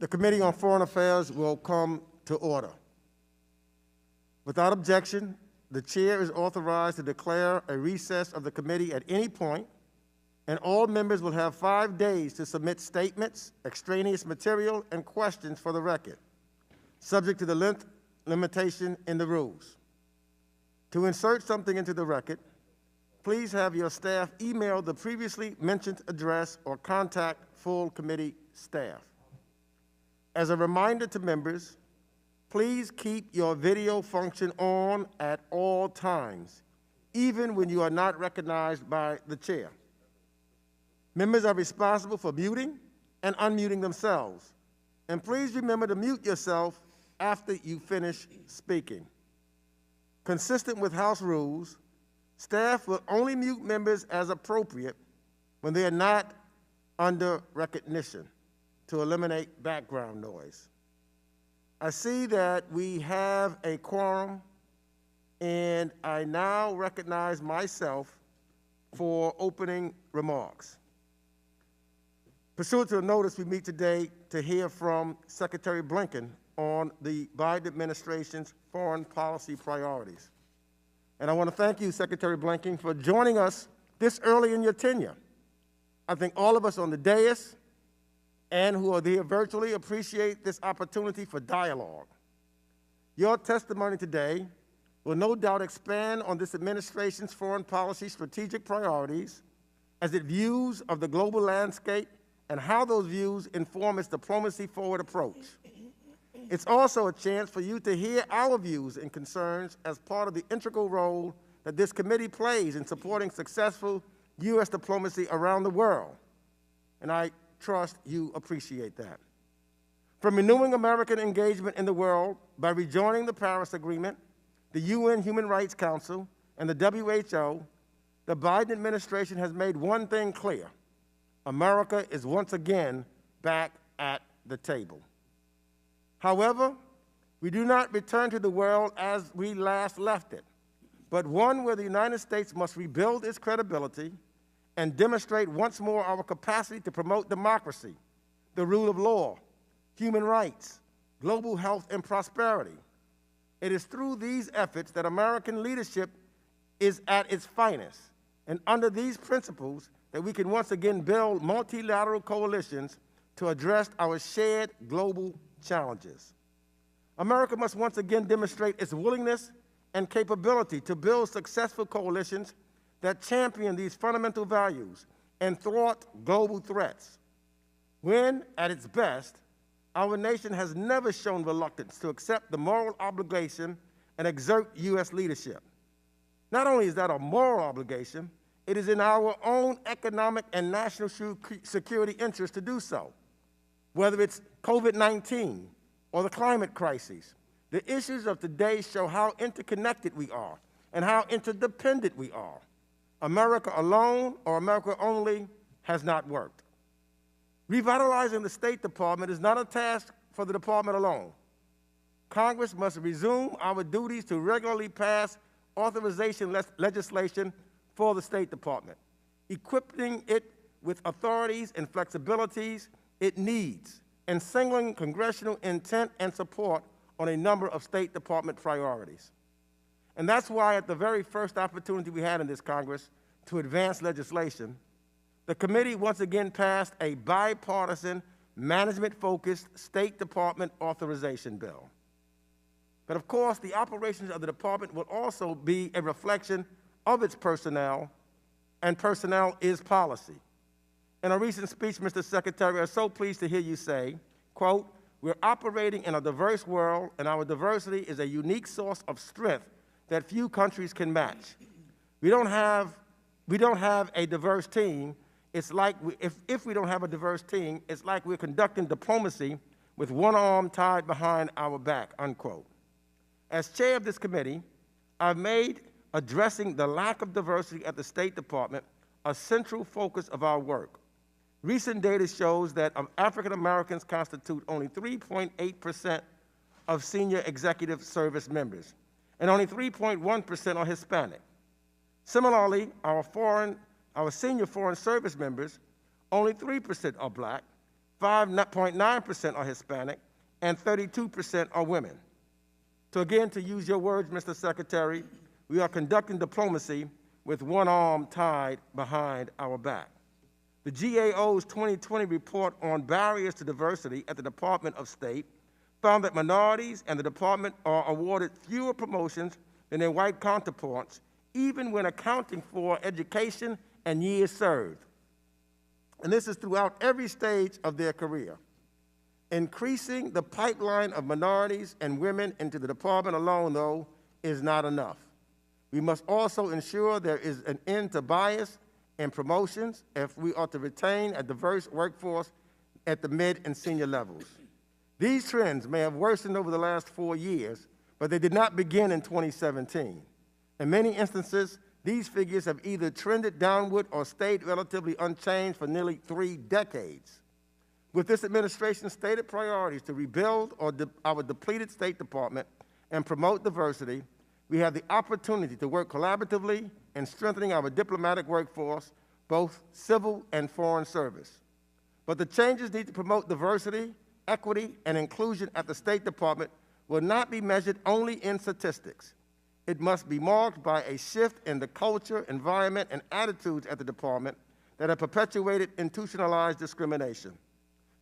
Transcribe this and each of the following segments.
The Committee on Foreign Affairs will come to order. Without objection, the chair is authorized to declare a recess of the committee at any point, and all members will have 5 days to submit statements, extraneous material, and questions for the record, subject to the length limitation in the rules. To insert something into the record, please have your staff email the previously mentioned address or contact full committee staff. As a reminder to members, please keep your video function on at all times, even when you are not recognized by the chair. Members are responsible for muting and unmuting themselves. And please remember to mute yourself after you finish speaking. Consistent with House rules, staff will only mute members as appropriate when they are not under recognition to eliminate background noise. I see that we have a quorum, and I now recognize myself for opening remarks. Pursuant to a notice, we meet today to hear from Secretary Blinken on the Biden administration's foreign policy priorities. And I want to thank you, Secretary Blinken, for joining us this early in your tenure. I think all of us on the dais and who are here virtually appreciate this opportunity for dialogue. Your testimony today will no doubt expand on this administration's foreign policy strategic priorities as it views of the global landscape and how those views inform its diplomacy forward approach. It's also a chance for you to hear our views and concerns as part of the integral role that this committee plays in supporting successful U.S. diplomacy around the world. And I trust you appreciate that. From renewing American engagement in the world by rejoining the Paris Agreement, the UN Human Rights Council, and the WHO, the Biden administration has made one thing clear: America is once again back at the table. However, we do not return to the world as we last left it, but one where the United States must rebuild its credibility and demonstrate once more our capacity to promote democracy, the rule of law, human rights, global health, and prosperity. It is through these efforts that American leadership is at its finest, and under these principles that we can once again build multilateral coalitions to address our shared global challenges. America must once again demonstrate its willingness and capability to build successful coalitions that champion these fundamental values and thwart global threats. When, at its best, our nation has never shown reluctance to accept the moral obligation and exert U.S. leadership. Not only is that a moral obligation, it is in our own economic and national security interest to do so. Whether it's COVID-19 or the climate crisis, the issues of today show how interconnected we are and how interdependent we are. America alone or America only has not worked. Revitalizing the State Department is not a task for the department alone. Congress must resume our duties to regularly pass authorization legislation for the State Department, equipping it with authorities and flexibilities it needs, and signaling congressional intent and support on a number of State Department priorities. And that's why at the very first opportunity we had in this Congress to advance legislation, the committee once again passed a bipartisan, management-focused State Department authorization bill. But of course, the operations of the department will also be a reflection of its personnel, and personnel is policy. In a recent speech, Mr. Secretary, I'm so pleased to hear you say, quote, "We're operating in a diverse world, and our diversity is a unique source of strength that few countries can match. We don't have a diverse team. It's like if we don't have a diverse team, it's like we're conducting diplomacy with one arm tied behind our back," unquote. As chair of this committee, I've made addressing the lack of diversity at the State Department a central focus of our work. Recent data shows that African Americans constitute only 3.8% of senior executive service members, and only 3.1% are Hispanic. Similarly, our senior foreign service members, only 3% are Black, 5.9% are Hispanic, and 32% are women. So again, to use your words, Mr. Secretary, we are conducting diplomacy with one arm tied behind our back. The GAO's 2020 report on barriers to diversity at the Department of State found that minorities and the department are awarded fewer promotions than their white counterparts, even when accounting for education and years served. And this is throughout every stage of their career. Increasing the pipeline of minorities and women into the department alone, though, is not enough. We must also ensure there is an end to bias in promotions if we are to retain a diverse workforce at the mid and senior levels. These trends may have worsened over the last 4 years, but they did not begin in 2017. In many instances, these figures have either trended downward or stayed relatively unchanged for nearly 3 decades. With this administration's stated priorities to rebuild our depleted State Department and promote diversity, we have the opportunity to work collaboratively in strengthening our diplomatic workforce, both civil and foreign service. But the changes need to promote diversity, equity, and inclusion at the State Department will not be measured only in statistics. It must be marked by a shift in the culture, environment, and attitudes at the department that have perpetuated institutionalized discrimination.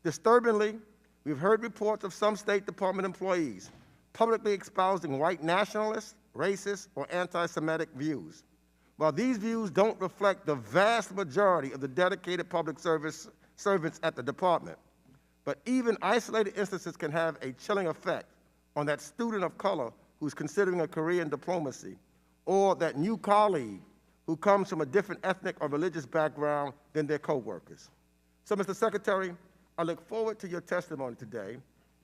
Disturbingly, we've heard reports of some State Department employees publicly espousing white nationalist, racist, or anti-Semitic views. While these views don't reflect the vast majority of the dedicated public service servants at the department, but even isolated instances can have a chilling effect on that student of color who's considering a career in diplomacy, or that new colleague who comes from a different ethnic or religious background than their coworkers. So, Mr. Secretary, I look forward to your testimony today,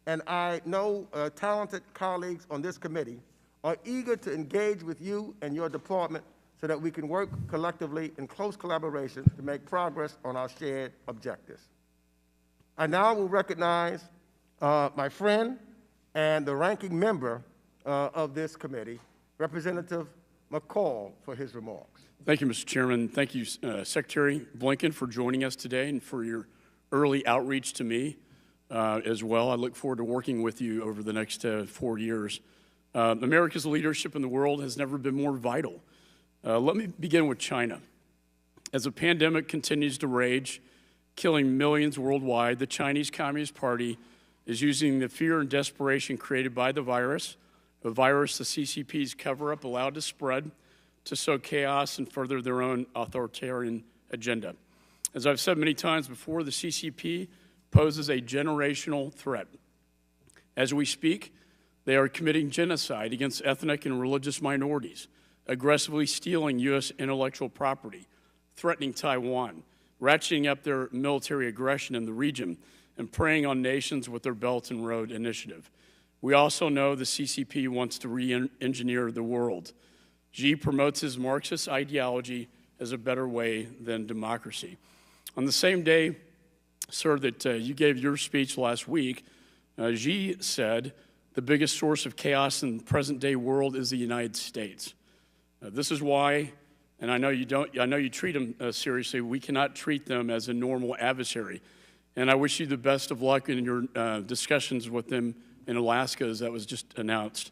and I know talented colleagues on this committee are eager to engage with you and your department so that we can work collectively in close collaboration to make progress on our shared objectives. I now will recognize my friend and the ranking member of this committee, Representative McCall, for his remarks. Thank you, Mr. Chairman. Thank you, Secretary Blinken, for joining us today and for your early outreach to me as well. I look forward to working with you over the next 4 years. America's leadership in the world has never been more vital. Let me begin with China. As the pandemic continues to rage, killing millions worldwide, the Chinese Communist Party is using the fear and desperation created by the virus, a virus the CCP's cover-up allowed to spread, to sow chaos and further their own authoritarian agenda. As I've said many times before, the CCP poses a generational threat. As we speak, they are committing genocide against ethnic and religious minorities, aggressively stealing U.S. intellectual property, threatening Taiwan, ratcheting up their military aggression in the region, and preying on nations with their Belt and Road Initiative. We also know the CCP wants to re-engineer the world. Xi promotes his Marxist ideology as a better way than democracy. On the same day, sir, that you gave your speech last week, Xi said the biggest source of chaos in the present-day world is the United States. This is why, and I know you treat them seriously, we cannot treat them as a normal adversary. And I wish you the best of luck in your discussions with them in Alaska, as that was just announced.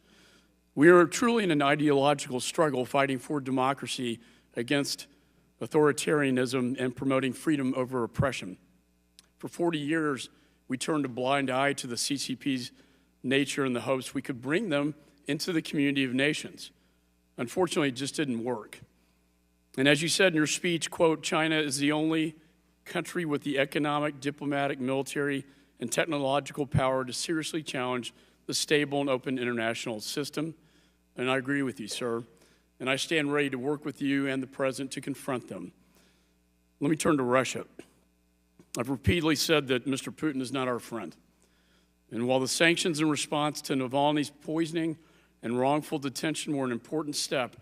We are truly in an ideological struggle fighting for democracy against authoritarianism and promoting freedom over oppression. For 40 years, we turned a blind eye to the CCP's nature in the hopes we could bring them into the community of nations. Unfortunately, it just didn't work. And as you said in your speech, quote, China is the only country with the economic, diplomatic, military, and technological power to seriously challenge the stable and open international system. And I agree with you, sir. And I stand ready to work with you and the President to confront them. Let me turn to Russia. I've repeatedly said that Mr. Putin is not our friend. And while the sanctions in response to Navalny's poisoning and wrongful detention were an important step,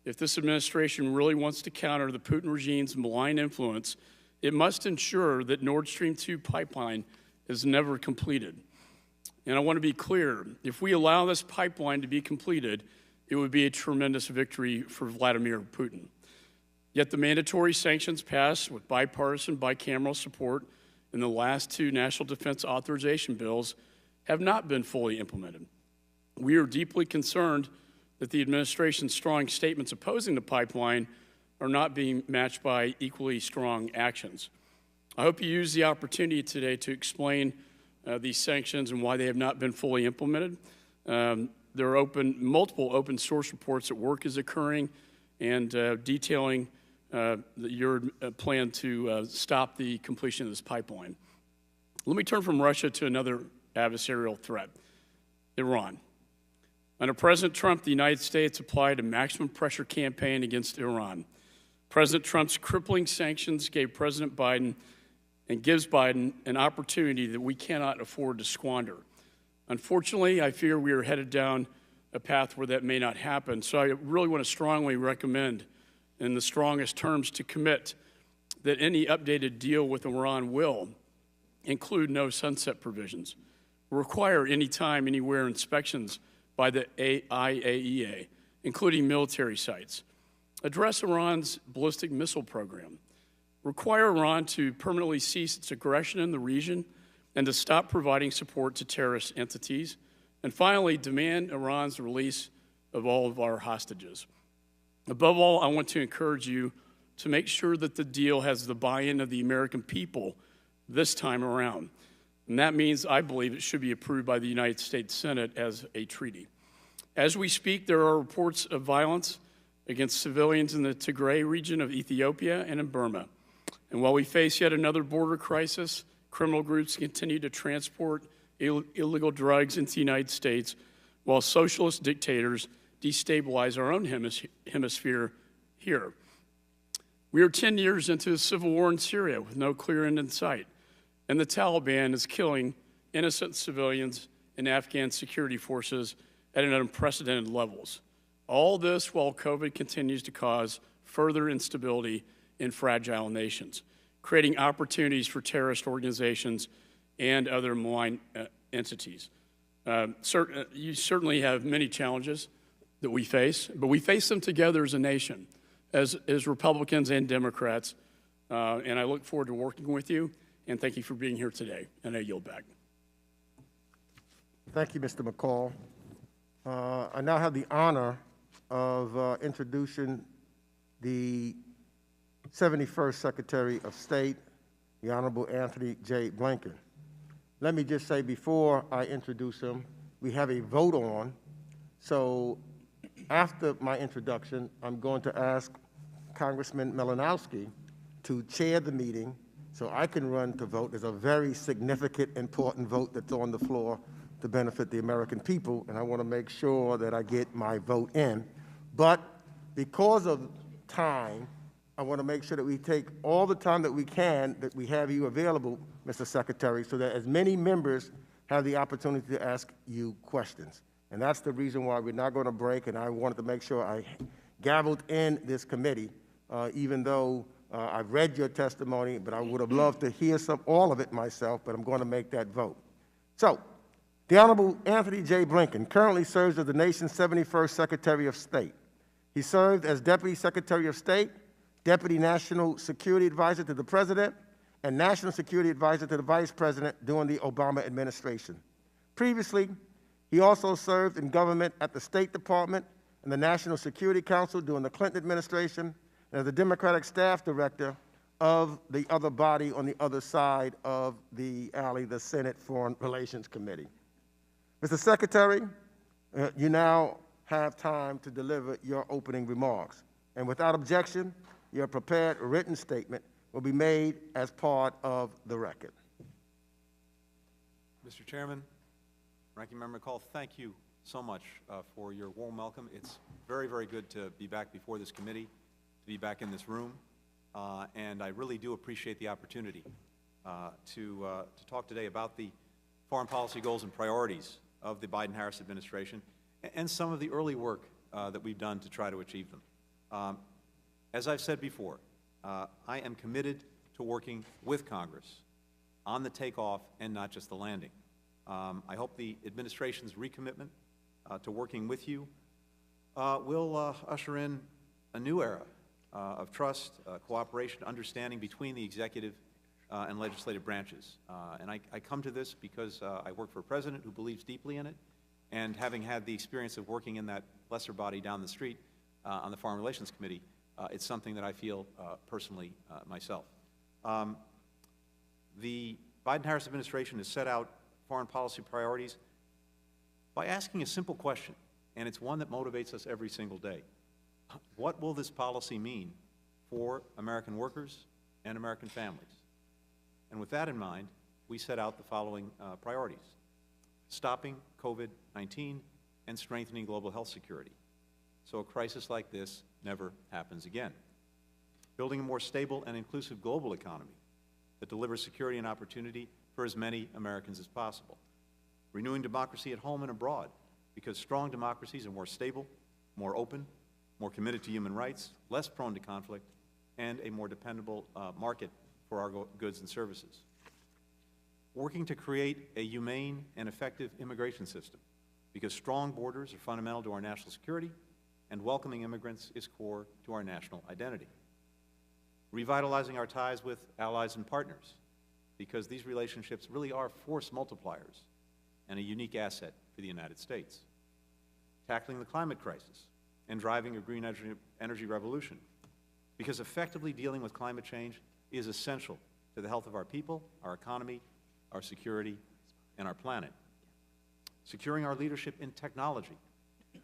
if this administration really wants to counter the Putin regime's malign influence, it must ensure that Nordstream 2 pipeline is never completed. And I want to be clear, if we allow this pipeline to be completed, it would be a tremendous victory for Vladimir Putin. Yet the mandatory sanctions passed with bipartisan, bicameral support and the last two national defense authorization bills have not been fully implemented. We are deeply concerned that the administration's strong statements opposing the pipeline are not being matched by equally strong actions. I hope you use the opportunity today to explain these sanctions and why they have not been fully implemented. There are multiple open source reports that work is occurring and detailing your plan to stop the completion of this pipeline. Let me turn from Russia to another adversarial threat, Iran. Under President Trump, the United States applied a maximum pressure campaign against Iran. President Trump's crippling sanctions gave President Biden and gives Biden an opportunity that we cannot afford to squander. Unfortunately, I fear we are headed down a path where that may not happen. So I really want to strongly recommend in the strongest terms to commit that any updated deal with Iran will include no sunset provisions, require anytime, anywhere inspections by the IAEA, including military sites, address Iran's ballistic missile program, require Iran to permanently cease its aggression in the region and to stop providing support to terrorist entities, and finally, demand Iran's release of all of our hostages. Above all, I want to encourage you to make sure that the deal has the buy-in of the American people this time around. And that means, I believe, it should be approved by the United States Senate as a treaty. As we speak, there are reports of violence against civilians in the Tigray region of Ethiopia and in Burma. And while we face yet another border crisis, criminal groups continue to transport illegal drugs into the United States, while socialist dictators destabilize our own hemisphere here. We are 10 years into a civil war in Syria with no clear end in sight, and the Taliban is killing innocent civilians and Afghan security forces at an unprecedented levels. All this while COVID continues to cause further instability in fragile nations, creating opportunities for terrorist organizations and other malign entities. You certainly have many challenges that we face, but we face them together as a nation, as Republicans and Democrats, and I look forward to working with you, and thank you for being here today, and I yield back. Thank you, Mr. McCall. I now have the honor of introducing the 71st Secretary of State, the Honorable Antony J. Blinken. Let me just say before I introduce him, we have a vote on, so after my introduction, I'm going to ask Congressman Malinowski to chair the meeting so I can run to vote. There's a very significant, important vote that's on the floor to benefit the American people, and I want to make sure that I get my vote in. But because of time, I want to make sure that we take all the time that we can, that we have you available, Mr. Secretary, so that as many members have the opportunity to ask you questions. And that's the reason why we're not going to break, and I wanted to make sure I gavelled in this committee, even though I've read your testimony, but I would have loved to hear all of it myself, but I'm going to make that vote. So, the Honorable Antony J. Blinken currently serves as the nation's 71st Secretary of State. He served as Deputy Secretary of State, Deputy National Security Advisor to the President, and National Security Advisor to the Vice President during the Obama administration. Previously, he also served in government at the State Department and the National Security Council during the Clinton administration, and as the Democratic Staff Director of the other body on the other side of the alley, the Senate Foreign Relations Committee. Mr. Secretary, you now have time to deliver your opening remarks. And without objection, your prepared written statement will be made as part of the record. Mr. Chairman, Ranking Member McCall, thank you so much for your warm welcome. It's very, very good to be back before this committee, to be back in this room, and I really do appreciate the opportunity to talk today about the foreign policy goals and priorities of the Biden-Harris administration and some of the early work that we've done to try to achieve them. As I've said before, I am committed to working with Congress on the takeoff and not just the landing. I hope the administration's recommitment to working with you will usher in a new era of trust, cooperation, understanding between the executive and legislative branches. And I come to this because I work for a president who believes deeply in it, and having had the experience of working in that lesser body down the street on the Foreign Relations Committee, it's something that I feel personally myself. The Biden-Harris administration has set out foreign policy priorities by asking a simple question, and it's one that motivates us every single day. What will this policy mean for American workers and American families? And with that in mind, we set out the following priorities: stopping COVID-19 and strengthening global health security, so a crisis like this never happens again; building a more stable and inclusive global economy that delivers security and opportunity for as many Americans as possible; renewing democracy at home and abroad, because strong democracies are more stable, more open, more committed to human rights, less prone to conflict, and a more dependable market for our goods and services; working to create a humane and effective immigration system, because strong borders are fundamental to our national security, and welcoming immigrants is core to our national identity; revitalizing our ties with allies and partners, because these relationships really are force multipliers and a unique asset for the United States; tackling the climate crisis and driving a green energy revolution, because effectively dealing with climate change is essential to the health of our people, our economy, our security, and our planet; securing our leadership in technology,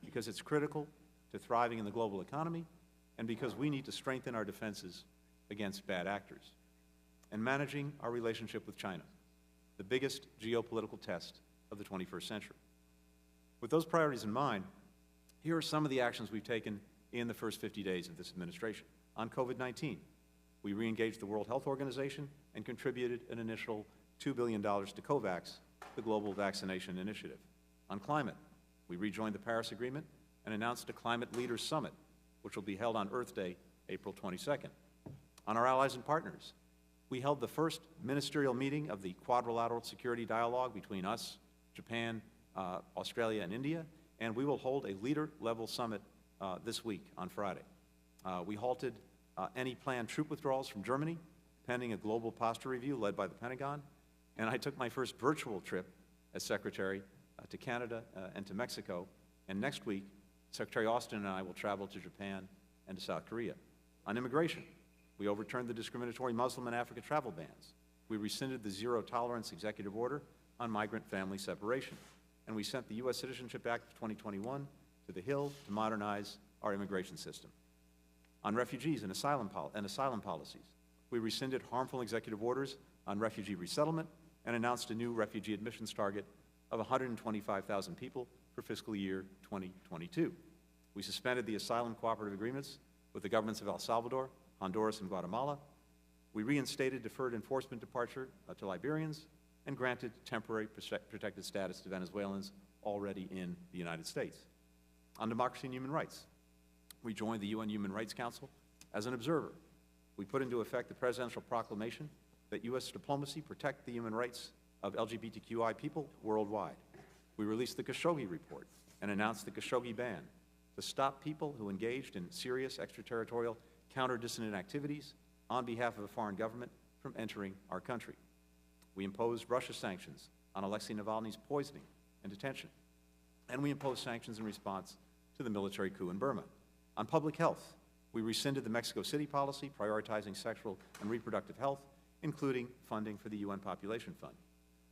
because it's critical to thriving in the global economy, and because we need to strengthen our defenses against bad actors; and managing our relationship with China, the biggest geopolitical test of the 21st century. With those priorities in mind, here are some of the actions we've taken in the first 50 days of this administration. On COVID-19, we re-engaged the World Health Organization and contributed an initial $2 billion to COVAX, the global vaccination initiative. On climate, we rejoined the Paris Agreement and announced a Climate Leaders Summit, which will be held on Earth Day, April 22nd. On our allies and partners, we held the first ministerial meeting of the Quadrilateral Security Dialogue between us, Japan, Australia, and India, and we will hold a leader-level summit this week on Friday. We halted any planned troop withdrawals from Germany, pending a global posture review led by the Pentagon, and I took my first virtual trip as Secretary to Canada and to Mexico, and next week, Secretary Austin and I will travel to Japan and to South Korea. On immigration, we overturned the discriminatory Muslim and African travel bans. We rescinded the zero-tolerance executive order on migrant family separation, and we sent the U.S. Citizenship Act of 2021 to the Hill to modernize our immigration system. On refugees and asylum policies, we rescinded harmful executive orders on refugee resettlement and announced a new refugee admissions target of 125,000 people for fiscal year 2022. We suspended the asylum cooperative agreements with the governments of El Salvador, Honduras, and Guatemala. We reinstated deferred enforcement departure to Liberians and granted temporary protected status to Venezuelans already in the United States. On democracy and human rights, we joined the UN Human Rights Council as an observer. We put into effect the presidential proclamation that U.S. diplomacy protect the human rights of LGBTQI people worldwide. We released the Khashoggi report and announced the Khashoggi ban to stop people who engaged in serious extraterritorial counter-dissident activities on behalf of a foreign government from entering our country. We imposed Russia sanctions on Alexei Navalny's poisoning and detention, and we imposed sanctions in response to the military coup in Burma. On public health, we rescinded the Mexico City policy prioritizing sexual and reproductive health, including funding for the UN Population Fund.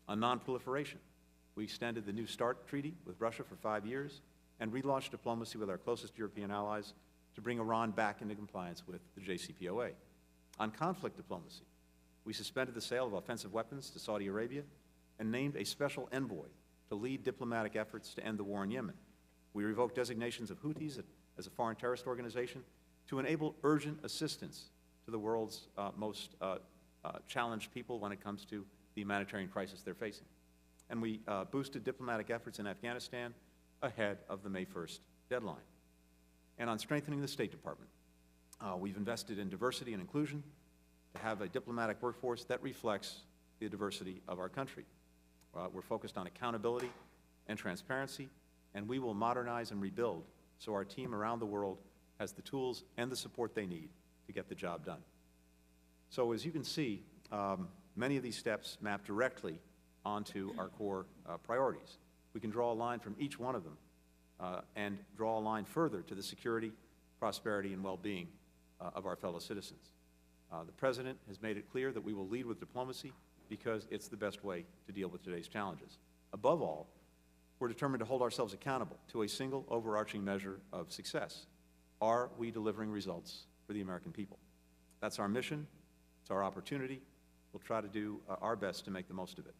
On non-proliferation, we extended the New START treaty with Russia for 5 years and relaunched diplomacy with our closest European allies to bring Iran back into compliance with the JCPOA. On conflict diplomacy, we suspended the sale of offensive weapons to Saudi Arabia and named a special envoy to lead diplomatic efforts to end the war in Yemen. We revoked designations of Houthis as a foreign terrorist organization to enable urgent assistance to the world's most challenged people when it comes to the humanitarian crisis they're facing. And we boosted diplomatic efforts in Afghanistan ahead of the May 1st deadline. And on strengthening the State Department, we've invested in diversity and inclusion to have a diplomatic workforce that reflects the diversity of our country. We're focused on accountability and transparency, and we will modernize and rebuild so our team around the world has the tools and the support they need to get the job done. So as you can see, many of these steps map directly onto our core priorities. We can draw a line from each one of them and draw a line further to the security, prosperity, and well-being of our fellow citizens. The President has made it clear that we will lead with diplomacy because it's the best way to deal with today's challenges. Above all, we're determined to hold ourselves accountable to a single overarching measure of success. Are we delivering results for the American people? That's our mission. It's our opportunity. We'll try to do our best to make the most of it.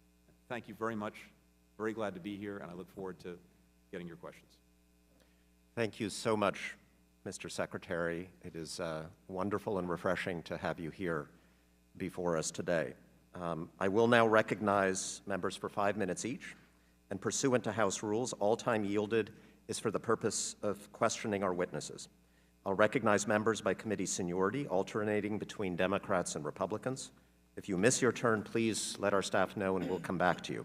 Thank you very much. Very glad to be here, and I look forward to getting your questions. Thank you so much, Mr. Secretary. It is wonderful and refreshing to have you here before us today. I will now recognize members for 5 minutes each, and pursuant to House rules, all time yielded is for the purpose of questioning our witnesses. I'll recognize members by committee seniority, alternating between Democrats and Republicans. If you miss your turn, please let our staff know and we'll come back to you.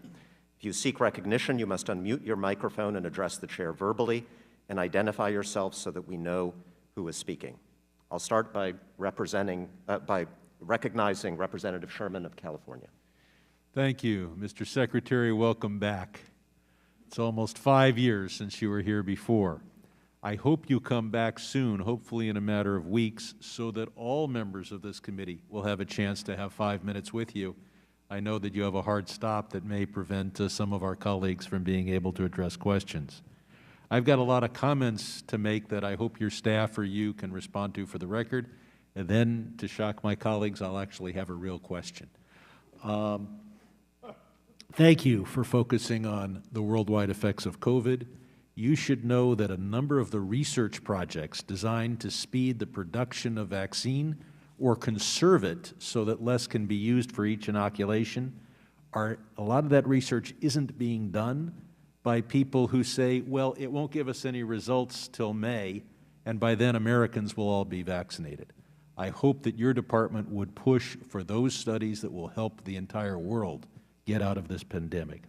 If you seek recognition, you must unmute your microphone and address the chair verbally and identify yourself so that we know who is speaking. I'll start by recognizing Representative Sherman of California. Thank you. Mr. Secretary, welcome back. It's almost 5 years since you were here before. I hope you come back soon, hopefully in a matter of weeks, so that all members of this committee will have a chance to have 5 minutes with you. I know that you have a hard stop that may prevent some of our colleagues from being able to address questions. I've got a lot of comments to make that I hope your staff or you can respond to for the record, and then, to shock my colleagues, I'll actually have a real question. Thank you for focusing on the worldwide effects of COVID. You should know that a number of the research projects designed to speed the production of vaccine or conserve it so that less can be used for each inoculation, a lot of that research isn't being done by people who say, well, it won't give us any results till May, and by then Americans will all be vaccinated. I hope that your department would push for those studies that will help the entire world get out of this pandemic.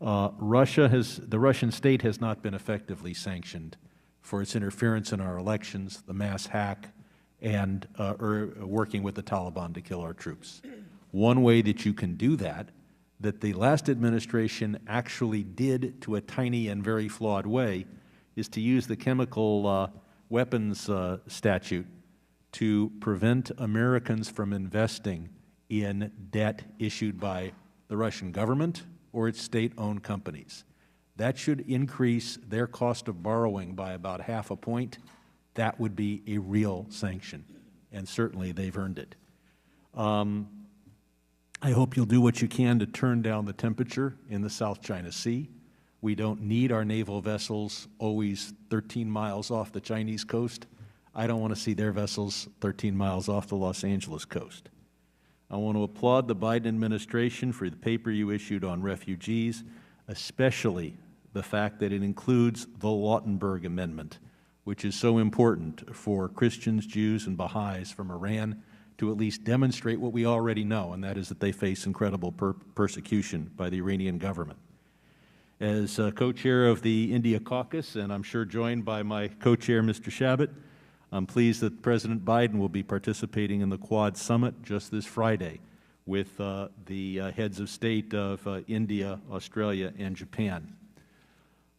The Russian state has not been effectively sanctioned for its interference in our elections, the mass hack, and working with the Taliban to kill our troops. One way that you can do that the last administration actually did to a tiny and very flawed way is to use the chemical weapons statute to prevent Americans from investing in debt issued by the Russian government or its state-owned companies. That should increase their cost of borrowing by about ½ a point. That would be a real sanction, and certainly they've earned it. I hope you'll do what you can to turn down the temperature in the South China Sea. We don't need our naval vessels always 13 miles off the Chinese coast. I don't want to see their vessels 13 miles off the Los Angeles coast. I want to applaud the Biden administration for the paper you issued on refugees, especially the fact that it includes the Lautenberg Amendment, which is so important for Christians, Jews, and Baha'is from Iran to at least demonstrate what we already know, and that is that they face incredible persecution by the Iranian government. As co-chair of the India Caucus, and I'm sure joined by my co-chair, Mr. Shabbat, I'm pleased that President Biden will be participating in the Quad Summit just this Friday with the heads of state of India, Australia, and Japan.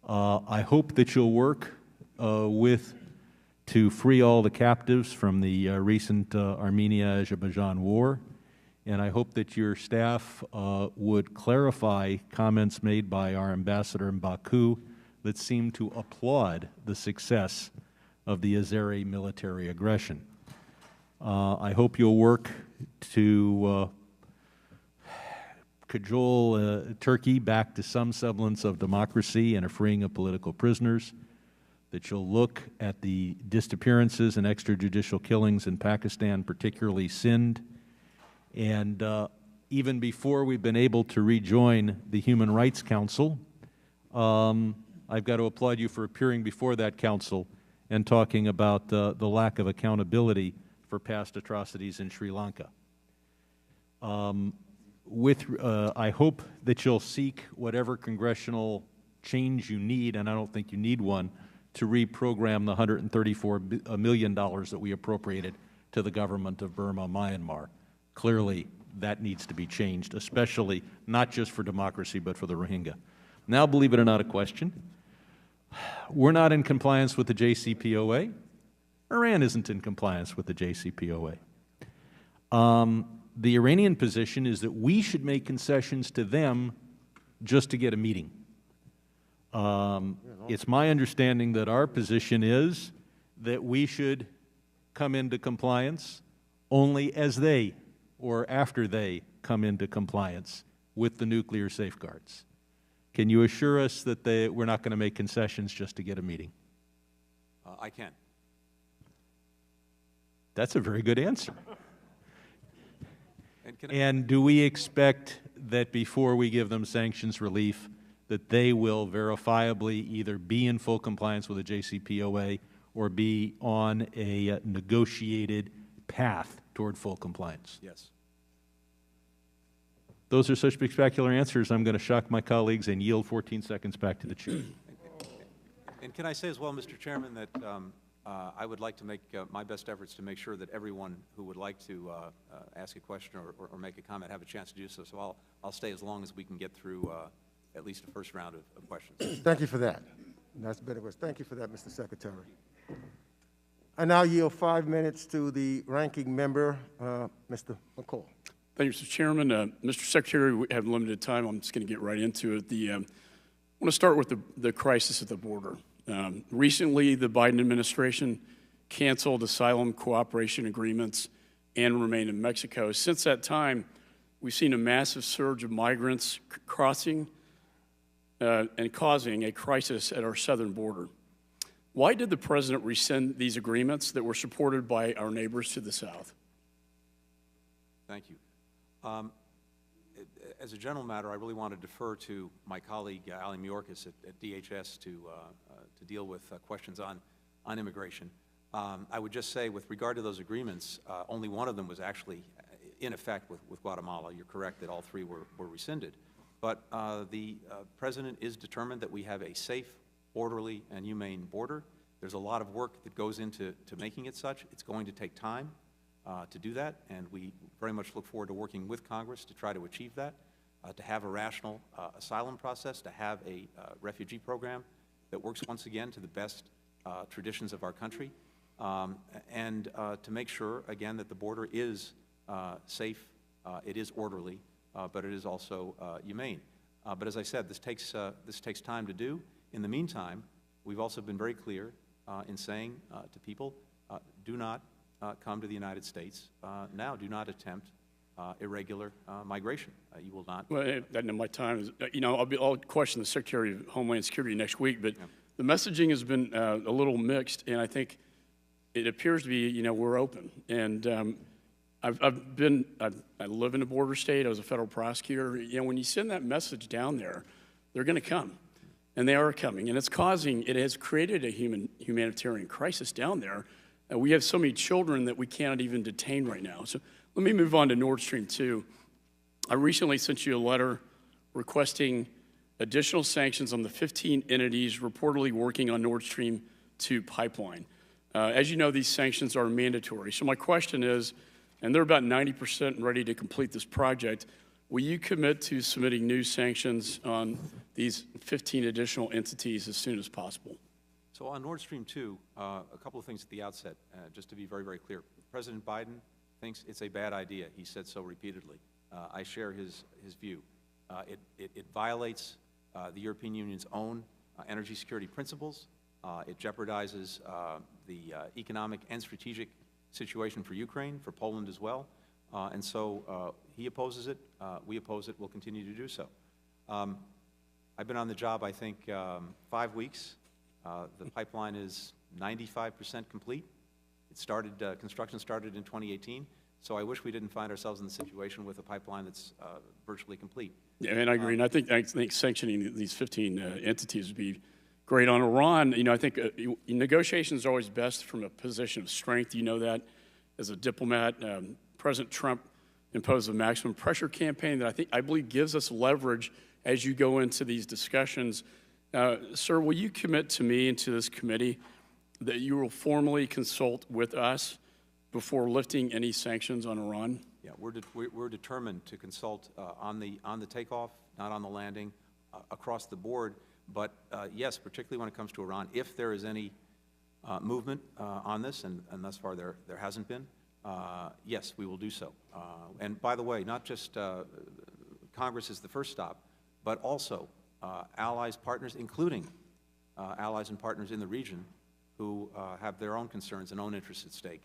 I hope that you'll work to free all the captives from the recent Armenia-Azerbaijan war, and I hope that your staff would clarify comments made by our ambassador in Baku that seem to applaud the success of the Azeri military aggression. I hope you'll work to cajole Turkey back to some semblance of democracy and a freeing of political prisoners, that you'll look at the disappearances and extrajudicial killings in Pakistan, particularly Sindh, and even before we've been able to rejoin the Human Rights Council, I've got to applaud you for appearing before that council and talking about the lack of accountability for past atrocities in Sri Lanka. I hope that you'll seek whatever congressional change you need, and I don't think you need one, to reprogram the $134 million that we appropriated to the government of Burma, Myanmar. Clearly, that needs to be changed, especially not just for democracy, but for the Rohingya. Now, believe it or not, a question. We're not in compliance with the JCPOA. Iran isn't in compliance with the JCPOA. The Iranian position is that we should make concessions to them just to get a meeting. It's my understanding that our position is that we should come into compliance only as they, or after they, come into compliance with the nuclear safeguards. Can you assure us that we're not going to make concessions just to get a meeting? I can. That's a very good answer. And And do we expect that before we give them sanctions relief, that they will verifiably either be in full compliance with the JCPOA or be on a negotiated path toward full compliance? Yes. Those are such spectacular answers, I'm going to shock my colleagues and yield 14 seconds back to the chair. And can I say as well, Mr. Chairman, that I would like to make my best efforts to make sure that everyone who would like to ask a question or make a comment have a chance to do so. So I'll stay as long as we can get through at least the first round of questions. Thank you for that. That's been a thank you for that, Mr. Secretary. I now yield 5 minutes to the ranking member, Mr. McCall. Thank you, Mr. Chairman. Mr. Secretary, we have limited time. I'm just going to get right into it. I want to start with the crisis at the border. Recently, the Biden administration canceled asylum cooperation agreements and remain in Mexico. Since that time, we've seen a massive surge of migrants crossing and causing a crisis at our southern border. Why did the president rescind these agreements that were supported by our neighbors to the south? Thank you. As a general matter, I really want to defer to my colleague, Ali Mayorkas at DHS to deal with questions on immigration. I would just say with regard to those agreements, only one of them was actually in effect with Guatemala. You're correct that all three were rescinded. But the president is determined that we have a safe, orderly, and humane border. There's a lot of work that goes into making it such. It's going to take time to do that, and we very much look forward to working with Congress to try to achieve that, to have a rational asylum process, to have a refugee program that works once again to the best traditions of our country, and to make sure, again, that the border is safe, it is orderly, but it is also humane. But as I said, this takes time to do. In the meantime, we've also been very clear in saying to people, do not come to the United States now. Do not attempt irregular migration. You will not. Well, in my time, is, I'll question the Secretary of Homeland Security next week, but the messaging has been a little mixed, and I think it appears to be, we're open. And I live in a border state. I was a federal prosecutor. When you send that message down there, they're going to come, and they are coming, and it has created a humanitarian crisis down there. We have so many children that we cannot even detain right now. So let me move on to Nordstream 2. I recently sent you a letter requesting additional sanctions on the 15 entities reportedly working on Nordstream 2 pipeline. As you know, these sanctions are mandatory. So my question is, and they're about 90% ready to complete this project, will you commit to submitting new sanctions on these 15 additional entities as soon as possible? So on Nord Stream 2, a couple of things at the outset, just to be very, very clear. President Biden thinks it's a bad idea. He said so repeatedly. I share his view. It violates the European Union's own energy security principles. It jeopardizes the economic and strategic situation for Ukraine, for Poland as well. And so he opposes it. We oppose it. We'll continue to do so. I've been on the job, I think, 5 weeks. The pipeline is 95% complete. It started, construction started in 2018, so I wish we didn't find ourselves in the situation with a pipeline that's virtually complete. Yeah, and I agree, and I think sanctioning these 15 entities would be great. On Iran, I think negotiations are always best from a position of strength. You know that as a diplomat. President Trump imposed a maximum pressure campaign that I believe gives us leverage as you go into these discussions. Sir, will you commit to me and to this committee that you will formally consult with us before lifting any sanctions on Iran? Yeah, we're determined to consult on the takeoff, not on the landing, across the board. But yes, particularly when it comes to Iran, if there is any movement on this, and thus far there hasn't been, yes, we will do so. And by the way, not just Congress is the first stop, but also allies, partners, including allies and partners in the region who have their own concerns and own interests at stake.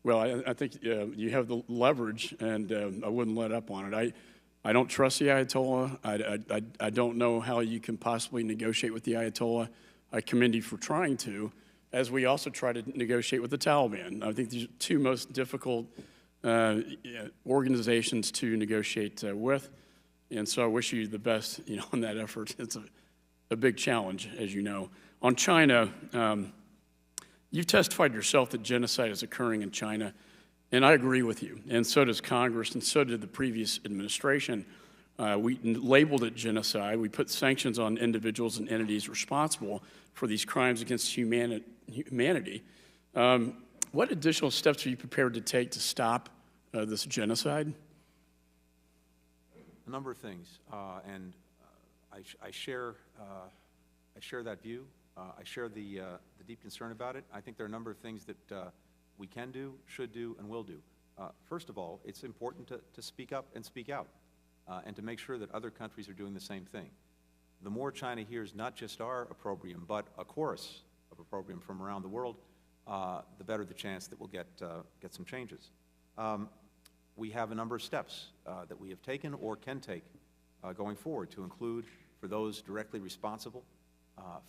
Well, I think you have the leverage, and I wouldn't let up on it. I don't trust the Ayatollah. I don't know how you can possibly negotiate with the Ayatollah. I commend you for trying to, as we also try to negotiate with the Taliban. I think these are two most difficult organizations to negotiate with, and so I wish you the best, in that effort. It's a big challenge, as you know. On China, you've testified yourself that genocide is occurring in China, and I agree with you, and so does Congress, and so did the previous administration. We labeled it genocide. We put sanctions on individuals and entities responsible for these crimes against humanity. What additional steps are you prepared to take to stop this genocide? A number of things, and I share that view. I share the deep concern about it. I think there are a number of things that we can do, should do, and will do. First of all, it's important to speak up and speak out, and to make sure that other countries are doing the same thing. The more China hears not just our opprobrium, but a chorus of opprobrium from around the world, the better the chance that we'll get some changes. We have a number of steps that we have taken or can take going forward to include, for those directly responsible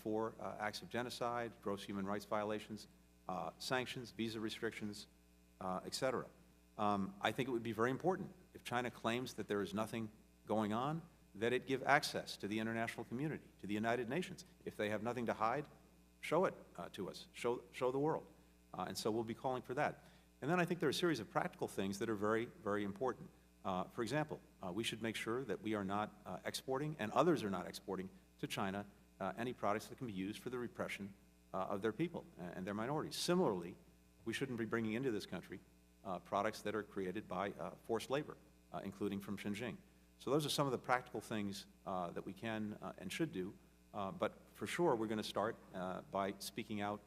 for acts of genocide, gross human rights violations, sanctions, visa restrictions, et cetera. I think it would be very important if China claims that there is nothing going on, that it give access to the international community, to the United Nations. If they have nothing to hide, show it to us, show the world. And so we'll be calling for that. And then I think there are a series of practical things that are very, very important. For example, we should make sure that we are not exporting, and others are not exporting to China, any products that can be used for the repression of their people and their minorities. Similarly, we shouldn't be bringing into this country products that are created by forced labor, including from Xinjiang. So those are some of the practical things that we can and should do, but for sure we're going to start by speaking out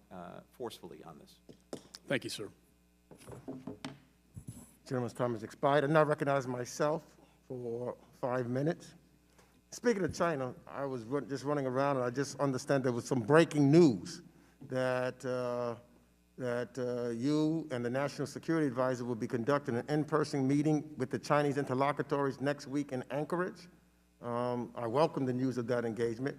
forcefully on this. Thank you, sir. Gentleman's time has expired. I now recognize myself for 5 minutes. Speaking of China, I was just running around, and I just understand there was some breaking news that you and the National Security Advisor will be conducting an in-person meeting with the Chinese interlocutors next week in Anchorage. I welcome the news of that engagement.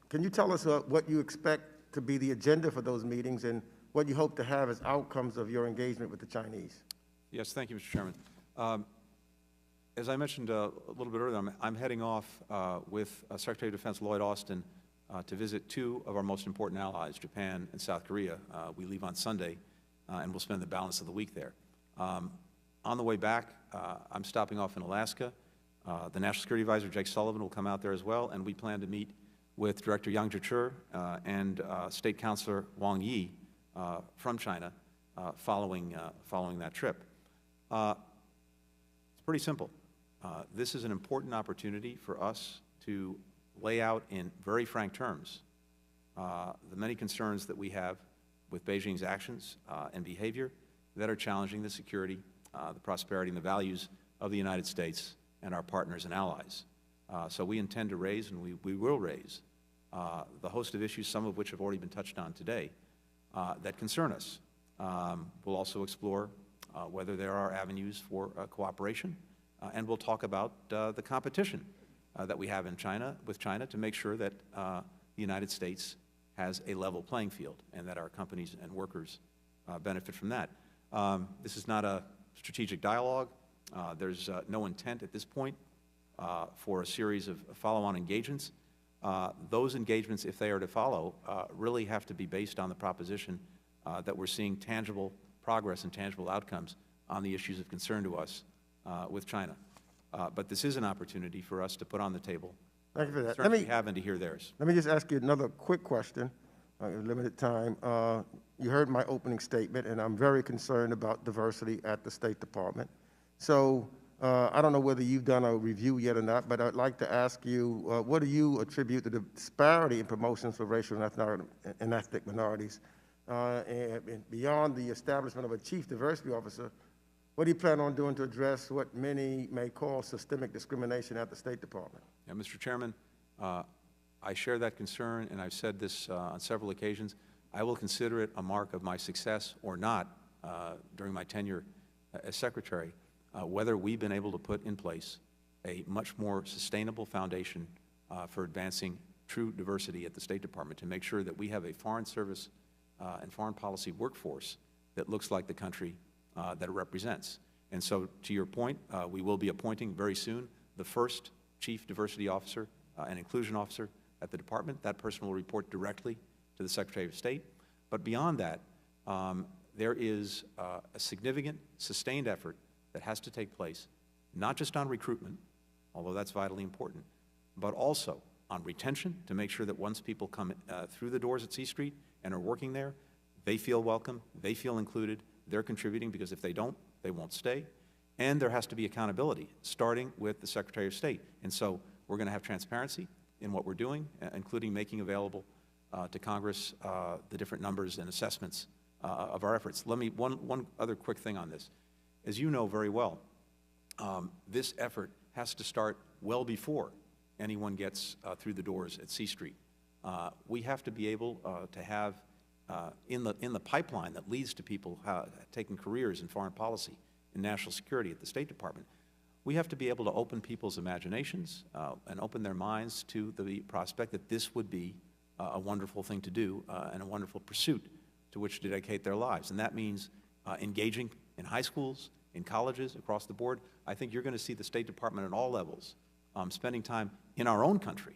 Can you tell us what you expect to be the agenda for those meetings and what you hope to have as outcomes of your engagement with the Chinese? Yes, thank you, Mr. Chairman. As I mentioned a little bit earlier, I'm heading off with Secretary of Defense Lloyd Austin to visit two of our most important allies, Japan and South Korea. We leave on Sunday, and we'll spend the balance of the week there. On the way back, I'm stopping off in Alaska. The National Security Advisor, Jake Sullivan, will come out there as well, and we plan to meet with Director Yang Jiechi and State Councilor Wang Yi from China following that trip. It's pretty simple. This is an important opportunity for us to lay out in very frank terms the many concerns that we have with Beijing's actions and behavior that are challenging the security, the prosperity, and the values of the United States and our partners and allies. So we intend to raise, and we will raise, the host of issues, some of which have already been touched on today, that concern us. We'll also explore whether there are avenues for cooperation, and we'll talk about the competition that we have in China, with China, to make sure that the United States has a level playing field and that our companies and workers benefit from that. This is not a strategic dialogue. There's no intent at this point for a series of follow-on engagements. Those engagements, if they are to follow, really have to be based on the proposition that we're seeing tangible progress and tangible outcomes on the issues of concern to us with China. But this is an opportunity for us to put on the table Thank you for that. concerns we have and to hear theirs. Let me just ask you another quick question, limited time. You heard my opening statement, and I'm very concerned about diversity at the State Department. So I don't know whether you've done a review yet or not, but I'd like to ask you, what do you attribute to the disparity in promotions for racial and ethnic minorities? And beyond the establishment of a chief diversity officer, what do you plan on doing to address what many may call systemic discrimination at the State Department? Yeah, Mr. Chairman, I share that concern, and I've said this on several occasions. I will consider it a mark of my success or not during my tenure as Secretary, whether we've been able to put in place a much more sustainable foundation for advancing true diversity at the State Department to make sure that we have a foreign service and foreign policy workforce that looks like the country that it represents. And so, to your point, we will be appointing very soon the first Chief Diversity Officer and Inclusion Officer at the Department. That person will report directly to the Secretary of State. But beyond that, there is a significant, sustained effort that has to take place, not just on recruitment, although that's vitally important, but also on retention to make sure that once people come through the doors at C Street and are working there, they feel welcome, they feel included, they're contributing, because if they don't, they won't stay. And there has to be accountability, starting with the Secretary of State. And so we're going to have transparency in what we're doing, including making available to Congress the different numbers and assessments of our efforts. Let me, one other quick thing on this. As you know very well, this effort has to start well before anyone gets through the doors at C Street. We have to be able to have in the pipeline that leads to people taking careers in foreign policy and national security at the State Department, we have to be able to open people's imaginations and open their minds to the prospect that this would be a wonderful thing to do and a wonderful pursuit to which to dedicate their lives. And that means engaging in high schools, in colleges, across the board. I think you're going to see the State Department at all levels spending time in our own country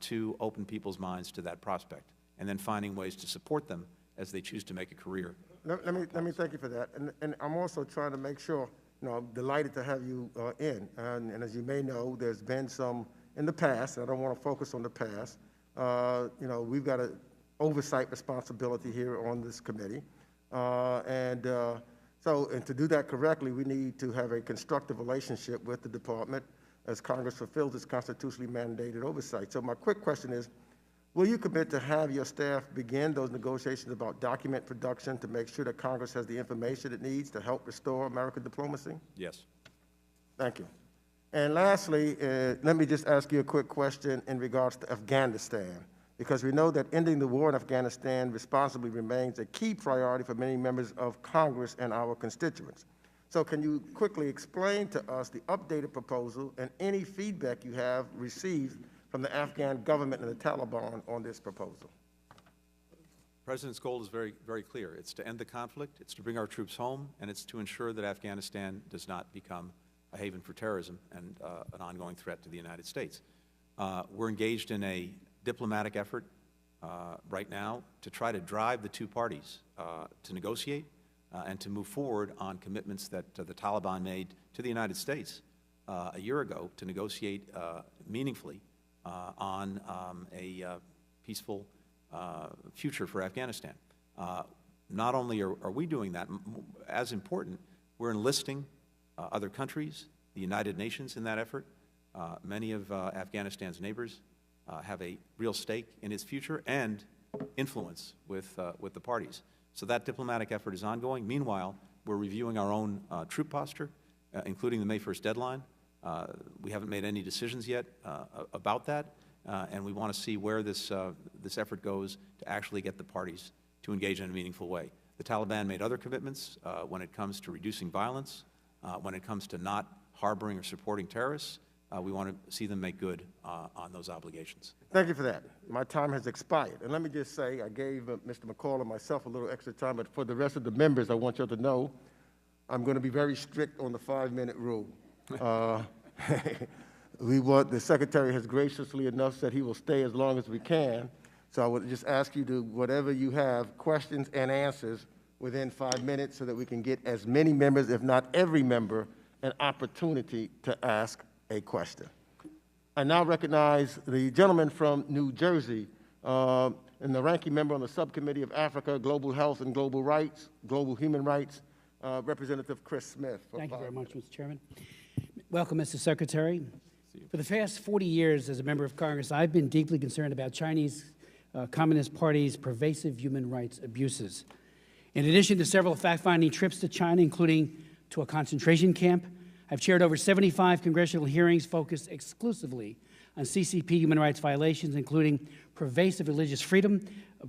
to open people's minds to that prospect, and then finding ways to support them as they choose to make a career. Let me thank you for that. And I'm also trying to make sure, I'm delighted to have you in. And as you may know, there's been some in the past, and I don't want to focus on the past. We've got an oversight responsibility here on this committee. And to do that correctly, we need to have a constructive relationship with the department as Congress fulfills its constitutionally mandated oversight. So my quick question is, will you commit to have your staff begin those negotiations about document production to make sure that Congress has the information it needs to help restore American diplomacy? Yes. Thank you. And lastly, let me just ask you a quick question in regards to Afghanistan, because we know that ending the war in Afghanistan responsibly remains a key priority for many members of Congress and our constituents. So can you quickly explain to us the updated proposal and any feedback you have received from the Afghan government and the Taliban on this proposal? The President's goal is very, very clear. It's to end the conflict, it's to bring our troops home, and it's to ensure that Afghanistan does not become a haven for terrorism and an ongoing threat to the United States. We're engaged in a diplomatic effort right now to try to drive the two parties to negotiate and to move forward on commitments that the Taliban made to the United States a year ago to negotiate meaningfully on a peaceful future for Afghanistan. Not only are we doing that, as important, we're enlisting other countries, the United Nations in that effort. Many of Afghanistan's neighbors have a real stake in its future and influence with the parties. So that diplomatic effort is ongoing. Meanwhile, we're reviewing our own troop posture, including the May 1st deadline. We haven't made any decisions yet about that, and we want to see where this effort goes to actually get the parties to engage in a meaningful way. The Taliban made other commitments when it comes to reducing violence, when it comes to not harboring or supporting terrorists. We want to see them make good on those obligations. Thank you for that. My time has expired. And let me just say, I gave Mr. McCall and myself a little extra time, but for the rest of the members, I want you to know I'm going to be very strict on the 5-minute rule. The Secretary has graciously enough said he will stay as long as we can. So I would just ask you to, whatever you have, questions and answers within 5 minutes so that we can get as many members, if not every member, an opportunity to ask a question. I now recognize the gentleman from New Jersey and the ranking member on the Subcommittee of Africa, Global Health and Global Rights, Global Human Rights, Representative Chris Smith. Thank you very much, Mr. Chairman. Welcome, Mr. Secretary. For the past 40 years as a member of Congress, I've been deeply concerned about Chinese Communist Party's pervasive human rights abuses. In addition to several fact-finding trips to China, including to a concentration camp, I've chaired over 75 congressional hearings focused exclusively on CCP human rights violations, including pervasive religious freedom,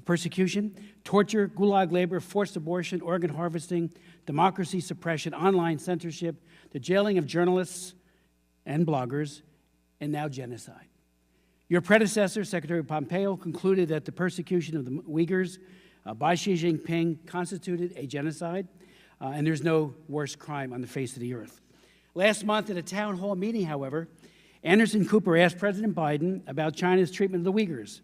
persecution, torture, gulag labor, forced abortion, organ harvesting, democracy suppression, online censorship, the jailing of journalists and bloggers, and now genocide. Your predecessor, Secretary Pompeo, concluded that the persecution of the Uyghurs by Xi Jinping constituted a genocide, and there's no worse crime on the face of the earth. Last month at a town hall meeting, however, Anderson Cooper asked President Biden about China's treatment of the Uyghurs.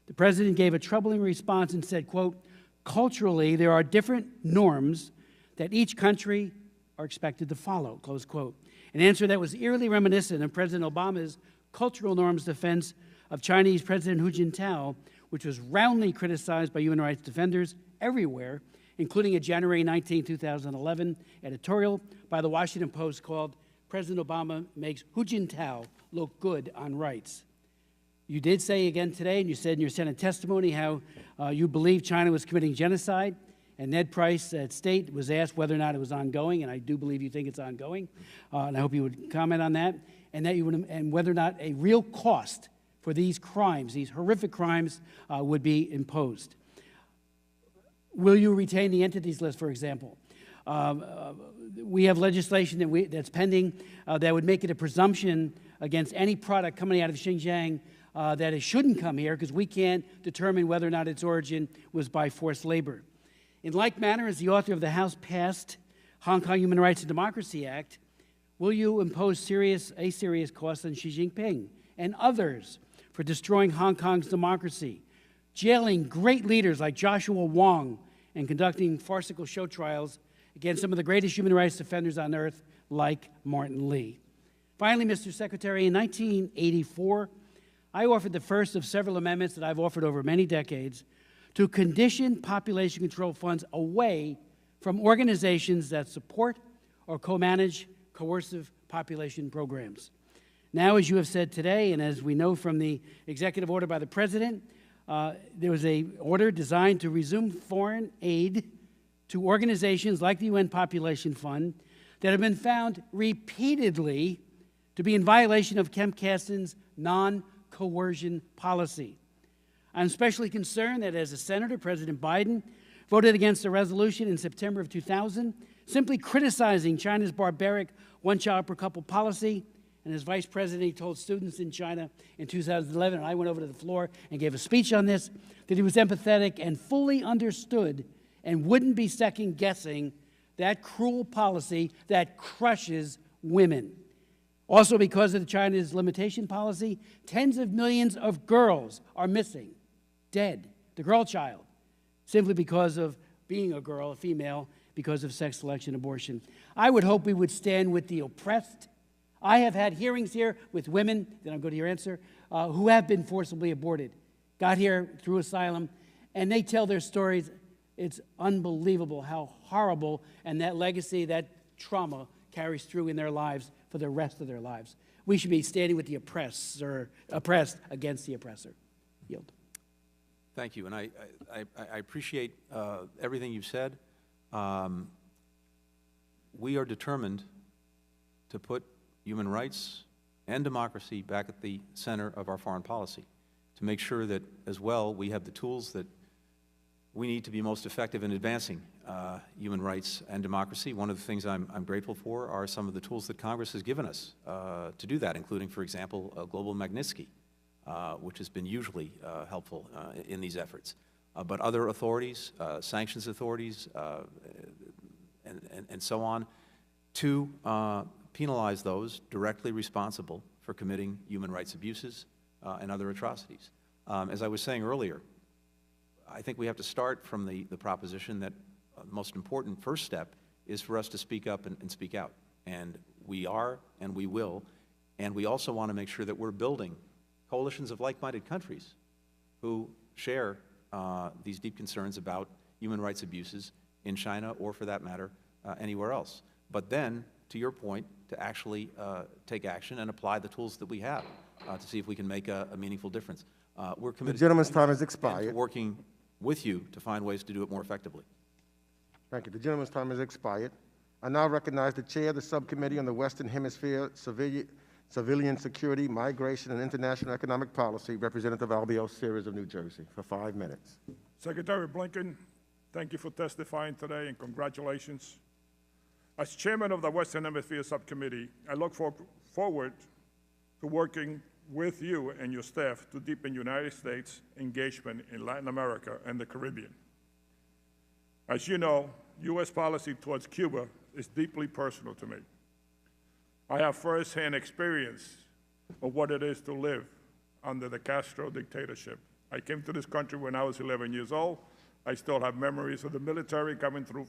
The president gave a troubling response and said, quote, "Culturally, there are different norms that each country are expected to follow," close quote. An answer that was eerily reminiscent of President Obama's cultural norms defense of Chinese President Hu Jintao, which was roundly criticized by human rights defenders everywhere, including a January 19, 2011 editorial by the Washington Post called "President Obama Makes Hu Jintao Look Good on Rights." You did say again today, and you said in your Senate testimony, how you believe China was committing genocide, and Ned Price at State was asked whether or not it was ongoing, and I do believe you think it's ongoing, and I hope you would comment on that, and that you would, and whether or not a real cost for these crimes, these horrific crimes, would be imposed. Will you retain the entities list, for example? We have legislation that's pending that would make it a presumption against any product coming out of Xinjiang that it shouldn't come here because we can't determine whether or not its origin was by forced labor. In like manner, as the author of the House-passed Hong Kong Human Rights and Democracy Act, will you impose a serious cost on Xi Jinping and others for destroying Hong Kong's democracy, jailing great leaders like Joshua Wong, and conducting farcical show trials against some of the greatest human rights defenders on earth, like Martin Lee? Finally, Mr. Secretary, in 1984, I offered the first of several amendments that I've offered over many decades to condition population control funds away from organizations that support or co-manage coercive population programs. Now, as you have said today, and as we know from the executive order by the President, there was an order designed to resume foreign aid to organizations like the UN Population Fund that have been found repeatedly to be in violation of Kemp Caston's non-coercion policy. I'm especially concerned that as a senator, President Biden voted against a resolution in September of 2000 simply criticizing China's barbaric one-child-per-couple policy. And as vice president, he told students in China in 2011, and I went over to the floor and gave a speech on this, that he was empathetic and fully understood and wouldn't be second-guessing that cruel policy that crushes women. Also, because of China's limitation policy, tens of millions of girls are missing, dead, the girl child, simply because of being a girl, a female, because of sex selection abortion. I would hope we would stand with the oppressed. I have had hearings here with women, then I'll go to your answer, who have been forcibly aborted, got here through asylum, and they tell their stories. It's unbelievable how horrible, and that legacy, that trauma carries through in their lives for the rest of their lives. We should be standing with the oppressed against the oppressor. Yield. Thank you, and I appreciate everything you've said. We are determined to put human rights and democracy back at the center of our foreign policy, to make sure that, as well, we have the tools that we need to be most effective in advancing human rights and democracy. One of the things I'm grateful for are some of the tools that Congress has given us to do that, including, for example, Global Magnitsky, which has been usually helpful in these efforts. But other authorities, sanctions authorities, and so on, to penalize those directly responsible for committing human rights abuses and other atrocities. As I was saying earlier, I think we have to start from the proposition that the most important first step is for us to speak up and speak out. And we are, and we will. And we also want to make sure that we're building coalitions of like-minded countries who share these deep concerns about human rights abuses in China, or for that matter, anywhere else. But then, to your point, to actually take action and apply the tools that we have to see if we can make a meaningful difference. We're The committed gentleman's time has to expired. working with you to find ways to do it more effectively. Thank you. The gentleman's time has expired. I now recognize the Chair of the Subcommittee on the Western Hemisphere, Civilian Security, Migration, and International Economic Policy, Representative Albio Series of New Jersey, for 5 minutes. Secretary Blinken, thank you for testifying today, and congratulations. As chairman of the Western Hemisphere Subcommittee, I look forward to working with you and your staff to deepen United States engagement in Latin America and the Caribbean. As you know, U.S. policy towards Cuba is deeply personal to me. I have firsthand experience of what it is to live under the Castro dictatorship. I came to this country when I was 11 years old. I still have memories of the military coming through,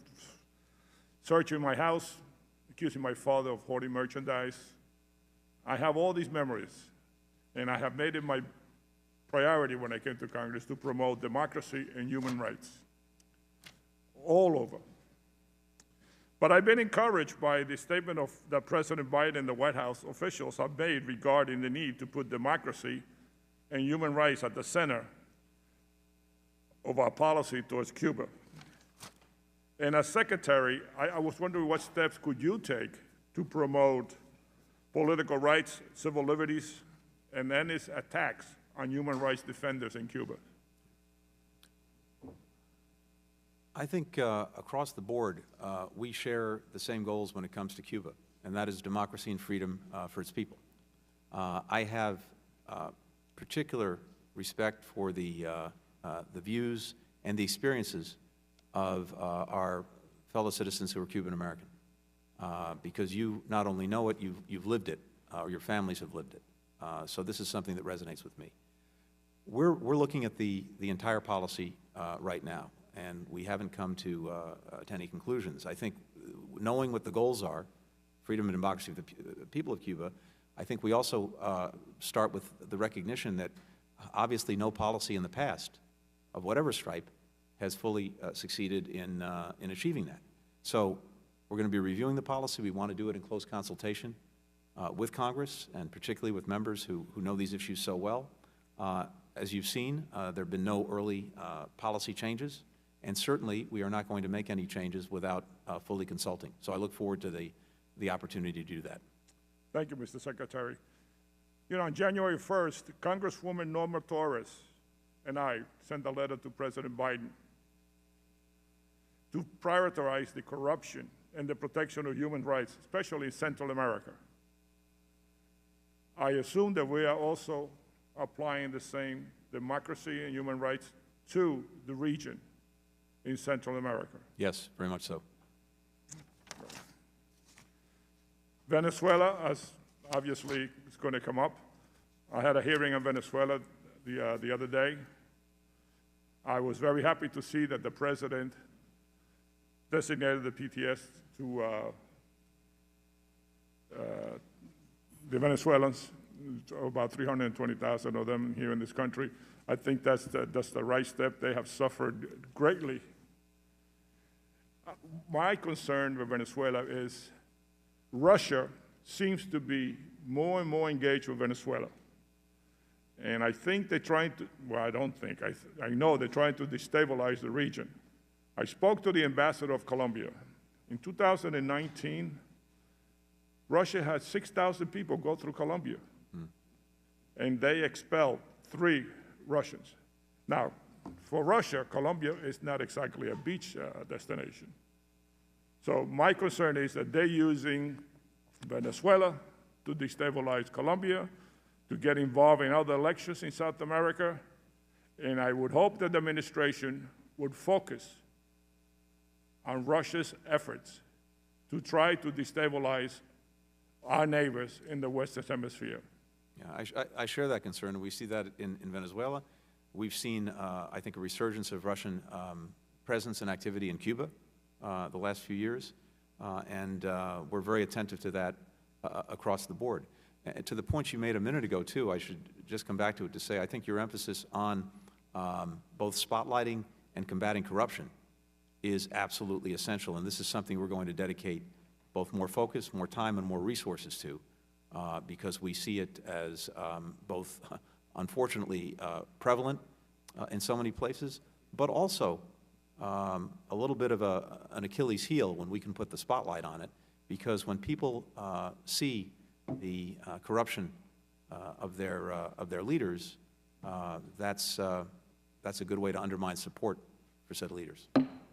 searching my house, accusing my father of hoarding merchandise. I have all these memories, and I have made it my priority when I came to Congress to promote democracy and human rights all over. But I've been encouraged by the statement that President Biden and the White House officials have made regarding the need to put democracy and human rights at the center of our policy towards Cuba. And as Secretary, I was wondering what steps could you take to promote political rights, civil liberties, and end its attacks on human rights defenders in Cuba? I think across the board, we share the same goals when it comes to Cuba, and that is democracy and freedom for its people. I have particular respect for the views and the experiences of our fellow citizens who are Cuban American, because you not only know it, you've lived it, or your families have lived it. So this is something that resonates with me. We're looking at the entire policy right now, and we haven't come to any conclusions. I think knowing what the goals are, freedom and democracy of the people of Cuba, I think we also start with the recognition that obviously no policy in the past of whatever stripe has fully succeeded in achieving that. So we're going to be reviewing the policy. We want to do it in close consultation with Congress, and particularly with members who know these issues so well. As you've seen, there have been no early policy changes, and certainly we are not going to make any changes without fully consulting. So I look forward to the opportunity to do that. Thank you, Mr. Secretary. You know, on January 1st, Congresswoman Norma Torres and I sent a letter to President Biden to prioritize the corruption and the protection of human rights, especially in Central America. I assume that we are also applying the same democracy and human rights to the region in Central America. Yes, very much so. Venezuela, as obviously is going to come up. I had a hearing on Venezuela the other day. I was very happy to see that the president designated the PTS to the Venezuelans, about 320,000 of them here in this country. I think that's the right step. They have suffered greatly. My concern with Venezuela is Russia seems to be more and more engaged with Venezuela. And I think they're trying to, well, I don't think, I know they're trying to destabilize the region. I spoke to the ambassador of Colombia. In 2019, Russia had 6,000 people go through Colombia, and they expelled 3 Russians. Now, for Russia, Colombia is not exactly a beach destination. So my concern is that they're using Venezuela to destabilize Colombia, to get involved in other elections in South America, and I would hope that the administration would focus on Russia's efforts to try to destabilize our neighbors in the Western Hemisphere. Yeah, I share that concern. We see that in Venezuela. We've seen, I think, a resurgence of Russian presence and activity in Cuba the last few years, and we're very attentive to that across the board. And to the point you made a minute ago, too, I should just come back to it to say I think your emphasis on both spotlighting and combating corruption is absolutely essential, and this is something we're going to dedicate both more focus, more time, and more resources to, because we see it as both, unfortunately, prevalent in so many places, but also a little bit of an Achilles heel when we can put the spotlight on it, because when people see the corruption of their leaders, that's a good way to undermine support for said leaders.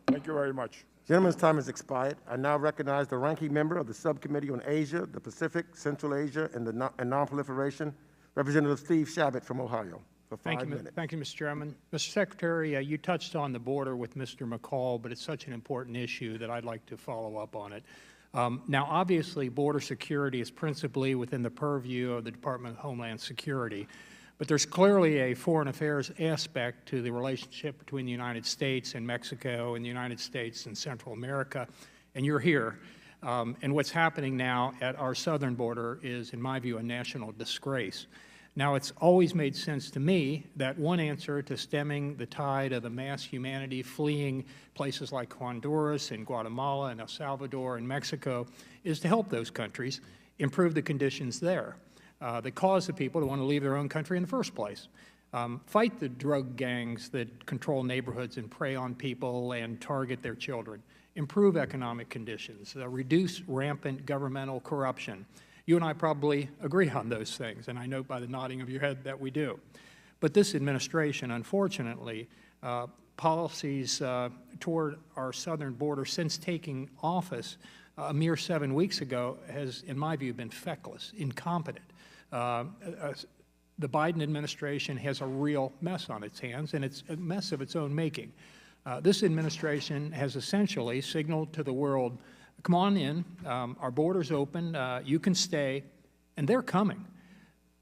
Thank you very much. Gentleman's time has expired. I now recognize the ranking member of the Subcommittee on Asia, the Pacific, Central Asia, and Nonproliferation, Representative Steve Shabbat from Ohio, for 5 minutes. Thank you, Mr. Chairman. Mr. Secretary, you touched on the border with Mr. McCall, but it's such an important issue that I'd like to follow up on it. Now, obviously, border security is principally within the purview of the Department of Homeland Security, but there's clearly a foreign affairs aspect to the relationship between the United States and Mexico and the United States and Central America, and you're here. And what's happening now at our southern border is, in my view, a national disgrace. Now, it's always made sense to me that one answer to stemming the tide of the mass humanity fleeing places like Honduras and Guatemala and El Salvador and Mexico is to help those countries improve the conditions there that cause the people to want to leave their own country in the first place. Fight the drug gangs that control neighborhoods and prey on people and target their children. Improve economic conditions. Reduce rampant governmental corruption. You and I probably agree on those things, and I note by the nodding of your head that we do. But this administration, unfortunately, policies toward our southern border since taking office a mere 7 weeks ago has, in my view, been feckless, incompetent. The Biden administration has a real mess on its hands, and it's a mess of its own making. This administration has essentially signaled to the world, come on in, our border's open, you can stay, and they're coming.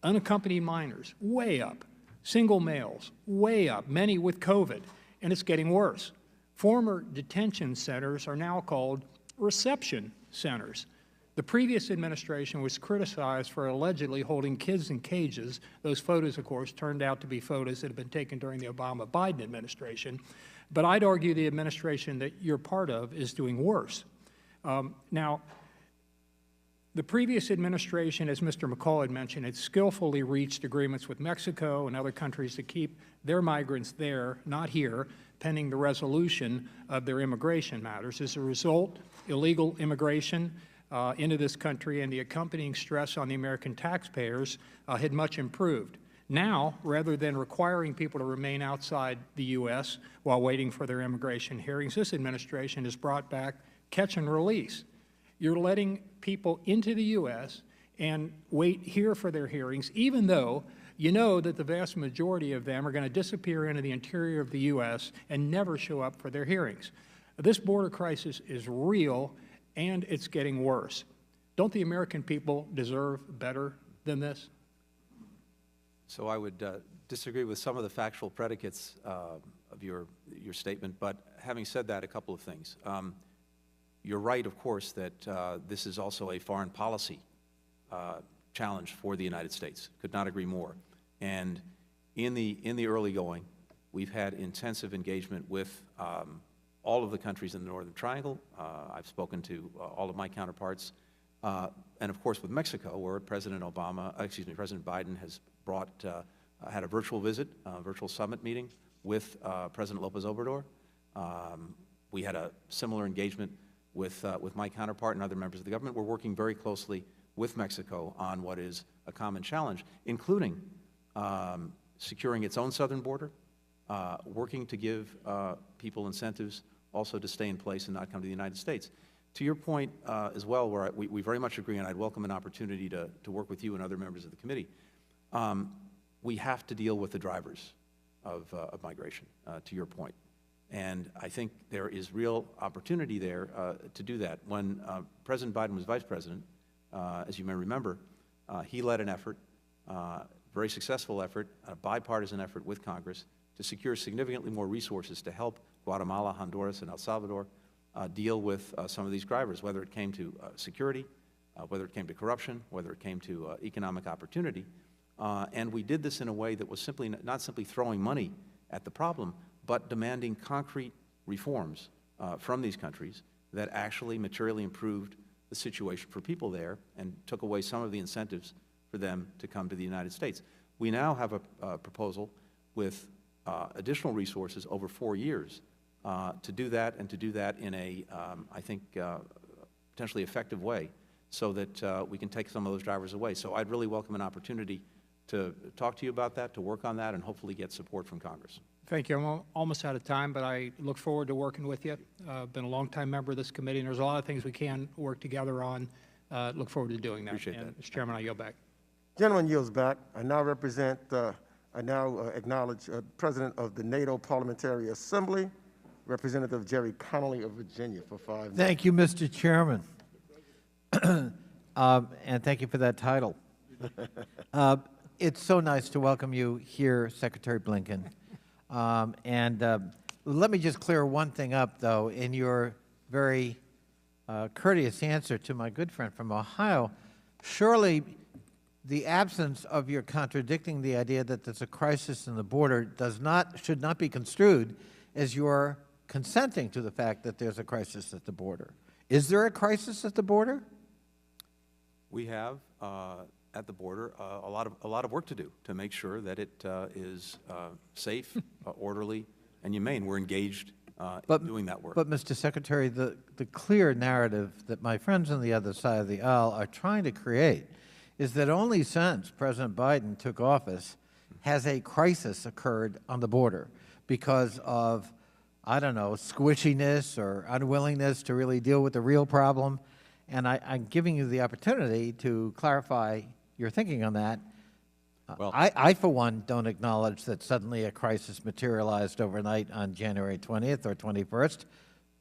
Unaccompanied minors, way up. Single males, way up, many with COVID, and it's getting worse. Former detention centers are now called reception centers. The previous administration was criticized for allegedly holding kids in cages. Those photos, of course, turned out to be photos that had been taken during the Obama-Biden administration. But I'd argue the administration that you're part of is doing worse. Now, the previous administration, as Mr. McCall had mentioned, had skillfully reached agreements with Mexico and other countries to keep their migrants there, not here, pending the resolution of their immigration matters. As a result, illegal immigration into this country and the accompanying stress on the American taxpayers had much improved. Now, rather than requiring people to remain outside the U.S. while waiting for their immigration hearings, this administration has brought back catch and release. You're letting people into the U.S. and wait here for their hearings, even though you know that the vast majority of them are going to disappear into the interior of the U.S. and never show up for their hearings. This border crisis is real, and it's getting worse. Don't the American people deserve better than this? So I would disagree with some of the factual predicates of your statement, but having said that, a couple of things. You're right, of course, that this is also a foreign policy challenge for the United States. Could not agree more. And in the early going, we've had intensive engagement with all of the countries in the Northern Triangle. I've spoken to all of my counterparts, and of course with Mexico, where President Biden has had a virtual visit, a virtual summit meeting with President López Obrador. We had a similar engagement with my counterpart and other members of the government. We're working very closely with Mexico on what is a common challenge, including securing its own southern border, working to give people incentives also to stay in place and not come to the United States. To your point as well, where we very much agree, and I'd welcome an opportunity to work with you and other members of the committee, we have to deal with the drivers of migration, to your point. And I think there is real opportunity there to do that. When President Biden was vice president, as you may remember, he led an effort, very successful effort, a bipartisan effort with Congress to secure significantly more resources to help Guatemala, Honduras, and El Salvador deal with some of these drivers, whether it came to security, whether it came to corruption, whether it came to economic opportunity. And we did this in a way that was not simply throwing money at the problem, but demanding concrete reforms from these countries that actually materially improved the situation for people there and took away some of the incentives for them to come to the United States. We now have a proposal with additional resources over 4 years to do that, and to do that in a, I think, potentially effective way, so that we can take some of those drivers away. So I'd really welcome an opportunity to talk to you about that, to work on that, and hopefully get support from Congress. Thank you. I'm almost out of time, but I look forward to working with you. I've been a longtime member of this committee, and there's a lot of things we can work together on. Look forward to doing that. Appreciate that. Mr. Chairman, I yield back. Gentleman yields back. I now acknowledge President of the NATO Parliamentary Assembly, Representative Jerry Connolly of Virginia, for 5 minutes. Thank you, Mr. Chairman. And thank you for that title. It's so nice to welcome you here, Secretary Blinken. Let me just clear one thing up, though. In your very courteous answer to my good friend from Ohio, surely the absence of your contradicting the idea that there's a crisis in the border should not be construed as your consenting to the fact that there's a crisis at the border. Is there a crisis at the border? We have at the border a lot of work to do to make sure that it is safe, orderly, and humane. We're engaged in doing that work. But, Mr. Secretary, the clear narrative that my friends on the other side of the aisle are trying to create is that only since President Biden took office has a crisis occurred on the border because of, I don't know, squishiness or unwillingness to really deal with the real problem. And I'm giving you the opportunity to clarify your thinking on that. Well, I, for one, don't acknowledge that suddenly a crisis materialized overnight on January 20th or 21st,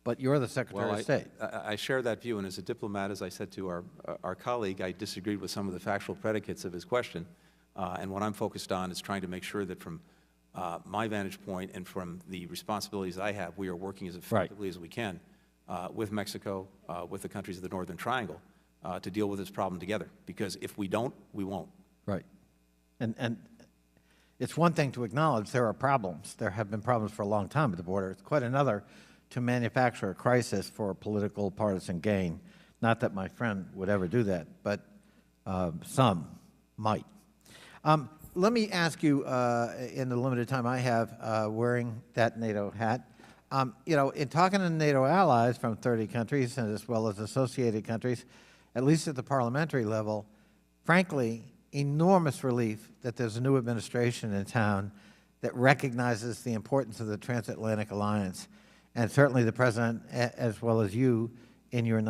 but you're the Secretary of State. I share that view, and as a diplomat, as I said to our colleague, I disagreed with some of the factual predicates of his question. And what I'm focused on is trying to make sure that from my vantage point and from the responsibilities I have, we are working as effectively as we can with Mexico, with the countries of the Northern Triangle, to deal with this problem together. Because if we don't, we won't. Right. And it's one thing to acknowledge there are problems. There have been problems for a long time at the border. It's quite another to manufacture a crisis for political partisan gain. Not that my friend would ever do that, but some might. Let me ask you, in the limited time I have wearing that NATO hat, you know, in talking to NATO allies from 30 countries and as well as associated countries, at least at the parliamentary level, frankly, enormous relief that there's a new administration in town that recognizes the importance of the transatlantic alliance. And certainly the President, as well as you in your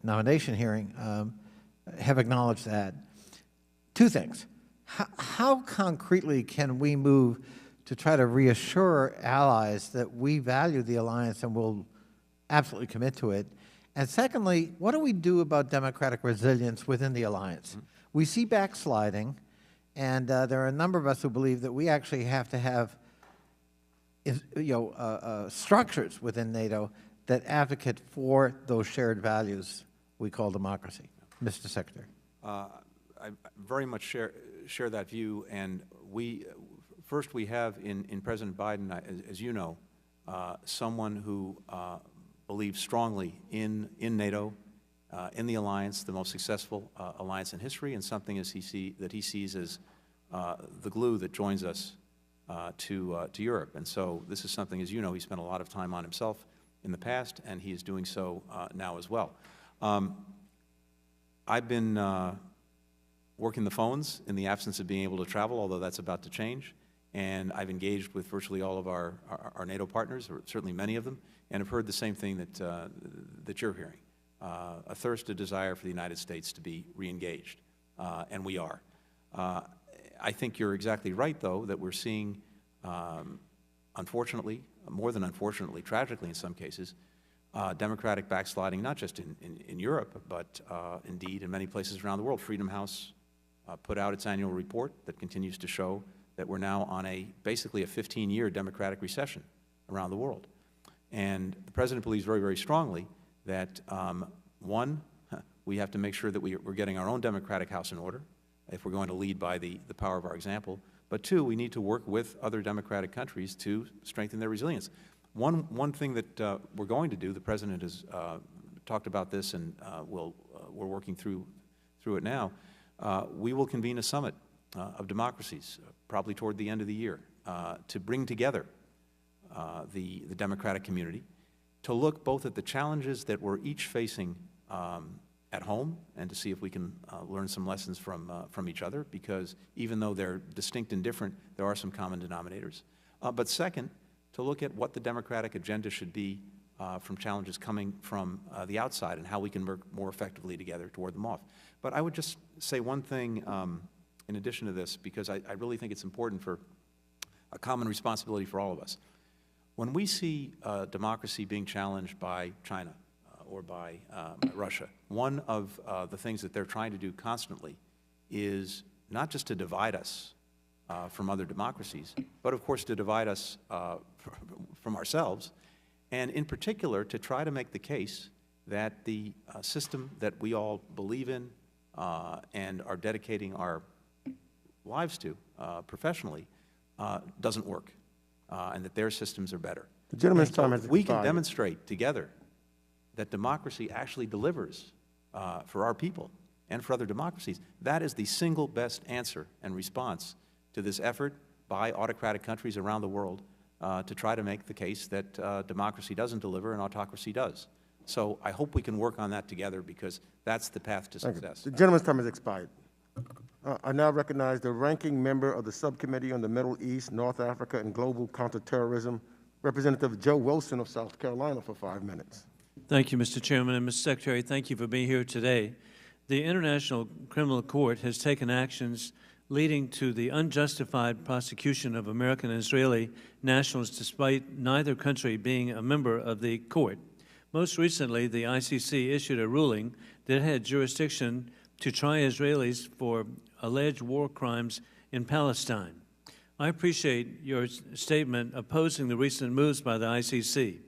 nomination hearing, have acknowledged that. Two things. How concretely can we move to try to reassure allies that we value the alliance and will absolutely commit to it? And secondly, what do we do about democratic resilience within the alliance? We see backsliding, and there are a number of us who believe that we actually have to have structures within NATO that advocate for those shared values we call democracy. Mr. Secretary. I very much share that view, and we have in President Biden, as you know, someone who believes strongly in NATO, in the alliance, the most successful alliance in history, and something that he sees as the glue that joins us to Europe. And so this is something, as you know, he spent a lot of time on himself in the past, and he is doing so now as well. I've been working the phones in the absence of being able to travel, although that's about to change. And I've engaged with virtually all of our NATO partners, or certainly many of them, and have heard the same thing that you're hearing, a thirst, a desire for the United States to be re-engaged, and we are. I think you're exactly right, though, that we're seeing, unfortunately, more than unfortunately, tragically in some cases, democratic backsliding, not just in Europe, but indeed in many places around the world. Freedom House put out its annual report that continues to show that we're now on basically a 15-year democratic recession around the world. And the President believes very, very strongly that, one, we have to make sure that we're getting our own democratic house in order if we're going to lead by the power of our example. But two, we need to work with other democratic countries to strengthen their resilience. One thing that we're going to do, the President has talked about this, and we're working through it now. We will convene a summit of democracies, probably toward the end of the year, to bring together the democratic community, to look both at the challenges that we're each facing at home, and to see if we can learn some lessons from each other, because even though they're distinct and different, there are some common denominators. But second, to look at what the democratic agenda should be from challenges coming from the outside, and how we can work more effectively together to ward them off. But I would just say one thing in addition to this, because I really think it's important for a common responsibility for all of us. When we see democracy being challenged by China or by Russia, one of the things that they're trying to do constantly is not just to divide us from other democracies, but of course to divide us from ourselves, and in particular to try to make the case that the system that we all believe in and are dedicating our lives to professionally doesn't work, and that their systems are better. The gentleman's time has expired. We can demonstrate together that democracy actually delivers for our people and for other democracies. That is the single best answer and response to this effort by autocratic countries around the world to try to make the case that democracy doesn't deliver and autocracy does. So I hope we can work on that together, because that's the path to success. The gentleman's time has expired. I now recognize the ranking member of the Subcommittee on the Middle East, North Africa, and Global Counterterrorism, Representative Joe Wilson of South Carolina, for 5 minutes. Thank you, Mr. Chairman. And Mr. Secretary, thank you for being here today. The International Criminal Court has taken actions leading to the unjustified prosecution of American and Israeli nationals, despite neither country being a member of the court. Most recently, the ICC issued a ruling that had jurisdiction to try Israelis for alleged war crimes in Palestine. I appreciate your statement opposing the recent moves by the ICC.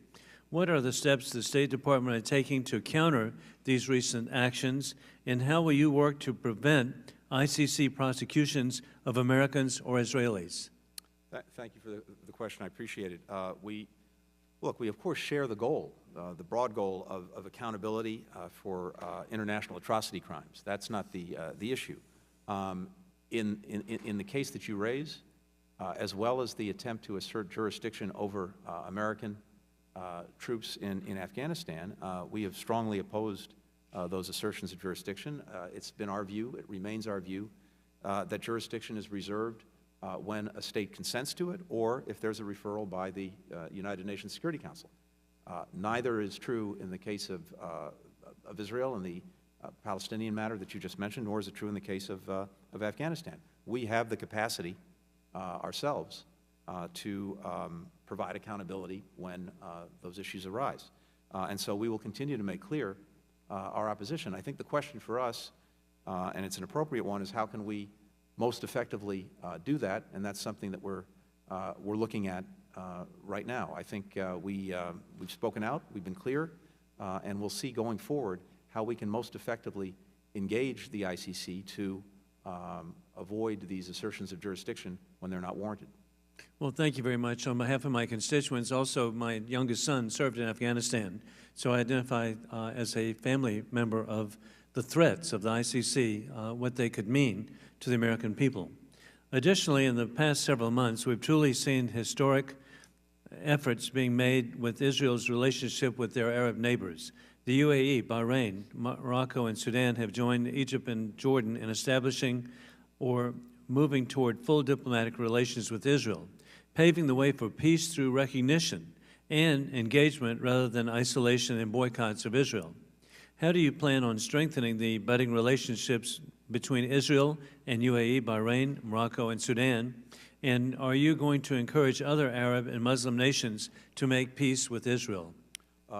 What are the steps the State Department is taking to counter these recent actions, and how will you work to prevent ICC prosecutions of Americans or Israelis? Thank you for the question. I appreciate it. We of course share the goal, the broad goal of accountability for international atrocity crimes. That's not the issue. In the case that you raise, as well as the attempt to assert jurisdiction over American troops in Afghanistan, we have strongly opposed those assertions of jurisdiction. It's been our view, it remains our view, that jurisdiction is reserved when a state consents to it, or if there's a referral by the United Nations Security Council. Neither is true in the case of Israel and the Palestinian matter that you just mentioned, nor is it true in the case of Afghanistan. We have the capacity ourselves to provide accountability when those issues arise. And so we will continue to make clear our opposition. I think the question for us, and it's an appropriate one, is how can we most effectively do that? And that's something that we're looking at right now. I think we've spoken out, we've been clear, and we'll see going forward how we can most effectively engage the ICC to avoid these assertions of jurisdiction when they're not warranted. Well, thank you very much. On behalf of my constituents, also my youngest son served in Afghanistan, so I identify as a family member of the threats of the ICC, what they could mean to the American people. Additionally, in the past several months, we've truly seen historic efforts being made with Israel's relationship with their Arab neighbors. The UAE, Bahrain, Morocco, and Sudan have joined Egypt and Jordan in establishing or moving toward full diplomatic relations with Israel, paving the way for peace through recognition and engagement rather than isolation and boycotts of Israel. How do you plan on strengthening the budding relationships between Israel and UAE, Bahrain, Morocco, and Sudan? And are you going to encourage other Arab and Muslim nations to make peace with Israel?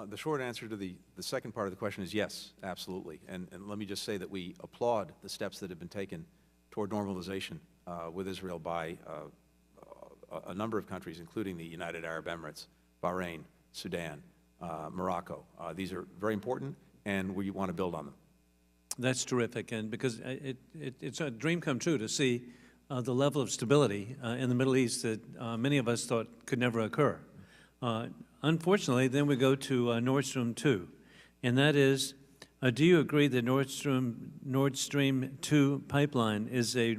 The short answer to the second part of the question is yes, absolutely. And let me just say that we applaud the steps that have been taken toward normalization with Israel by a number of countries, including the United Arab Emirates, Bahrain, Sudan, Morocco. These are very important, and we want to build on them. That's terrific, and because it's a dream come true to see the level of stability in the Middle East that many of us thought could never occur. unfortunately, then we go to Nordstrom 2, and that is, do you agree that Nord Stream 2 pipeline is a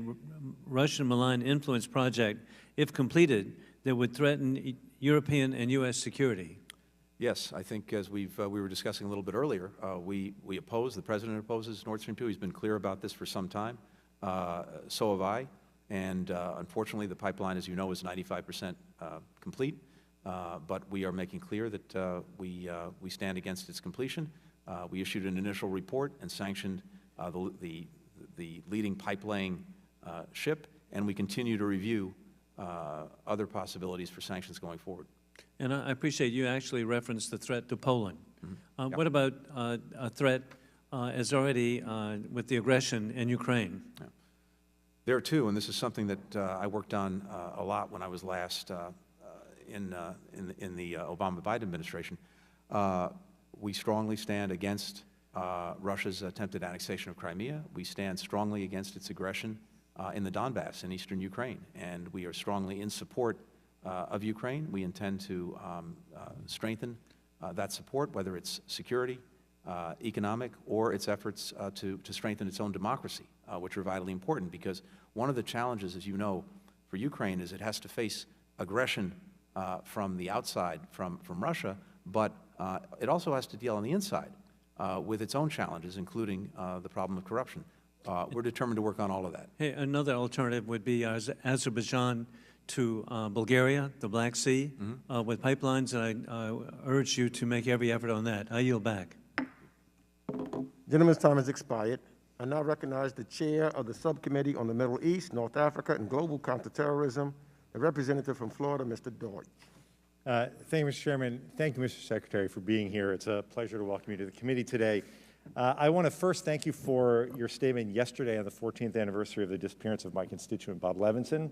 Russian malign influence project, if completed, that would threaten European and U.S. security? Yes, I think as we were discussing a little bit earlier, we oppose, the President opposes Nord Stream 2. He's been clear about this for some time. So have I. And unfortunately, the pipeline, as you know, is 95% complete. But we are making clear that we stand against its completion. We issued an initial report and sanctioned the leading pipe-laying ship, and we continue to review other possibilities for sanctions going forward. And I appreciate you actually referenced the threat to Poland. Yep. What about a threat as already with the aggression in Ukraine? Yeah. There too, and this is something that I worked on a lot when I was last in the Obama-Biden administration. We strongly stand against Russia's attempted annexation of Crimea. We stand strongly against its aggression in the Donbass in eastern Ukraine, and we are strongly in support of Ukraine. We intend to strengthen that support, whether it's security, economic, or its efforts to strengthen its own democracy, which are vitally important, because one of the challenges, as you know, for Ukraine is it has to face aggression from the outside, from Russia, but it also has to deal on the inside with its own challenges, including the problem of corruption. We're determined to work on all of that. Hey, another alternative would be Azerbaijan to Bulgaria, the Black Sea, with pipelines, and I urge you to make every effort on that. I yield back. Gentleman's time has expired. I now recognize the chair of the Subcommittee on the Middle East, North Africa, and Global Counterterrorism, the representative from Florida, Mr. Deutsch. Thank you, Mr. Chairman. Thank you, Mr. Secretary, for being here. It's a pleasure to welcome you to the committee today. I want to first thank you for your statement yesterday on the 14th anniversary of the disappearance of my constituent, Bob Levinson.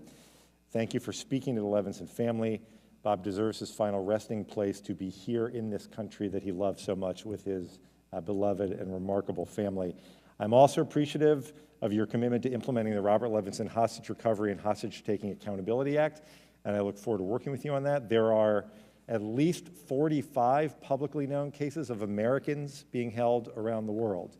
Thank you for speaking to the Levinson family. Bob deserves his final resting place to be here in this country that he loved so much with his beloved and remarkable family. I'm also appreciative of your commitment to implementing the Robert Levinson Hostage Recovery and Hostage Taking Accountability Act, and I look forward to working with you on that. There are at least 45 publicly known cases of Americans being held around the world.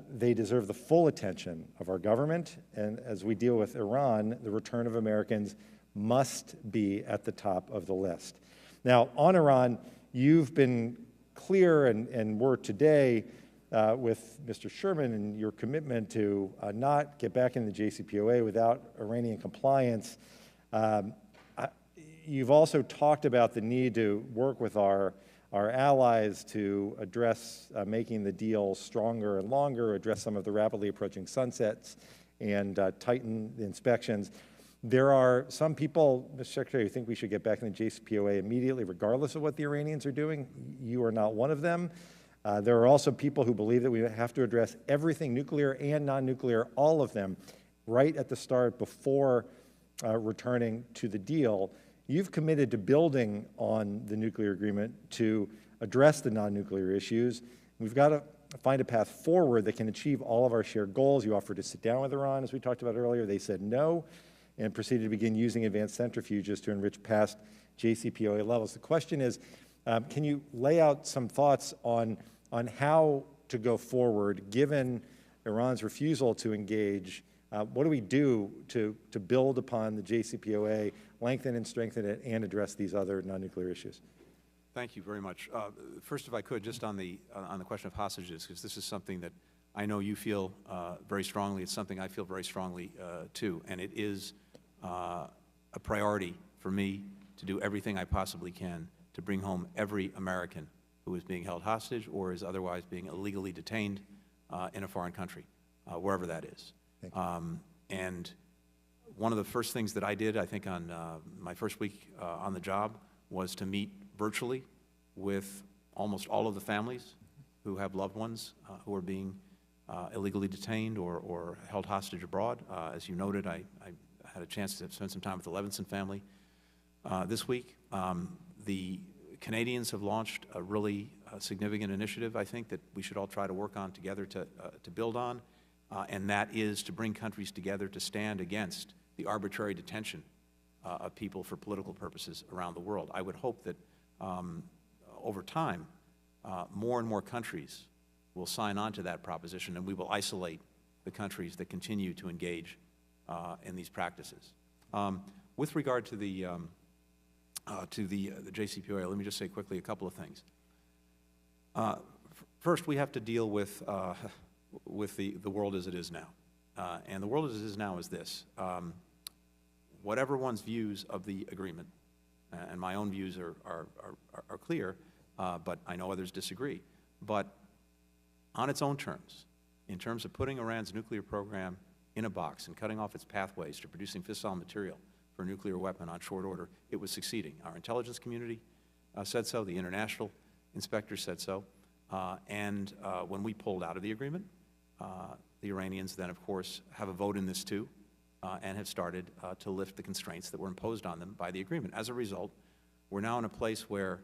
They deserve the full attention of our government, and as we deal with Iran, the return of Americans must be at the top of the list. Now, on Iran, you've been clear and were today with Mr. Sherman and your commitment to not get back in the JCPOA without Iranian compliance. You've also talked about the need to work with our allies to address making the deal stronger and longer, address some of the rapidly approaching sunsets, and tighten the inspections. There are some people, Mr. Secretary, who think we should get back in the JCPOA immediately, regardless of what the Iranians are doing. You are not one of them. There are also people who believe that we have to address everything, nuclear and non-nuclear, all of them, right at the start before returning to the deal. You've committed to building on the nuclear agreement to address the non-nuclear issues. We've got to find a path forward that can achieve all of our shared goals. You offered to sit down with Iran, as we talked about earlier. They said no and proceeded to begin using advanced centrifuges to enrich past JCPOA levels. The question is, can you lay out some thoughts on how to go forward, given Iran's refusal to engage? What do we do to build upon the JCPOA, lengthen and strengthen it, and address these other non-nuclear issues? Thank you very much. First, if I could, just on the question of hostages, because this is something that I know you feel very strongly. It's something I feel very strongly too, and it is a priority for me to do everything I possibly can to bring home every American who is being held hostage or is otherwise being illegally detained in a foreign country, wherever that is. And one of the first things that I did, I think, on my first week on the job was to meet virtually with almost all of the families who have loved ones who are being illegally detained or held hostage abroad. As you noted, I had a chance to spend some time with the Levinson family this week. The Canadians have launched a really significant initiative, I think, that we should all try to work on together to build on, and that is to bring countries together to stand against the arbitrary detention of people for political purposes around the world. I would hope that over time, more and more countries will sign on to that proposition, and we will isolate the countries that continue to engage in these practices. With regard to the JCPOA, let me just say quickly a couple of things. First, we have to deal with the world as it is now. And the world as it is now is this. Whatever one's views of the agreement, and my own views are clear, but I know others disagree, but on its own terms, in terms of putting Iran's nuclear program in a box and cutting off its pathways to producing fissile material for a nuclear weapon on short order, it was succeeding. Our intelligence community said so, the international inspectors said so, and when we pulled out of the agreement, the Iranians then, of course, have a vote in this too, and have started to lift the constraints that were imposed on them by the agreement. As a result, we're now in a place where,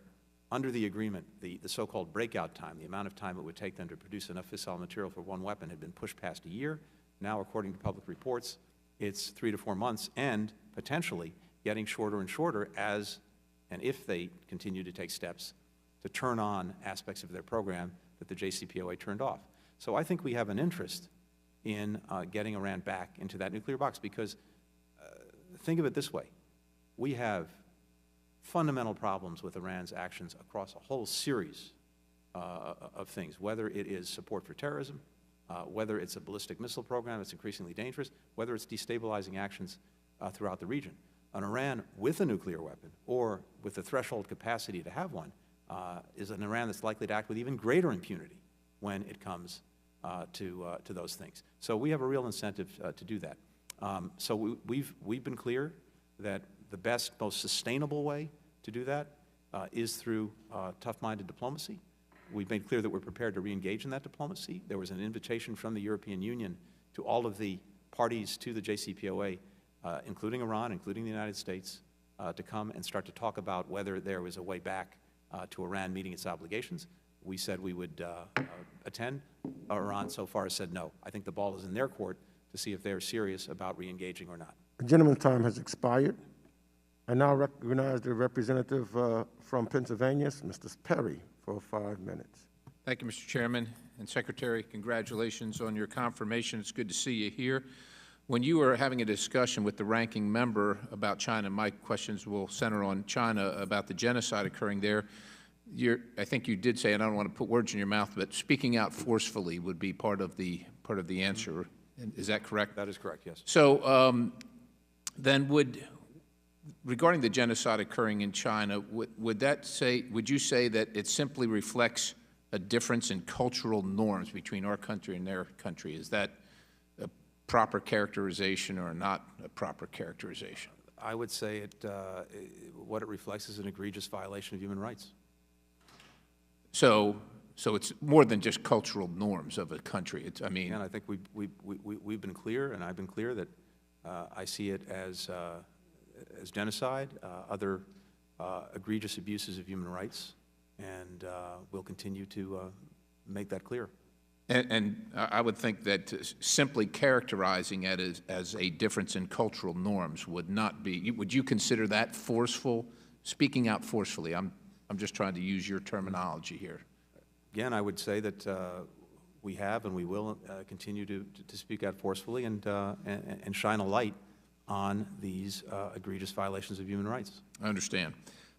under the agreement, the so-called breakout time, the amount of time it would take them to produce enough fissile material for one weapon, had been pushed past a year. Now, according to public reports, it's 3 to 4 months, and potentially getting shorter and shorter as, and if they continue to take steps to turn on aspects of their program that the JCPOA turned off. So I think we have an interest in getting Iran back into that nuclear box, because think of it this way. We have fundamental problems with Iran's actions across a whole series of things, whether it is support for terrorism, whether it's a ballistic missile program that's increasingly dangerous, whether it's destabilizing actions throughout the region. An Iran with a nuclear weapon, or with the threshold capacity to have one, is an Iran that's likely to act with even greater impunity when it comes to those things. So we have a real incentive to do that. So we've been clear that the best, most sustainable way to do that is through tough-minded diplomacy. We've made clear that we're prepared to re-engage in that diplomacy. There was an invitation from the European Union to all of the parties to the JCPOA, including Iran, including the United States, to come and start to talk about whether there was a way back to Iran meeting its obligations. We said we would attend. Iran so far has said no. I think the ball is in their court to see if they're serious about re-engaging or not. The gentleman's time has expired. I now recognize the representative from Pennsylvania, Mr. Perry, for 5 minutes. Thank you, Mr. Chairman. And Secretary, congratulations on your confirmation. It's good to see you here. When you were having a discussion with the ranking member about China, my questions will center on China, about the genocide occurring there. I think you did say, and I don't want to put words in your mouth, but speaking out forcefully would be part of the answer. Is that correct? That is correct, yes. So then regarding the genocide occurring in China, would you say that it simply reflects a difference in cultural norms between our country and their country? Is that a proper characterization or not a proper characterization? I would say what it reflects is an egregious violation of human rights. So it's more than just cultural norms of a country. I mean, and I think we've been clear, and I've been clear that I see it as genocide, other egregious abuses of human rights, and we'll continue to make that clear. And I would think that simply characterizing it as a difference in cultural norms would not be. Would you consider that forceful? Speaking out forcefully. I'm just trying to use your terminology here. Again, I would say that we have and we will continue to speak out forcefully and shine a light on these egregious violations of human rights. I understand.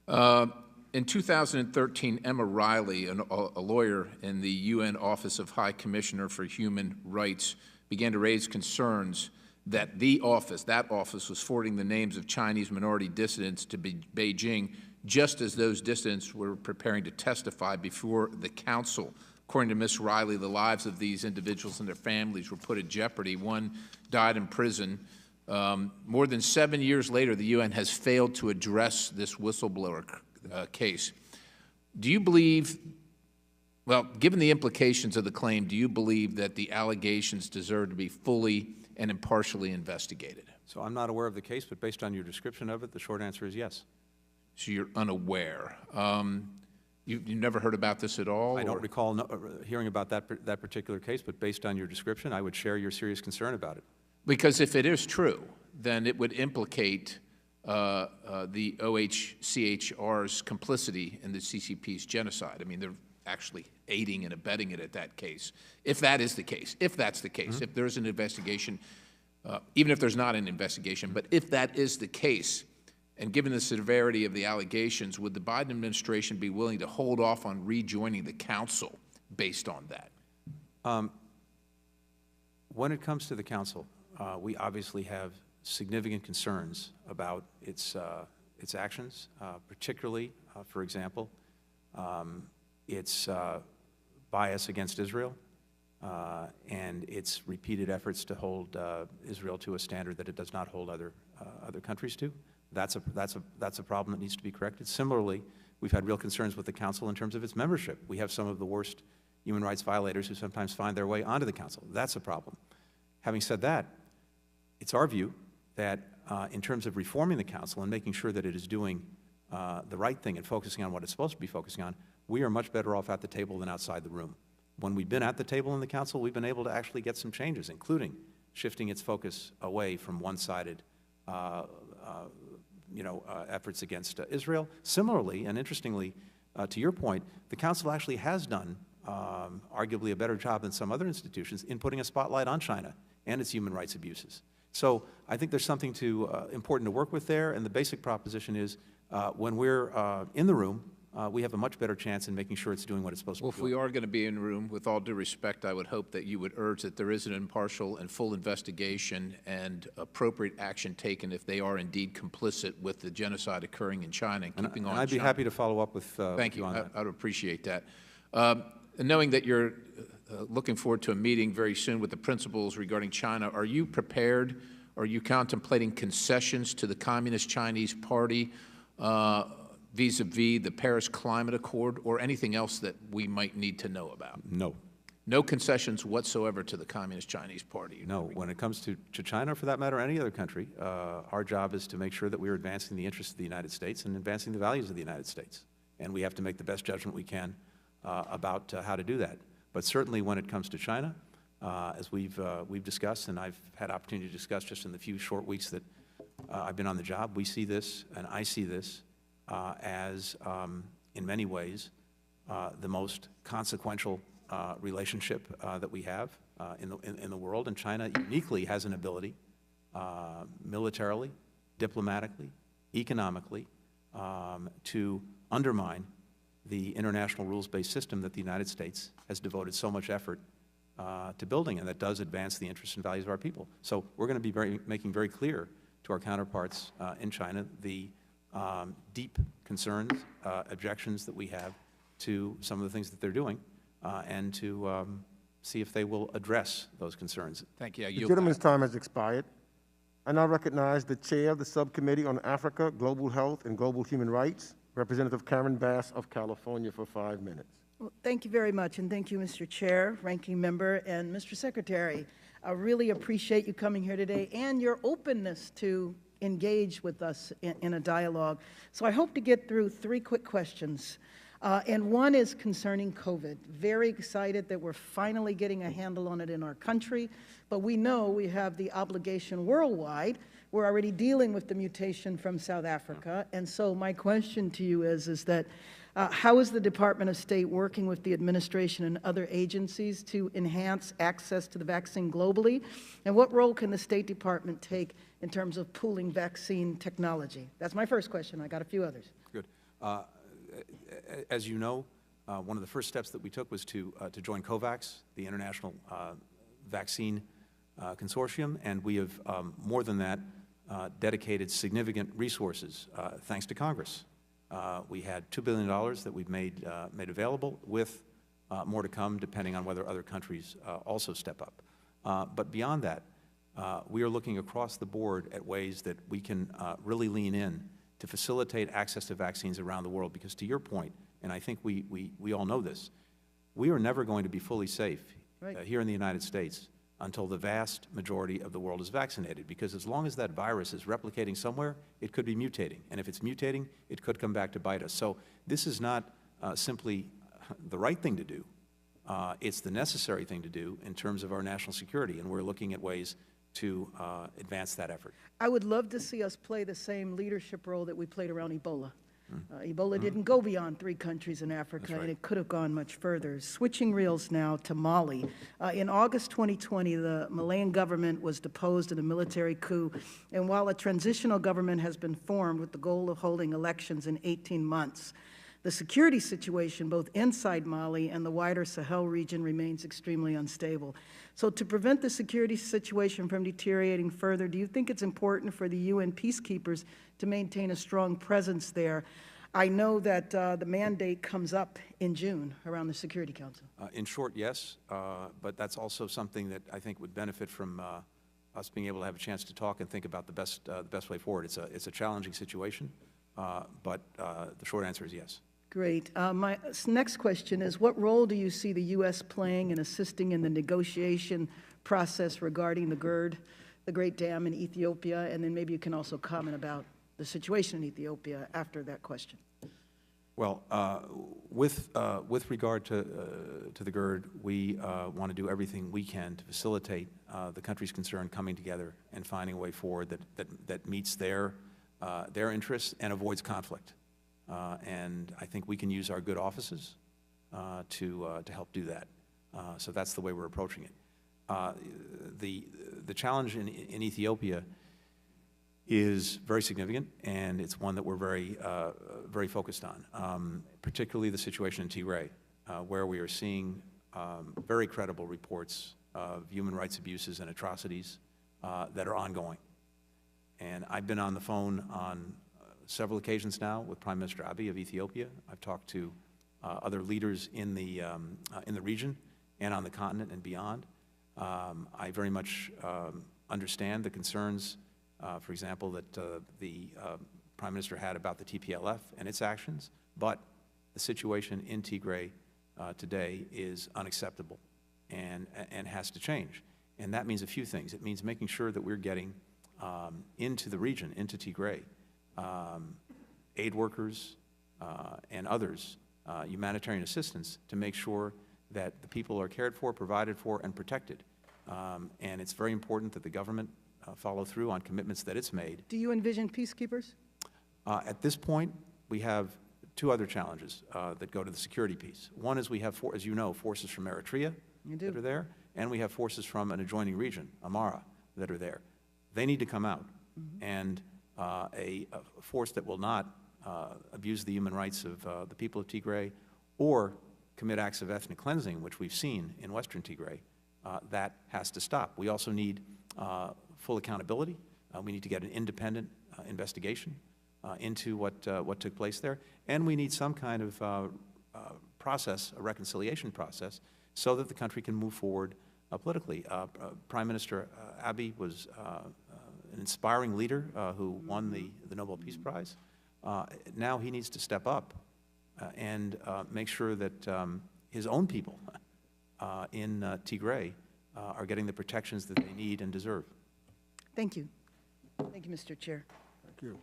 In 2013, Emma Riley, a lawyer in the UN Office of High Commissioner for Human Rights, began to raise concerns that that office was forwarding the names of Chinese minority dissidents to Beijing just as those dissidents were preparing to testify before the council. According to Ms. Riley, the lives of these individuals and their families were put at jeopardy. One died in prison. More than 7 years later, the UN has failed to address this whistleblower case. Do you believe, well, given the implications of the claim, do you believe that the allegations deserve to be fully and impartially investigated? So I'm not aware of the case, but based on your description of it, the short answer is yes. So you're unaware. You never heard about this at all? I don't recall hearing about that particular case, but based on your description, I would share your serious concern about it. Because if it is true, then it would implicate the OHCHR's complicity in the CCP's genocide. I mean, they're actually aiding and abetting it at that case. If that is the case, if that's the case, if there's an investigation, even if there's not an investigation, but if that is the case, and given the severity of the allegations, would the Biden administration be willing to hold off on rejoining the council based on that? When it comes to the council, we obviously have significant concerns about its actions, particularly, for example, its bias against Israel and its repeated efforts to hold Israel to a standard that it does not hold other countries to. That's a problem that needs to be corrected. Similarly, we've had real concerns with the council in terms of its membership. We have some of the worst human rights violators who sometimes find their way onto the council. That's a problem. Having said that, it's our view that in terms of reforming the council and making sure that it is doing the right thing and focusing on what it's supposed to be focusing on, we are much better off at the table than outside the room. When we've been at the table in the council, we've been able to actually get some changes, including shifting its focus away from one-sided efforts against Israel. Similarly, and interestingly, to your point, the council actually has done arguably a better job than some other institutions in putting a spotlight on China and its human rights abuses. So I think there's something important to work with there, and the basic proposition is when we're in the room, we have a much better chance in making sure it's doing what it's supposed to be doing. Well, if we are going to be in room, with all due respect, I would hope that you would urge that there is an impartial and full investigation and appropriate action taken if they are indeed complicit with the genocide occurring in China and keeping on China. I'd be happy to follow up with Thank you. on that. I would appreciate that. Knowing that you're looking forward to a meeting very soon with the principals regarding China, are you prepared, are you contemplating concessions to the Communist Chinese Party vis-a-vis the Paris Climate Accord or anything else that we might need to know about? No. No concessions whatsoever to the Communist Chinese Party? No. When it comes to China, for that matter, any other country, our job is to make sure that we're advancing the interests of the United States and advancing the values of the United States. And we have to make the best judgment we can about how to do that. But certainly when it comes to China, as we've discussed, and I've had opportunity to discuss just in the few short weeks that I've been on the job, we see this, and I see this, as, in many ways, the most consequential relationship that we have in the world. And China uniquely has an ability, militarily, diplomatically, economically, to undermine the international rules-based system that the United States has devoted so much effort to building, and that does advance the interests and values of our people. So we're going to be making very clear to our counterparts in China the deep concerns, objections that we have to some of the things that they're doing, and to see if they will address those concerns. Thank you. The gentleman's time has expired. I now recognize the chair of the Subcommittee on Africa, Global Health, and Global Human Rights, Representative Karen Bass of California, for 5 minutes. Well, thank you very much, and thank you, Mr. Chair, Ranking Member, and Mr. Secretary. I really appreciate you coming here today and your openness to engage with us in a dialogue. So I hope to get through 3 quick questions. And one is concerning COVID. Very excited that we're finally getting a handle on it in our country, but we know we have the obligation worldwide. We're already dealing with the mutation from South Africa, and so my question to you is that how is the Department of State working with the administration and other agencies to enhance access to the vaccine globally? And what role can the State Department take in terms of pooling vaccine technology? That's my first question. I got a few others. Good. As you know, one of the first steps that we took was to join COVAX, the International Vaccine Consortium, and we have, more than that, dedicated significant resources, thanks to Congress. We had $2 billion that we've made available, with more to come, depending on whether other countries also step up. But beyond that, we are looking across the board at ways that we can really lean in to facilitate access to vaccines around the world. Because to your point, and I think we all know this, we are never going to be fully safe here in the United States until the vast majority of the world is vaccinated. Because as long as that virus is replicating somewhere, it could be mutating. And if it's mutating, it could come back to bite us. So this is not simply the right thing to do. It's the necessary thing to do in terms of our national security. And we're looking at ways to advance that effort. I would love to see us play the same leadership role that we played around Ebola. Ebola didn't go beyond 3 countries in Africa, and it could have gone much further. Switching reels now to Mali. In August 2020, the Malian government was deposed in a military coup, and while a transitional government has been formed with the goal of holding elections in 18 months, the security situation both inside Mali and the wider Sahel region remains extremely unstable. So to prevent the security situation from deteriorating further, do you think it's important for the UN peacekeepers to maintain a strong presence there? I know that the mandate comes up in June around the Security Council. In short, yes, but that's also something that I think would benefit from us being able to have a chance to talk and think about the best way forward. It's a challenging situation, but the short answer is yes. Great. My next question is, what role do you see the U.S. playing in assisting in the negotiation process regarding the GERD, the Great Dam in Ethiopia, and then maybe you can also comment about the situation in Ethiopia after that question. Well, with regard to the GERD, we want to do everything we can to facilitate the countries concerned coming together and finding a way forward that meets their interests and avoids conflict. And I think we can use our good offices to help do that. So that's the way we're approaching it. The challenge in Ethiopia is very significant, and it's one that we're very focused on, particularly the situation in Tigray, where we are seeing very credible reports of human rights abuses and atrocities that are ongoing. And I've been on the phone on several occasions now with Prime Minister Abiy of Ethiopia. I've talked to other leaders in the region and on the continent and beyond. I very much understand the concerns, for example, that the Prime Minister had about the TPLF and its actions, but the situation in Tigray today is unacceptable and has to change. And that means a few things. It means making sure that we're getting into the region, into Tigray, aid workers and others, humanitarian assistance, to make sure that the people are cared for, provided for, and protected. And it's very important that the government follow through on commitments that it's made. Do you envision peacekeepers? At this point, we have 2 other challenges that go to the security piece. One is we have, as you know, forces from Eritrea that are there, and we have forces from an adjoining region, Amara, that are there. They need to come out. And a force that will not abuse the human rights of the people of Tigray or commit acts of ethnic cleansing, which we've seen in western Tigray, that has to stop. We also need full accountability. We need to get an independent investigation into what took place there. And we need some kind of process, a reconciliation process, so that the country can move forward politically. Prime Minister Abiy was an inspiring leader who won the Nobel Peace Prize. Now he needs to step up and make sure that his own people in Tigray are getting the protections that they need and deserve. Thank you. Thank you, Mr. Chair. Thank you.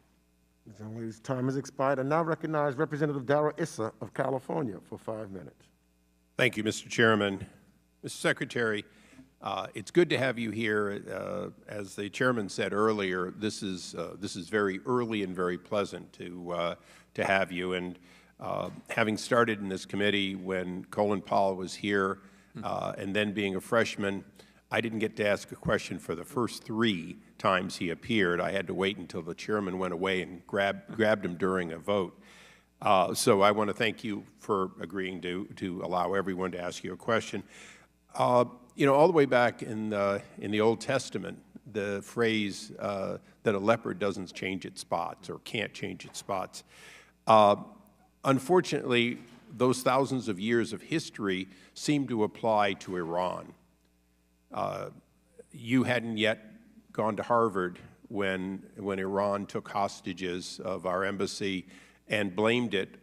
Ms. Emily's time has expired. I now recognize Representative Darrell Issa of California for 5 minutes. Thank you, Mr. Chairman. Mr. Secretary, it's good to have you here. As the chairman said earlier, this is very early and very pleasant to have you. And having started in this committee when Colin Powell was here, and then being a freshman, I didn't get to ask a question for the first 3 times he appeared. I had to wait until the chairman went away and grabbed him during a vote. So I want to thank you for agreeing to allow everyone to ask you a question. You know, all the way back in the Old Testament, the phrase that a leopard doesn't change its spots or can't change its spots. Unfortunately, those thousands of years of history seem to apply to Iran. You hadn't yet gone to Harvard when Iran took hostages of our embassy and blamed it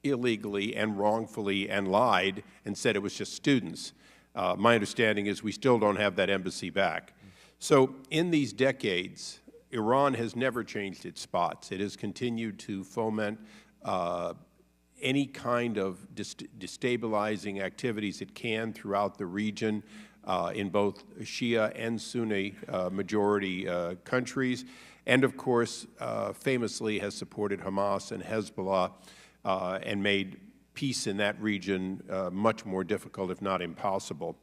illegally and wrongfully and lied and said it was just students. My understanding is we still don't have that embassy back. So in these decades, Iran has never changed its spots. It has continued to foment any kind of destabilizing activities it can throughout the region. in both Shia and Sunni majority countries, and of course, famously has supported Hamas and Hezbollah and made peace in that region much more difficult, if not impossible.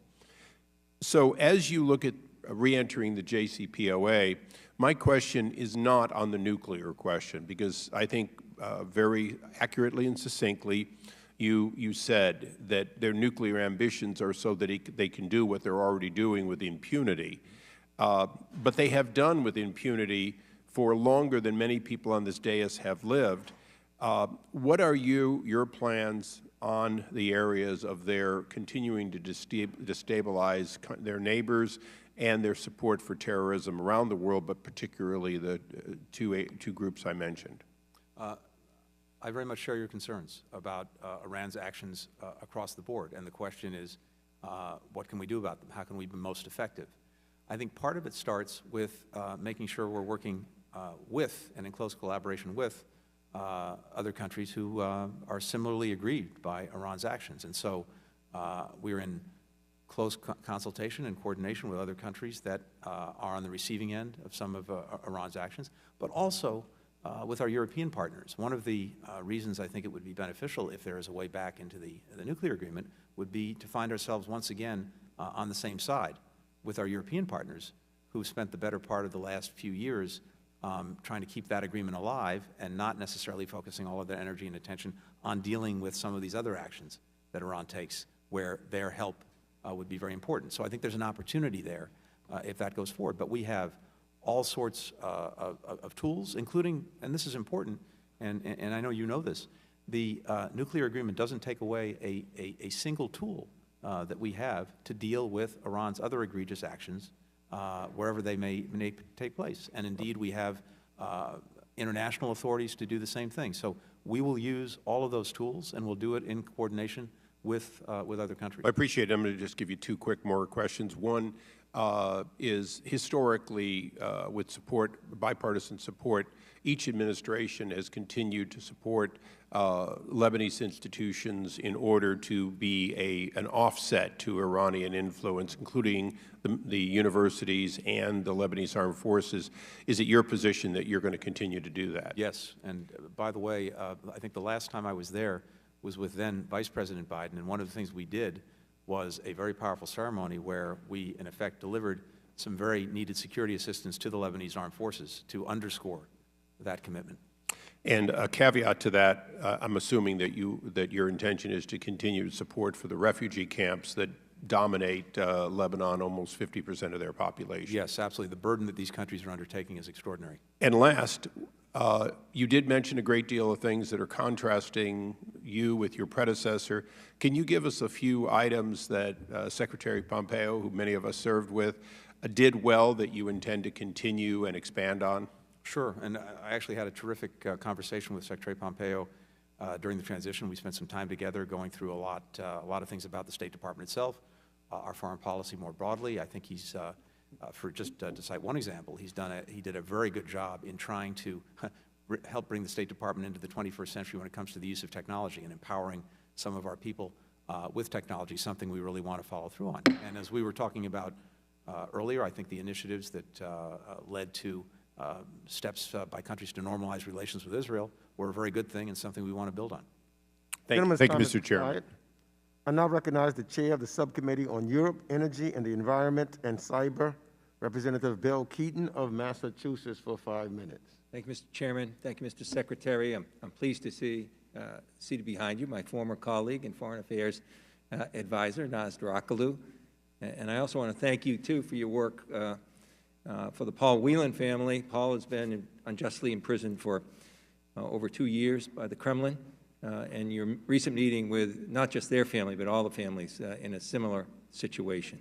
So as you look at re-entering the JCPOA, my question is not on the nuclear question, because I think very accurately and succinctly you said that their nuclear ambitions are so that they can do what they're already doing with impunity. But they have done with impunity for longer than many people on this dais have lived. What are your plans on the areas of their continuing to destabilize their neighbors and their support for terrorism around the world, but particularly the two groups I mentioned? I very much share your concerns about Iran's actions across the board, and the question is, what can we do about them? How can we be most effective? I think part of it starts with making sure we're working with and in close collaboration with other countries who are similarly aggrieved by Iran's actions. And so we're in close consultation and coordination with other countries that are on the receiving end of some of Iran's actions, but also with our European partners. One of the reasons I think it would be beneficial if there is a way back into the nuclear agreement would be to find ourselves once again on the same side with our European partners who spent the better part of the last few years trying to keep that agreement alive and not necessarily focusing all of their energy and attention on dealing with some of these other actions that Iran takes where their help would be very important. So I think there's an opportunity there if that goes forward. But we have all sorts of tools, including, and this is important, and I know you know this, the nuclear agreement doesn't take away a single tool that we have to deal with Iran's other egregious actions wherever they may take place. And indeed, we have international authorities to do the same thing. So we will use all of those tools, and we'll do it in coordination with other countries. I appreciate it. I'm going to just give you two quick more questions. One is historically, with support, bipartisan support, each administration has continued to support Lebanese institutions in order to be an offset to Iranian influence, including the universities and the Lebanese armed forces. Is it your position that you're going to continue to do that? Yes. And by the way, I think the last time I was there was with then Vice President Biden, and one of the things we did was a very powerful ceremony where we, in effect, delivered some very needed security assistance to the Lebanese armed forces to underscore that commitment. And a caveat to that, I'm assuming that your intention is to continue support for the refugee camps that dominate Lebanon, almost 50% of their population. Yes, absolutely. The burden that these countries are undertaking is extraordinary. And last, you did mention a great deal of things that are contrasting you with your predecessor. Can you give us a few items that Secretary Pompeo, who many of us served with, did well that you intend to continue and expand on? Sure, and I actually had a terrific conversation with Secretary Pompeo during the transition. We spent some time together going through a lot of things about the State Department itself, our foreign policy more broadly. I think he's, for just to cite one example, he did a very good job in trying to help bring the State Department into the 21st century when it comes to the use of technology and empowering some of our people with technology, something we really want to follow through on. And as we were talking about earlier, I think the initiatives that led to steps by countries to normalize relations with Israel were a very good thing and something we want to build on. Thank you, Mr. Chairman. I now recognize the chair of the Subcommittee on Europe, Energy, and the Environment and Cyber, Representative Bill Keaton of Massachusetts, for 5 minutes. Thank you, Mr. Chairman. Thank you, Mr. Secretary. I'm pleased to see seated behind you my former colleague and Foreign Affairs Advisor, Naz Darakalu. And I also want to thank you, too, for your work for the Paul Whelan family. Paul has been unjustly imprisoned for over 2 years by the Kremlin, and your recent meeting with not just their family, but all the families in a similar situation.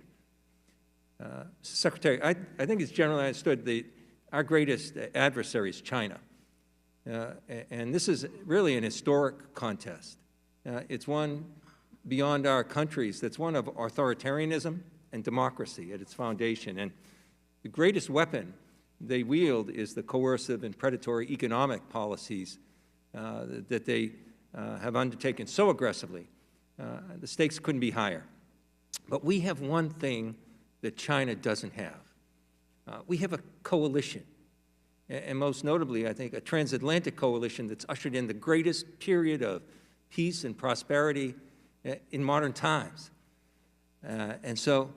Secretary, I think it's generally understood that our greatest adversary is China. And this is really an historic contest. It's one beyond our countries. That's one of authoritarianism and democracy at its foundation. And the greatest weapon they wield is the coercive and predatory economic policies that they have undertaken so aggressively. The stakes couldn't be higher. But we have one thing that China doesn't have. We have a coalition, and most notably, I think, a transatlantic coalition that's ushered in the greatest period of peace and prosperity in modern times. And so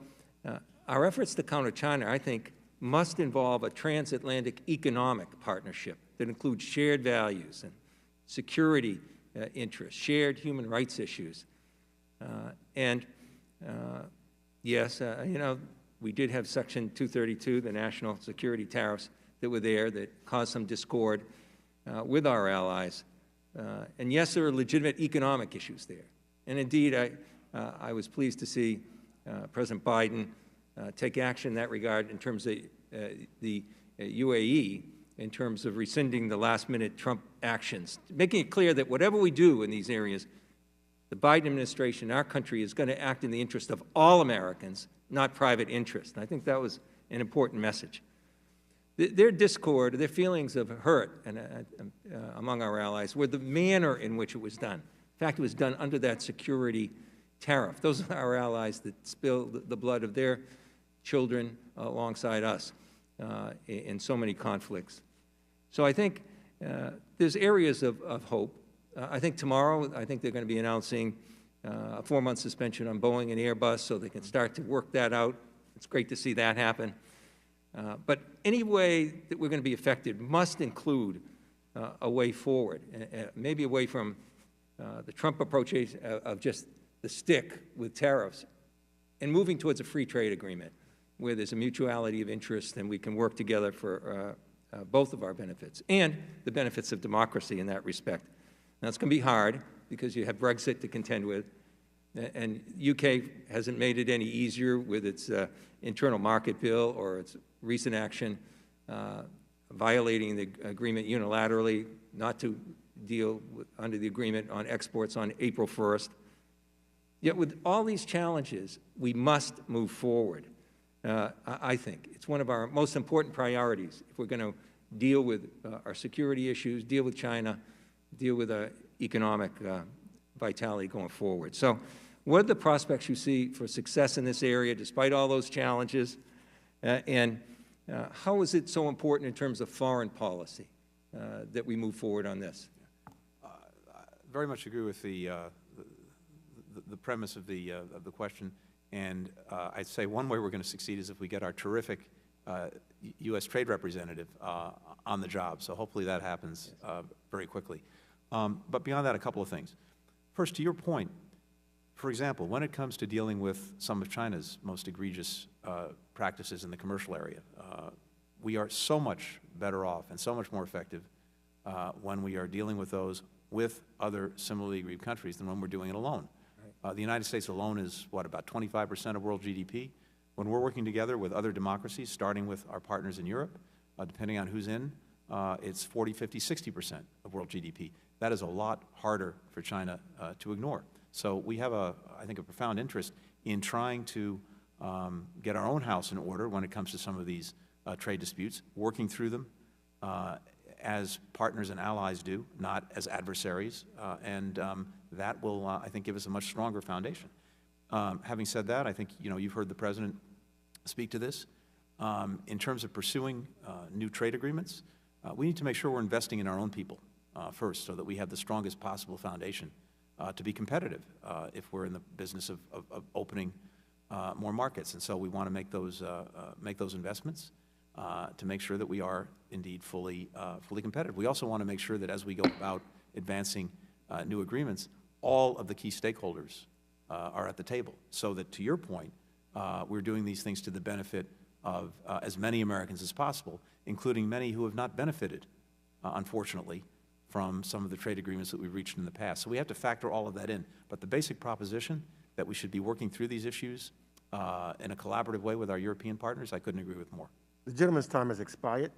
our efforts to counter China, I think, must involve a transatlantic economic partnership that includes shared values and security interests, shared human rights issues. Yes, you know, we did have Section 232, the national security tariffs that were there that caused some discord with our allies. And yes, there are legitimate economic issues there. And indeed, I was pleased to see President Biden take action in that regard in terms of the UAE, in terms of rescinding the last-minute Trump actions, making it clear that whatever we do in these areas, the Biden administration, our country, is going to act in the interest of all Americans, not private interest. And I think that was an important message. Their discord, their feelings of hurt among our allies were the manner in which it was done. In fact, it was done under that security tariff. Those are our allies that spilled the blood of their children alongside us in so many conflicts. So I think there's areas of hope. I think tomorrow, I think they're going to be announcing a 4-month suspension on Boeing and Airbus so they can start to work that out. It's great to see that happen. But any way that we're going to be affected must include a way forward, maybe away from the Trump approach of just the stick with tariffs and moving towards a free trade agreement where there's a mutuality of interest and we can work together for both of our benefits and the benefits of democracy in that respect. Now, it's going to be hard because you have Brexit to contend with, and UK hasn't made it any easier with its internal market bill or its recent action violating the agreement unilaterally, not to deal under the agreement on exports on April 1st. Yet with all these challenges, we must move forward. I think it's one of our most important priorities if we're going to deal with our security issues, deal with China, deal with economic vitality going forward. So what are the prospects you see for success in this area despite all those challenges? And how is it so important in terms of foreign policy that we move forward on this? I very much agree with the premise of the question. And I'd say one way we're going to succeed is if we get our terrific U.S. trade representative on the job. So hopefully that happens very quickly. But beyond that, a couple of things. First, to your point, for example, when it comes to dealing with some of China's most egregious practices in the commercial area, we are so much better off and so much more effective when we are dealing with those with other similarly aggrieved countries than when we're doing it alone. The United States alone is, what, about 25% of world GDP? When we're working together with other democracies, starting with our partners in Europe, depending on who's in, it's 40, 50, 60% of world GDP. That is a lot harder for China to ignore. So we have, I think, a profound interest in trying to get our own house in order when it comes to some of these trade disputes, working through them as partners and allies do, not as adversaries, and that will, I think, give us a much stronger foundation. Having said that, I think you've heard the President speak to this. In terms of pursuing new trade agreements, we need to make sure we're investing in our own people first so that we have the strongest possible foundation to be competitive if we're in the business of opening more markets. And so we want to make those investments to make sure that we are indeed fully competitive. We also want to make sure that as we go about advancing new agreements, all of the key stakeholders are at the table, so that, to your point, we're doing these things to the benefit of as many Americans as possible, including many who have not benefited, unfortunately, from some of the trade agreements that we've reached in the past. So we have to factor all of that in. But the basic proposition that we should be working through these issues in a collaborative way with our European partners, I couldn't agree with more. The gentleman's time has expired.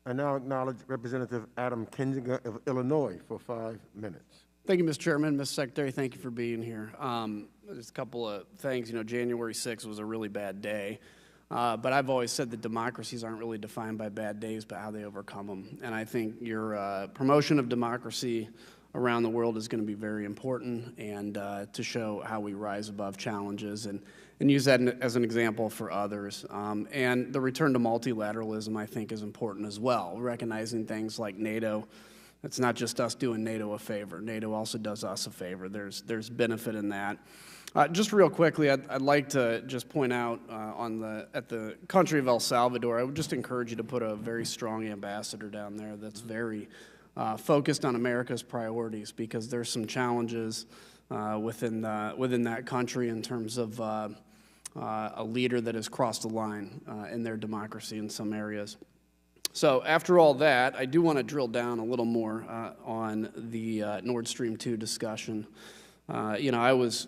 I now acknowledge Representative Adam Kinzinger of Illinois for 5 minutes. Thank you, Mr. Chairman. Mr. Secretary, thank you for being here. Just a couple of things. January 6th was a really bad day. But I've always said that democracies aren't really defined by bad days, but how they overcome them. And I think your promotion of democracy around the world is going to be very important, and to show how we rise above challenges. And and use that as an example for others. And the return to multilateralism, I think, is important as well, recognizing things like NATO. It's not just us doing NATO a favor. NATO also does us a favor. There's benefit in that. Just real quickly, I'd like to just point out at the country of El Salvador, I would just encourage you to put a very strong ambassador down there that's very focused on America's priorities, because there's some challenges within that country in terms of a leader that has crossed the line in their democracy in some areas. So after all that, I do want to drill down a little more on the Nord Stream 2 discussion. I was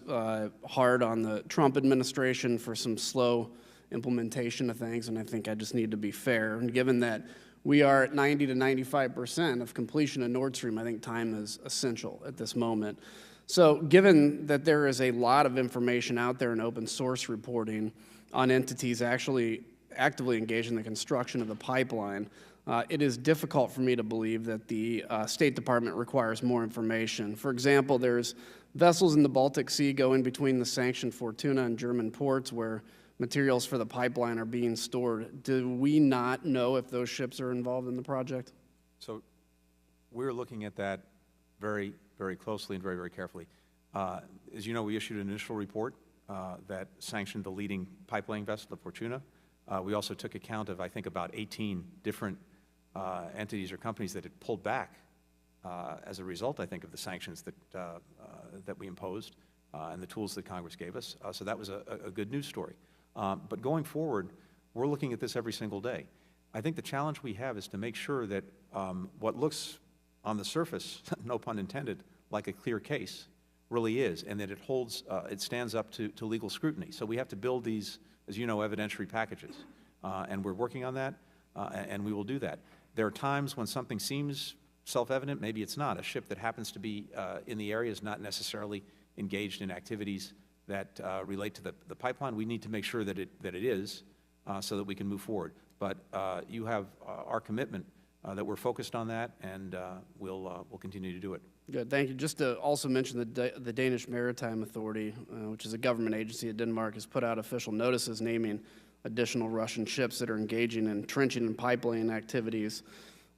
hard on the Trump administration for some slow implementation of things, and I think I just need to be fair. And given that we are at 90 to 95% of completion of Nord Stream, I think time is essential at this moment. So given that there is a lot of information out there in open source reporting on entities actually actively engaged in the construction of the pipeline, it is difficult for me to believe that the State Department requires more information. For example, there's vessels in the Baltic Sea going between the sanctioned Fortuna and German ports where materials for the pipeline are being stored. Do we not know if those ships are involved in the project? So we're looking at that very, very closely and very, very carefully. As you know, we issued an initial report that sanctioned the leading pipelaying vessel, the Fortuna. We also took account of, I think, about 18 different entities or companies that had pulled back as a result, I think, of the sanctions that we imposed and the tools that Congress gave us. So that was a good news story. But going forward, we're looking at this every single day. I think the challenge we have is to make sure that what looks on the surface, no pun intended, like a clear case, really is, and that it stands up to legal scrutiny. So we have to build these, as you know, evidentiary packages, and we're working on that, and we will do that. There are times when something seems self-evident, maybe it's not. A ship that happens to be in the area is not necessarily engaged in activities that relate to the pipeline. We need to make sure that it is, so that we can move forward. But you have our commitment that we're focused on that, and we'll continue to do it. Good, thank you. Just to also mention the Danish Maritime Authority, which is a government agency of Denmark, has put out official notices naming additional Russian ships that are engaging in trenching and pipelaying activities.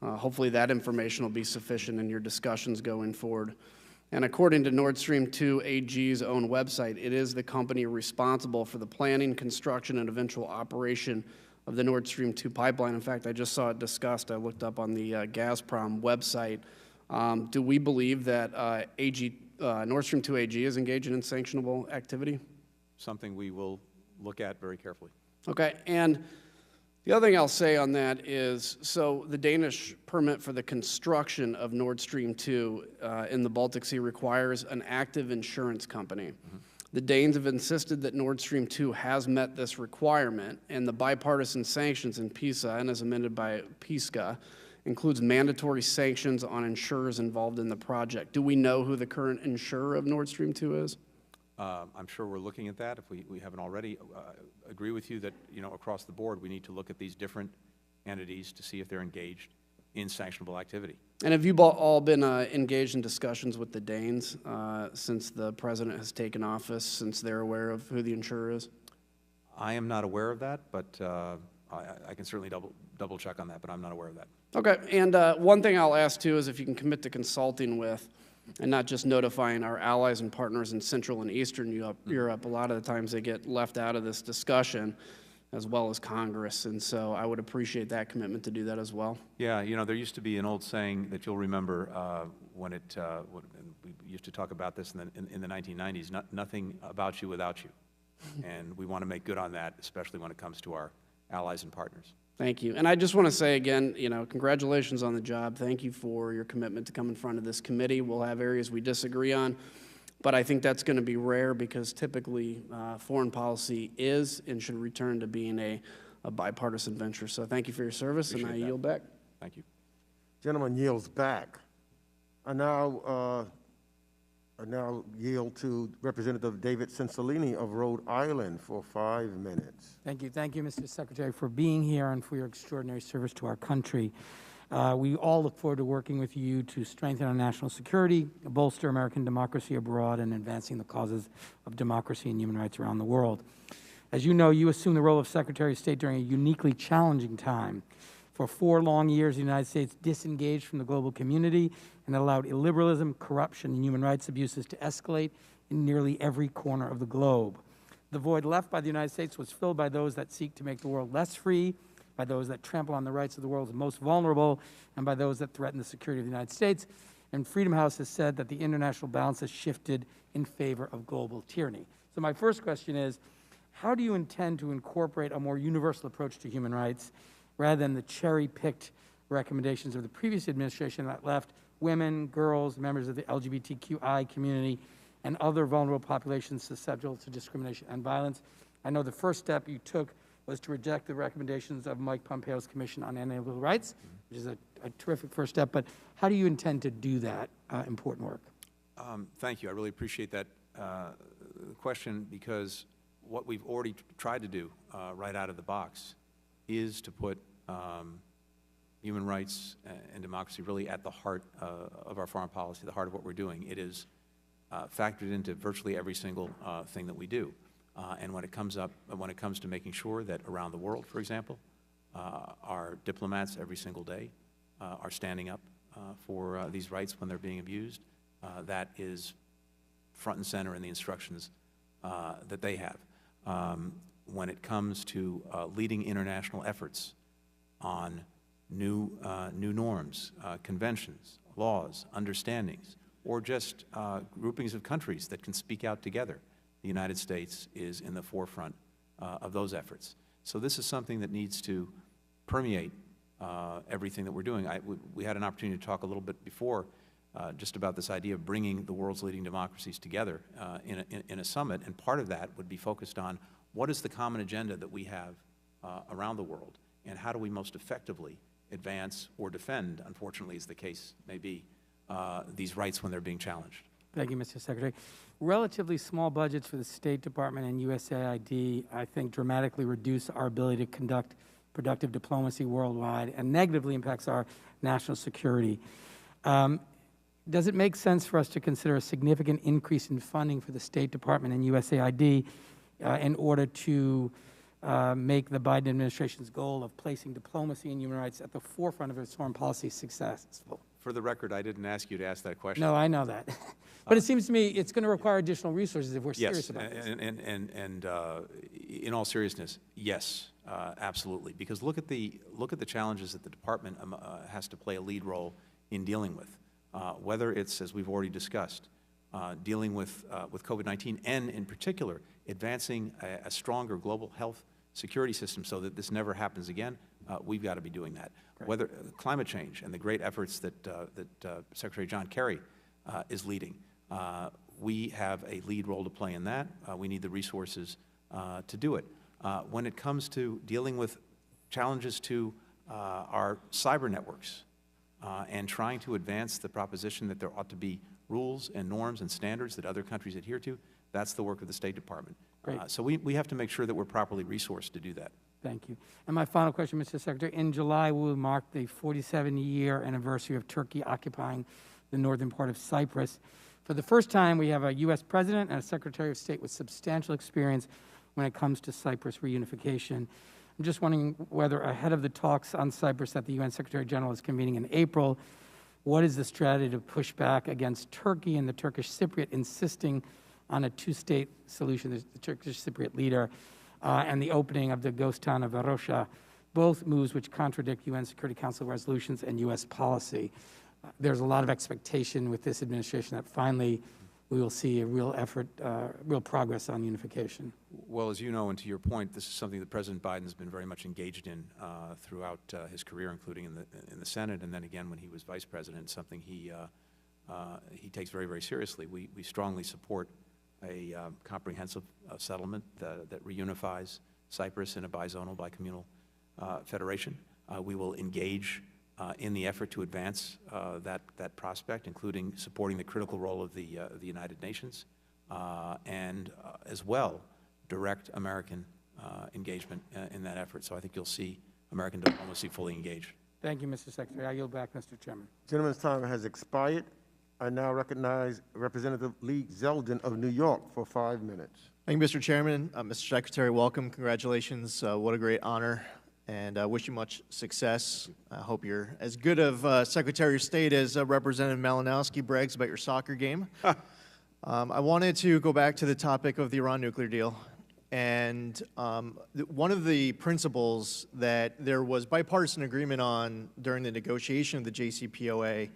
Hopefully that information will be sufficient in your discussions going forward. And according to Nord Stream 2 AG's own website, it is the company responsible for the planning, construction, and eventual operation of the Nord Stream 2 pipeline. In fact, I just saw it discussed. I looked up on the Gazprom website. Do we believe that Nord Stream 2 AG is engaging in sanctionable activity? Something we will look at very carefully. Okay, and the other thing I'll say on that is, so the Danish permit for the construction of Nord Stream 2 in the Baltic Sea requires an active insurance company. Mm-hmm. The Danes have insisted that Nord Stream 2 has met this requirement, and the bipartisan sanctions in PISA, and as amended by PISCA, includes mandatory sanctions on insurers involved in the project. Do we know who the current insurer of Nord Stream 2 is? I'm sure we're looking at that. If we haven't already, agree with you that, across the board, we need to look at these different entities to see if they're engaged in sanctionable activity. And have you all been engaged in discussions with the Danes since the president has taken office, since they're aware of who the insurer is? I am not aware of that, but I can certainly double check on that, but I'm not aware of that. Okay, and one thing I'll ask too is if you can commit to consulting with and not just notifying our allies and partners in Central and Eastern Europe. A lot of the times they get left out of this discussion, as well as Congress, and so I would appreciate that commitment to do that as well. Yeah, there used to be an old saying that you'll remember when we used to talk about this in the 1990s, nothing about you without you. And we want to make good on that, especially when it comes to our allies and partners. Thank you. And I just want to say again, congratulations on the job. Thank you for your commitment to come in front of this committee. We'll have areas we disagree on, but I think that's going to be rare because typically foreign policy is and should return to being a bipartisan venture. So thank you for your service, and I yield back. Thank you. Gentleman yields back. I now yield to Representative David Cicilline of Rhode Island for 5 minutes. Thank you. Thank you, Mr. Secretary, for being here and for your extraordinary service to our country. We all look forward to working with you to strengthen our national security, bolster American democracy abroad, and advancing the causes of democracy and human rights around the world. As you know, you assumed the role of Secretary of State during a uniquely challenging time. For 4 long years, the United States disengaged from the global community and allowed illiberalism, corruption, and human rights abuses to escalate in nearly every corner of the globe. The void left by the United States was filled by those that seek to make the world less free, by those that trample on the rights of the world's most vulnerable, and by those that threaten the security of the United States. And Freedom House has said that the international balance has shifted in favor of global tyranny. So my first question is, how do you intend to incorporate a more universal approach to human rights rather than the cherry-picked recommendations of the previous administration that left women, girls, members of the LGBTQI community, and other vulnerable populations susceptible to discrimination and violence? I know the first step you took was to reject the recommendations of Mike Pompeo's Commission on Inalienable Rights, which is a terrific first step, but how do you intend to do that important work? Thank you. I really appreciate that question, because what we've already tried to do right out of the box is to put human rights and democracy really at the heart of our foreign policy, the heart of what we're doing. It is factored into virtually every single thing that we do. And when it comes to making sure that around the world, for example, our diplomats every single day are standing up for these rights when they're being abused, that is front and center in the instructions that they have. When it comes to leading international efforts on new norms, conventions, laws, understandings, or just groupings of countries that can speak out together, the United States is in the forefront of those efforts. So this is something that needs to permeate everything that we're doing. We had an opportunity to talk a little bit before just about this idea of bringing the world's leading democracies together in a summit, and part of that would be focused on what is the common agenda that we have around the world, and how do we most effectively advance or defend, unfortunately as the case may be, these rights when they're being challenged. Thank you, Mr. Secretary. Relatively small budgets for the State Department and USAID, I think, dramatically reduce our ability to conduct productive diplomacy worldwide and negatively impacts our national security. Does it make sense for us to consider a significant increase in funding for the State Department and USAID in order to make the Biden administration's goal of placing diplomacy and human rights at the forefront of its foreign policy successful? For the record, I didn't ask you to ask that question. No, I know that. But it seems to me it's going to require additional resources if we're serious about this. And in all seriousness, yes, absolutely. Because look at the challenges that the department has to play a lead role in dealing with. Whether it's, as we've already discussed, dealing with COVID-19, and in particular advancing a stronger global health security system so that this never happens again, we've got to be doing that. Great. Whether climate change and the great efforts that Secretary John Kerry is leading, we have a lead role to play in that. We need the resources to do it. When it comes to dealing with challenges to our cyber networks and trying to advance the proposition that there ought to be rules and norms and standards that other countries adhere to, that's the work of the State Department. So we have to make sure that we're properly resourced to do that. Thank you. And my final question, Mr. Secretary. In July, we will mark the 47-year anniversary of Turkey occupying the northern part of Cyprus. For the first time, we have a U.S. President and a Secretary of State with substantial experience when it comes to Cyprus reunification. I'm just wondering whether, ahead of the talks on Cyprus that the UN Secretary General is convening in April, what is the strategy to push back against Turkey and the Turkish Cypriot insisting on a two-state solution, the Turkish Cypriot leader, and the opening of the ghost town of Varosha, both moves which contradict UN Security Council resolutions and U.S. policy. There's a lot of expectation with this administration that finally we will see a real effort, real progress on unification. Well, as you know, and to your point, this is something that President Biden has been very much engaged in throughout his career, including in the Senate, and then again when he was vice president, something he takes very, very seriously. We strongly support a comprehensive settlement that reunifies Cyprus in a bizonal, bicommunal federation. We will engage in the effort to advance that prospect, including supporting the critical role of the United Nations, and as well direct American engagement in that effort. So I think you'll see American diplomacy fully engaged. Thank you, Mr. Secretary. I yield back, Mr. Chairman. Gentleman's time has expired. I now recognize Representative Lee Zeldin of New York for 5 minutes. Thank you, Mr. Chairman. Mr. Secretary, welcome. Congratulations. What a great honor. And I wish you much success. I hope you're as good of Secretary of State as Representative Malinowski brags about your soccer game. I wanted to go back to the topic of the Iran nuclear deal. And one of the principles that there was bipartisan agreement on during the negotiation of the JCPOA,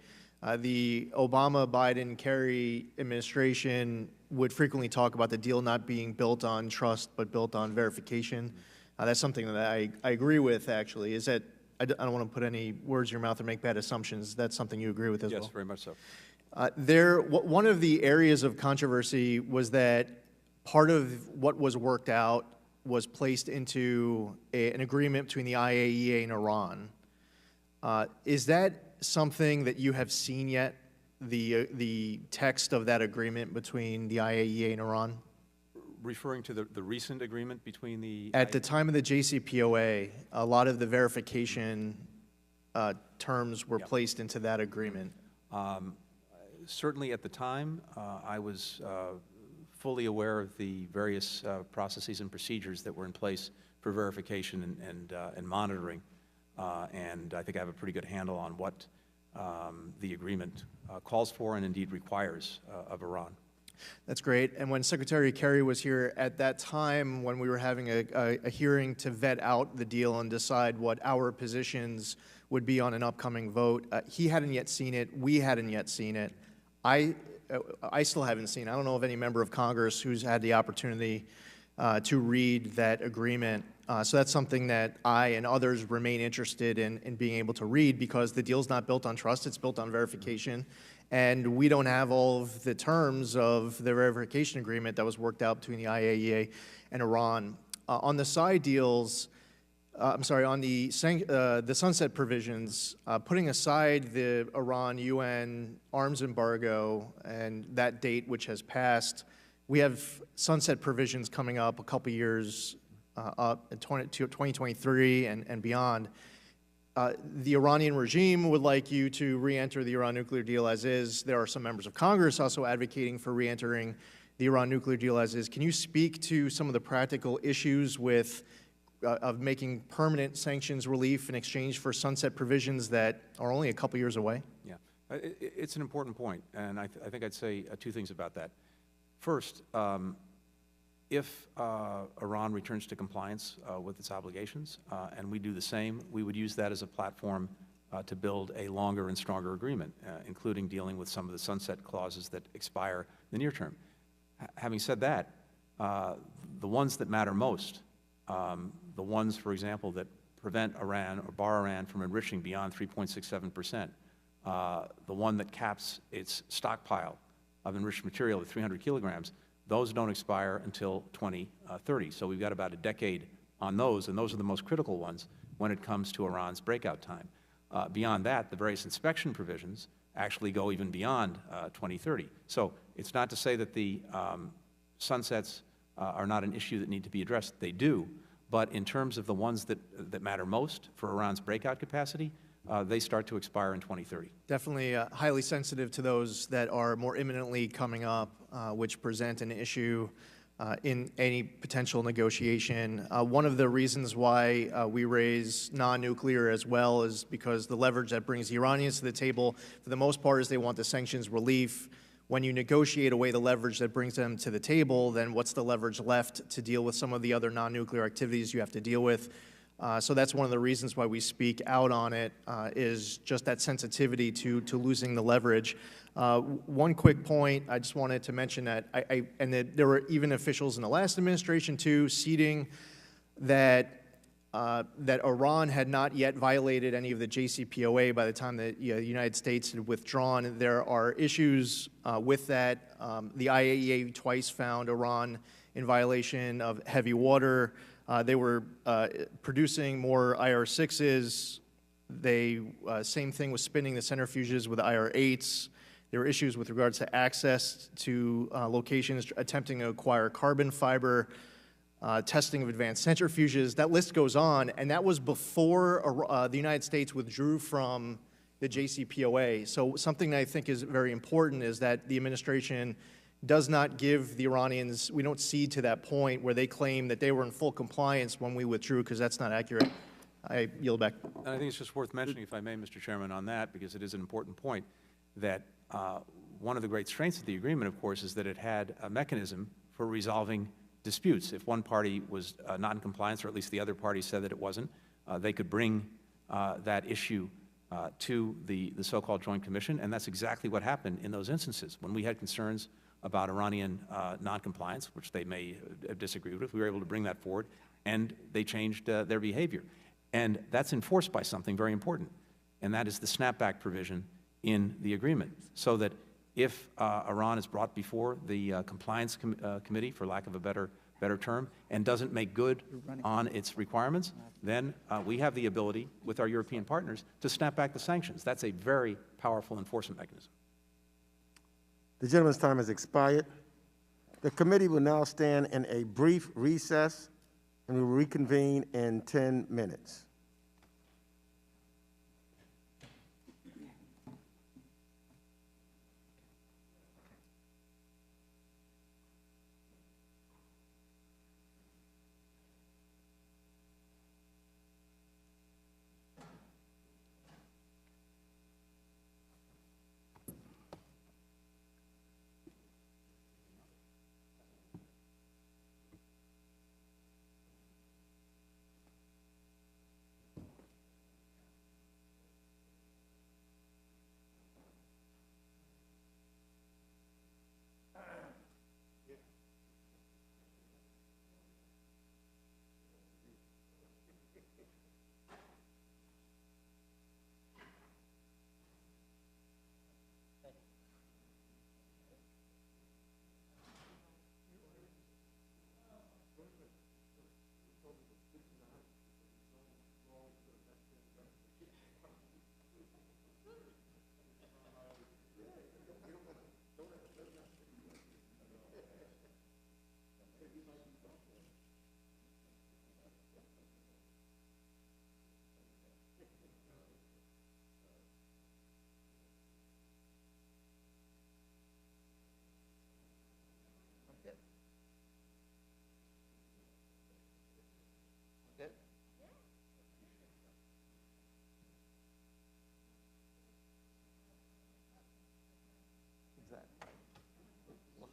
the Obama, Biden, Kerry administration would frequently talk about the deal not being built on trust but built on verification. That's something that I agree with, actually. Is that I don't want to put any words in your mouth or make bad assumptions. That's something you agree with as well? Yes, very much so. One of the areas of controversy was that part of what was worked out was placed into an agreement between the IAEA and Iran. Is that something that you have seen yet, the text of that agreement between the IAEA and Iran? Referring to the recent agreement between the... At the time of the JCPOA, a lot of the verification terms were placed into that agreement. Certainly at the time, I was fully aware of the various processes and procedures that were in place for verification and monitoring, and I think I have a pretty good handle on what the agreement calls for and indeed requires of Iran. That's great. And when Secretary Kerry was here at that time, when we were having a hearing to vet out the deal and decide what our positions would be on an upcoming vote, he hadn't yet seen it. We hadn't yet seen it. I still haven't seen it. I don't know of any member of Congress who's had the opportunity to read that agreement. So that's something that I and others remain interested in being able to read, because the deal's not built on trust, it's built on verification. And we don't have all of the terms of the verification agreement that was worked out between the IAEA and Iran. On the side deals, on the sunset provisions, putting aside the Iran-UN arms embargo and that date which has passed, we have sunset provisions coming up a couple years up in 2023 and beyond. The Iranian regime would like you to re-enter the Iran nuclear deal as is. There are some members of Congress also advocating for re-entering the Iran nuclear deal as is. Can you speak to some of the practical issues with of making permanent sanctions relief in exchange for sunset provisions that are only a couple years away? Yeah, it's an important point, and I think I'd say two things about that. First, if Iran returns to compliance with its obligations, and we do the same, we would use that as a platform to build a longer and stronger agreement, including dealing with some of the sunset clauses that expire in the near term. Having said that, the ones that matter most, the ones, for example, that prevent Iran or bar Iran from enriching beyond 3.67%, the one that caps its stockpile of enriched material at 300 kilograms, those don't expire until 2030. So we've got about a decade on those, and those are the most critical ones when it comes to Iran's breakout time. Beyond that, the various inspection provisions actually go even beyond 2030. So it's not to say that the sunsets are not an issue that need to be addressed. They do. But in terms of the ones that matter most for Iran's breakout capacity, they start to expire in 2030. Definitely highly sensitive to those that are more imminently coming up, which present an issue in any potential negotiation. One of the reasons why we raise non-nuclear as well is because the leverage that brings the Iranians to the table, for the most part, is they want the sanctions relief. When you negotiate away the leverage that brings them to the table, then what's the leverage left to deal with some of the other non-nuclear activities you have to deal with? So that's one of the reasons why we speak out on it, is just that sensitivity to losing the leverage. One quick point, I just wanted to mention that, there were even officials in the last administration too, ceding that Iran had not yet violated any of the JCPOA by the time that the United States had withdrawn. There are issues with that. The IAEA twice found Iran in violation of heavy water. They were producing more IR-6s. Same thing with spinning the centrifuges with IR-8s. There were issues with regards to access to locations attempting to acquire carbon fiber. testing of advanced centrifuges. That list goes on, and that was before the United States withdrew from the JCPOA. So something that I think is very important is that the administration does not give the Iranians, we don't cede to that point where they claim that they were in full compliance when we withdrew, because that's not accurate. I yield back. And I think it's just worth mentioning, if I may, Mr. Chairman, on that, because it is an important point, that one of the great strengths of the agreement, of course, is that it had a mechanism for resolving disputes. If one party was not in compliance, or at least the other party said that it wasn't, they could bring that issue to the so-called Joint Commission, and that's exactly what happened in those instances. When we had concerns about Iranian noncompliance, which they may have disagreed with, we were able to bring that forward, and they changed their behavior. And that's enforced by something very important, and that is the Snapback Provision in the agreement, so that if Iran is brought before the Compliance Committee, for lack of a better term, and doesn't make good on its requirements, then we have the ability, with our European partners, to snap back the sanctions. That's a very powerful enforcement mechanism. The gentleman's time has expired. The committee will now stand in a brief recess, and we will reconvene in 10 minutes.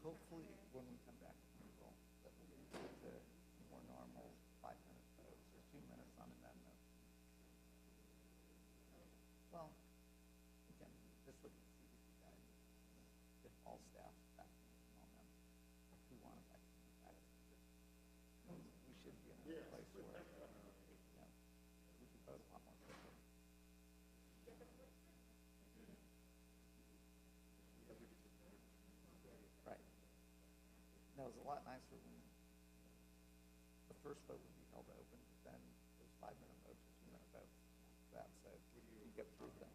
Hopefully, when we come back from the roll, that we'll get to more normal 5-minute votes or 2 minutes on amendments. Well, again, this would be CDC guidance. If all staff vaccinated and all members who want to vaccinate, we should be in a place where we can vote a lot more quickly. Right. No, it was a lot nicer when the first vote would be held open, but then it was 5-minute votes or 2-minute votes. So you get through things.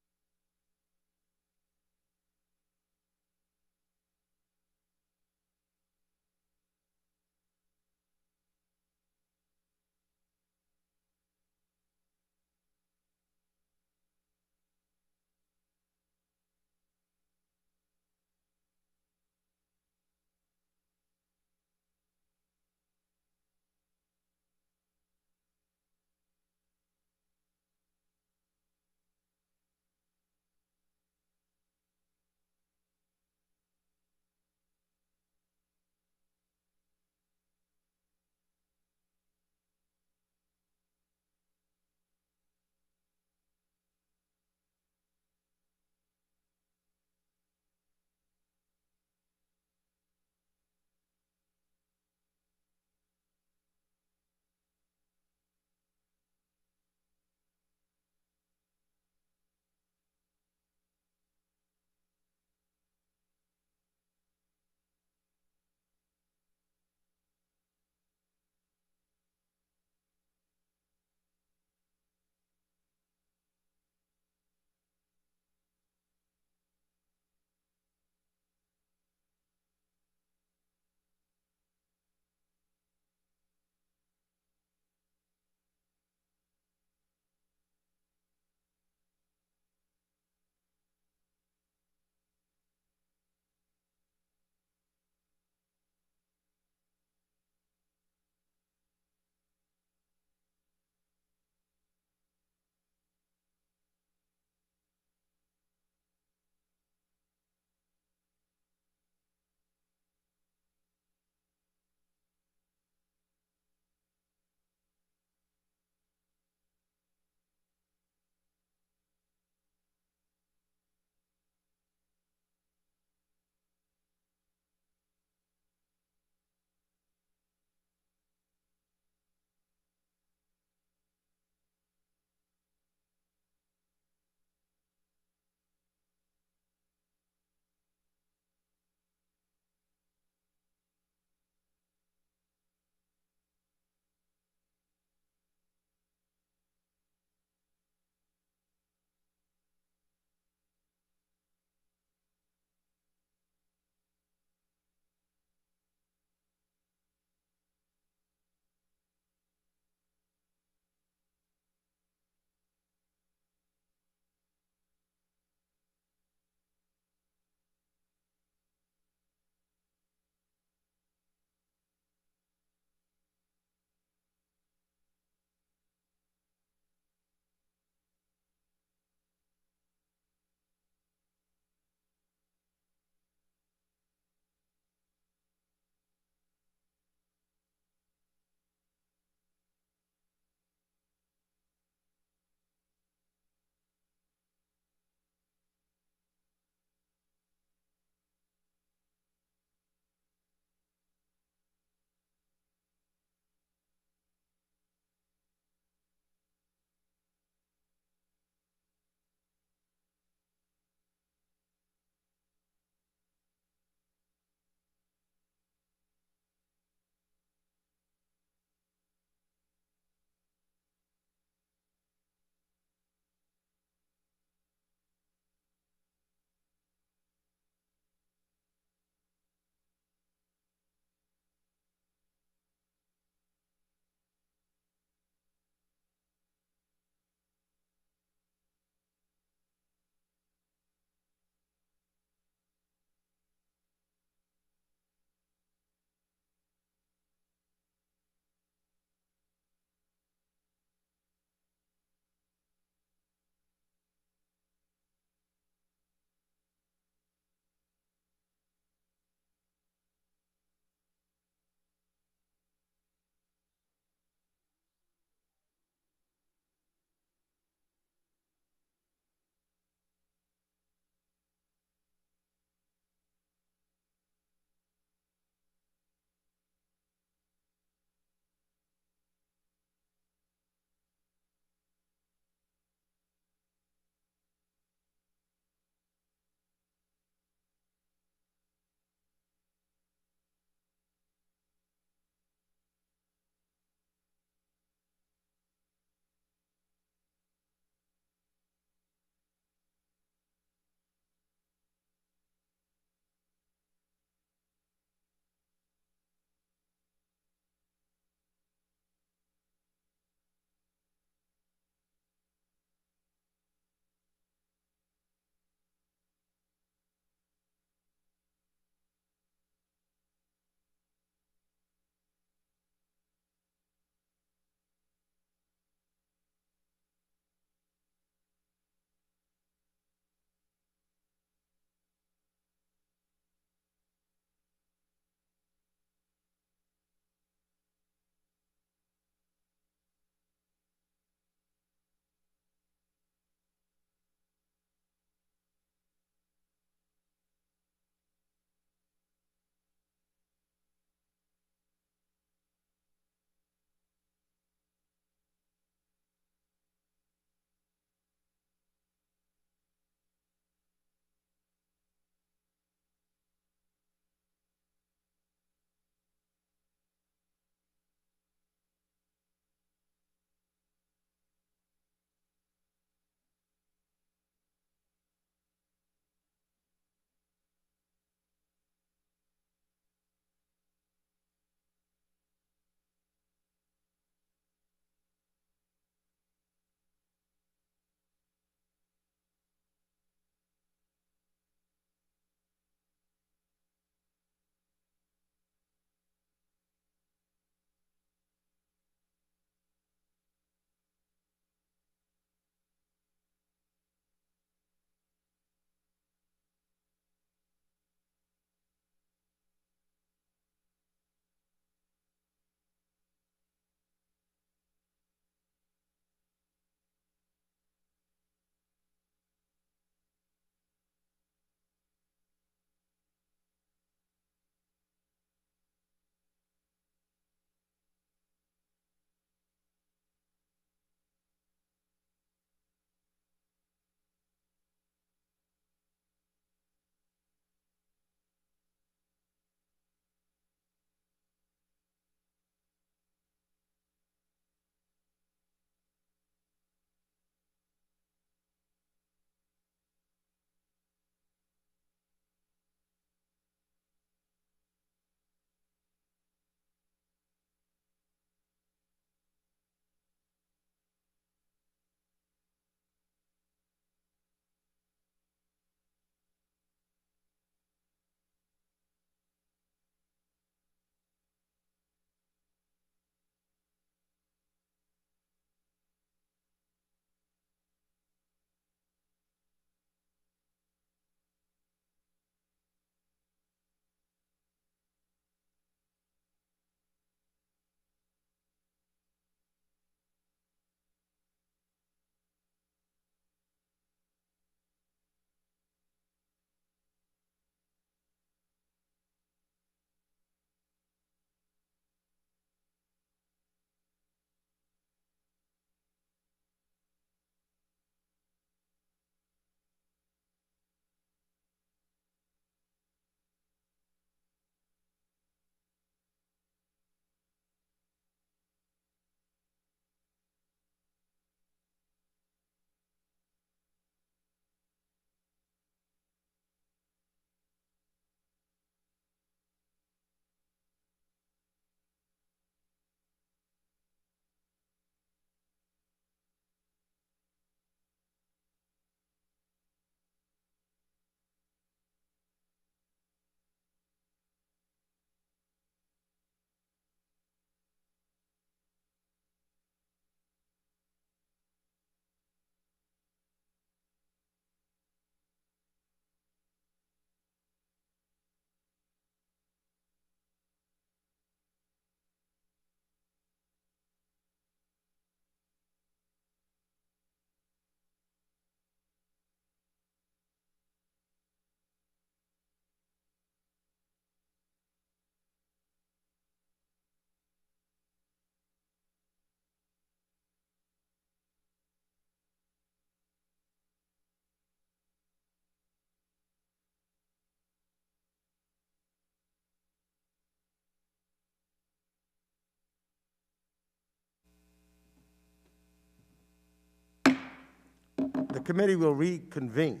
the committee will reconvene.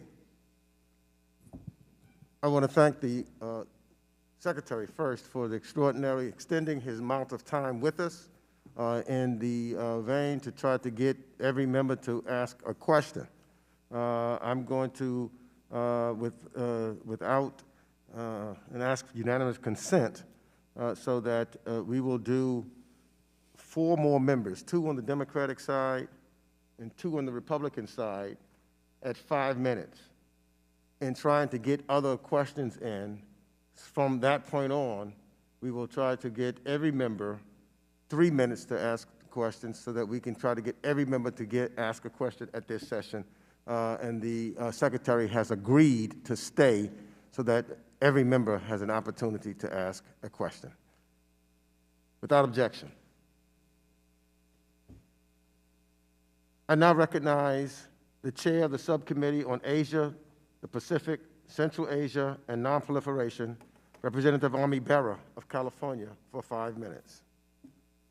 I want to thank the Secretary first for the extraordinary extending his amount of time with us in the vein to try to get every member to ask a question. I'm going to, without and ask unanimous consent so that we will do 4 more members, 2 on the Democratic side and 2 on the Republican side at 5 minutes, in trying to get other questions in. From that point on, we will try to get every member 3 minutes to ask questions so that we can try to get every member to ask a question at this session. And the Secretary has agreed to stay so that every member has an opportunity to ask a question. Without objection. I now recognize the chair of the Subcommittee on Asia, the Pacific, Central Asia, and Nonproliferation, Representative Ami Bera of California, for 5 minutes.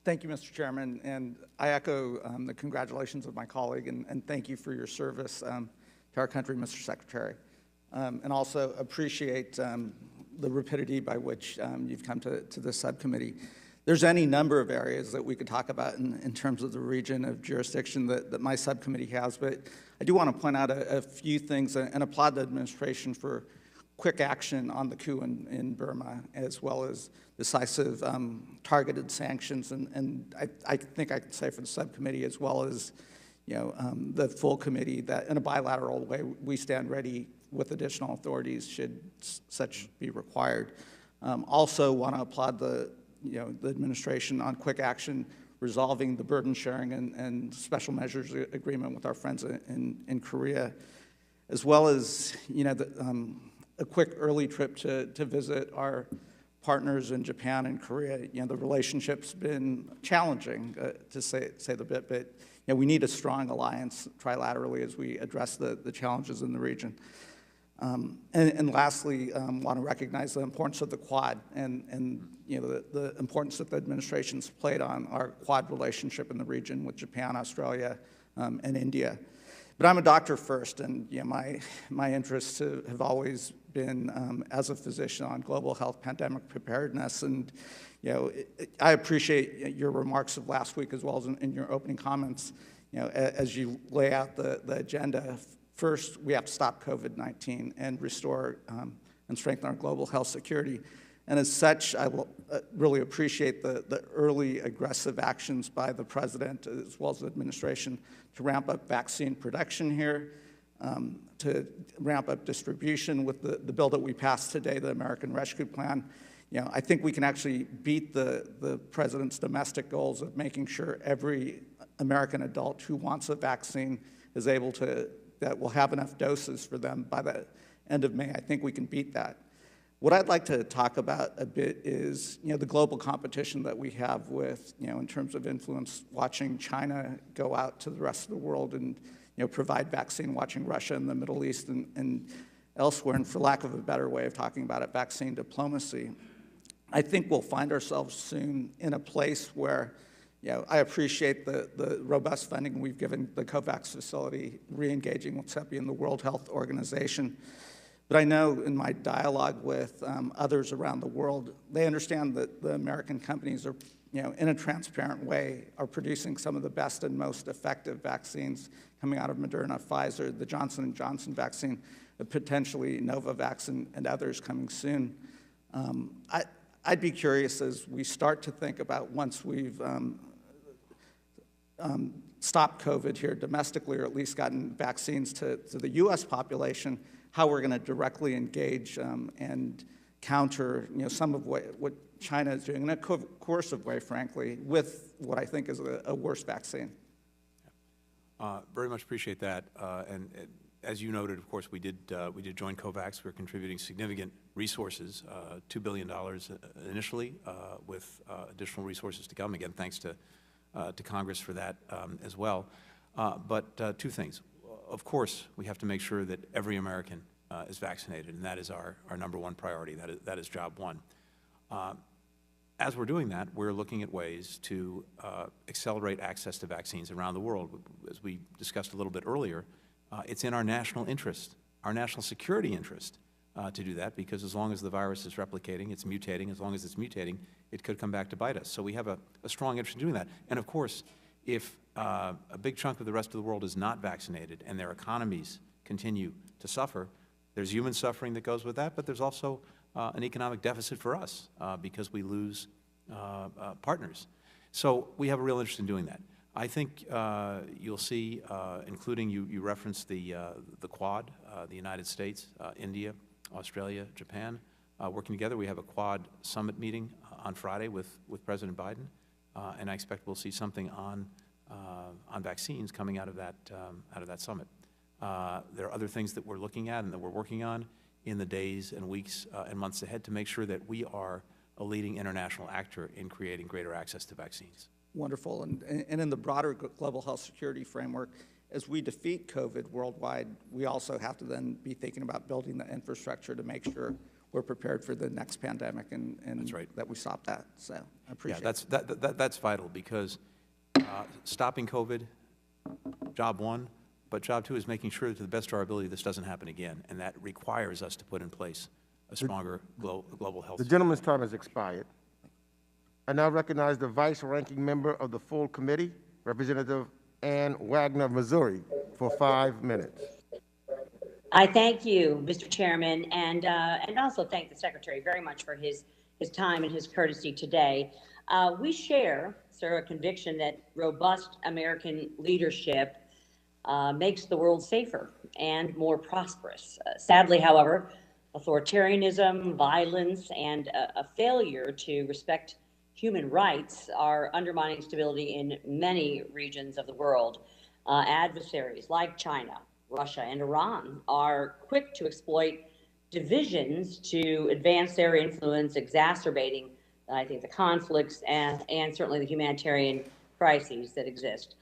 Thank you, Mr. Chairman, and I echo the congratulations of my colleague, and thank you for your service to our country, Mr. Secretary, and also appreciate the rapidity by which you've come to this subcommittee. There's any number of areas that we could talk about in terms of the region of jurisdiction that my subcommittee has, but I do want to point out a few things and applaud the administration for quick action on the coup in Burma, as well as decisive targeted sanctions. And I think I can say for the subcommittee, as well as the full committee, that in a bilateral way, we stand ready with additional authorities should such be required. Also want to applaud the administration on quick action resolving the burden sharing and special measures agreement with our friends in Korea, as well as a quick early trip to visit our partners in Japan and Korea. The relationship's been challenging, to say the bit, but we need a strong alliance trilaterally as we address the challenges in the region. And lastly, want to recognize the importance of the Quad and the importance that the administration's played on our Quad relationship in the region with Japan, Australia, and India. But I'm a doctor first, and my interests have always been, as a physician, on global health pandemic preparedness. And I appreciate your remarks of last week, as well as in your opening comments, as you lay out the agenda. First, we have to stop COVID-19 and restore and strengthen our global health security. And as such, I will really appreciate the early aggressive actions by the President, as well as the administration, to ramp up vaccine production here, to ramp up distribution with the bill that we passed today, the American Rescue Plan. I think we can actually beat the President's domestic goals of making sure every American adult who wants a vaccine is able to, that will have enough doses for them by the end of May. I think we can beat that. What I'd like to talk about a bit is, the global competition that we have with, in terms of influence, watching China go out to the rest of the world and, provide vaccine, watching Russia and the Middle East and elsewhere, and for lack of a better way of talking about it, vaccine diplomacy. I think we'll find ourselves soon in a place where, I appreciate the robust funding we've given the COVAX facility, re-engaging with CEPI and the World Health Organization. But I know in my dialogue with others around the world, they understand that the American companies are, in a transparent way, are producing some of the best and most effective vaccines coming out of Moderna, Pfizer, the Johnson & Johnson vaccine, potentially Novavax and others coming soon. I'd be curious as we start to think about, once we've stopped COVID here domestically, or at least gotten vaccines to the U.S. population, how we're going to directly engage and counter, some of what China is doing in a coercive way, frankly, with what I think is a worse vaccine. Very much appreciate that. And as you noted, of course, we did join COVAX. We're contributing significant resources, $2 billion initially, with additional resources to come. Again, thanks to Congress for that as well. But 2 things. Of course, we have to make sure that every American is vaccinated, and that is our number 1 priority. That is job 1. As we're doing that, we're looking at ways to accelerate access to vaccines around the world. As we discussed a little bit earlier, It's in our national interest, our national security interest, to do that, because as long as the virus is replicating, it's mutating. As long as it's mutating, it could come back to bite us. So we have a strong interest in doing that. And of course, if a big chunk of the rest of the world is not vaccinated and their economies continue to suffer, there's human suffering that goes with that, but there's also an economic deficit for us because we lose partners. So we have a real interest in doing that. I think you'll see, including you referenced the Quad, the United States, India, Australia, Japan, working together. We have a Quad summit meeting on Friday with President Biden, and I expect we'll see something on vaccines coming out of that summit. There are other things that we're looking at and that we're working on in the days and weeks and months ahead to make sure that we are a leading international actor in creating greater access to vaccines. Wonderful. And in the broader global health security framework, as we defeat COVID worldwide, we also have to then be thinking about building the infrastructure to make sure we're prepared for the next pandemic and That's right. that we stop that. So I appreciate That's vital, because stopping COVID, job one, but job two is making sure that to the best of our ability this doesn't happen again, and that requires us to put in place a stronger global health. The gentleman's term has expired. I now recognize the vice-ranking member of the full committee, Representative Ann Wagner of Missouri, for 5 minutes. I thank you, Mr. Chairman, and also thank the Secretary very much for his time and his courtesy today. We share, sir, a conviction that robust American leadership makes the world safer and more prosperous. Sadly, however, authoritarianism, violence, and a failure to respect human rights are undermining stability in many regions of the world. Adversaries like China, Russia, and Iran are quick to exploit divisions to advance their influence, exacerbating, I think, the conflicts and certainly the humanitarian crises that exist.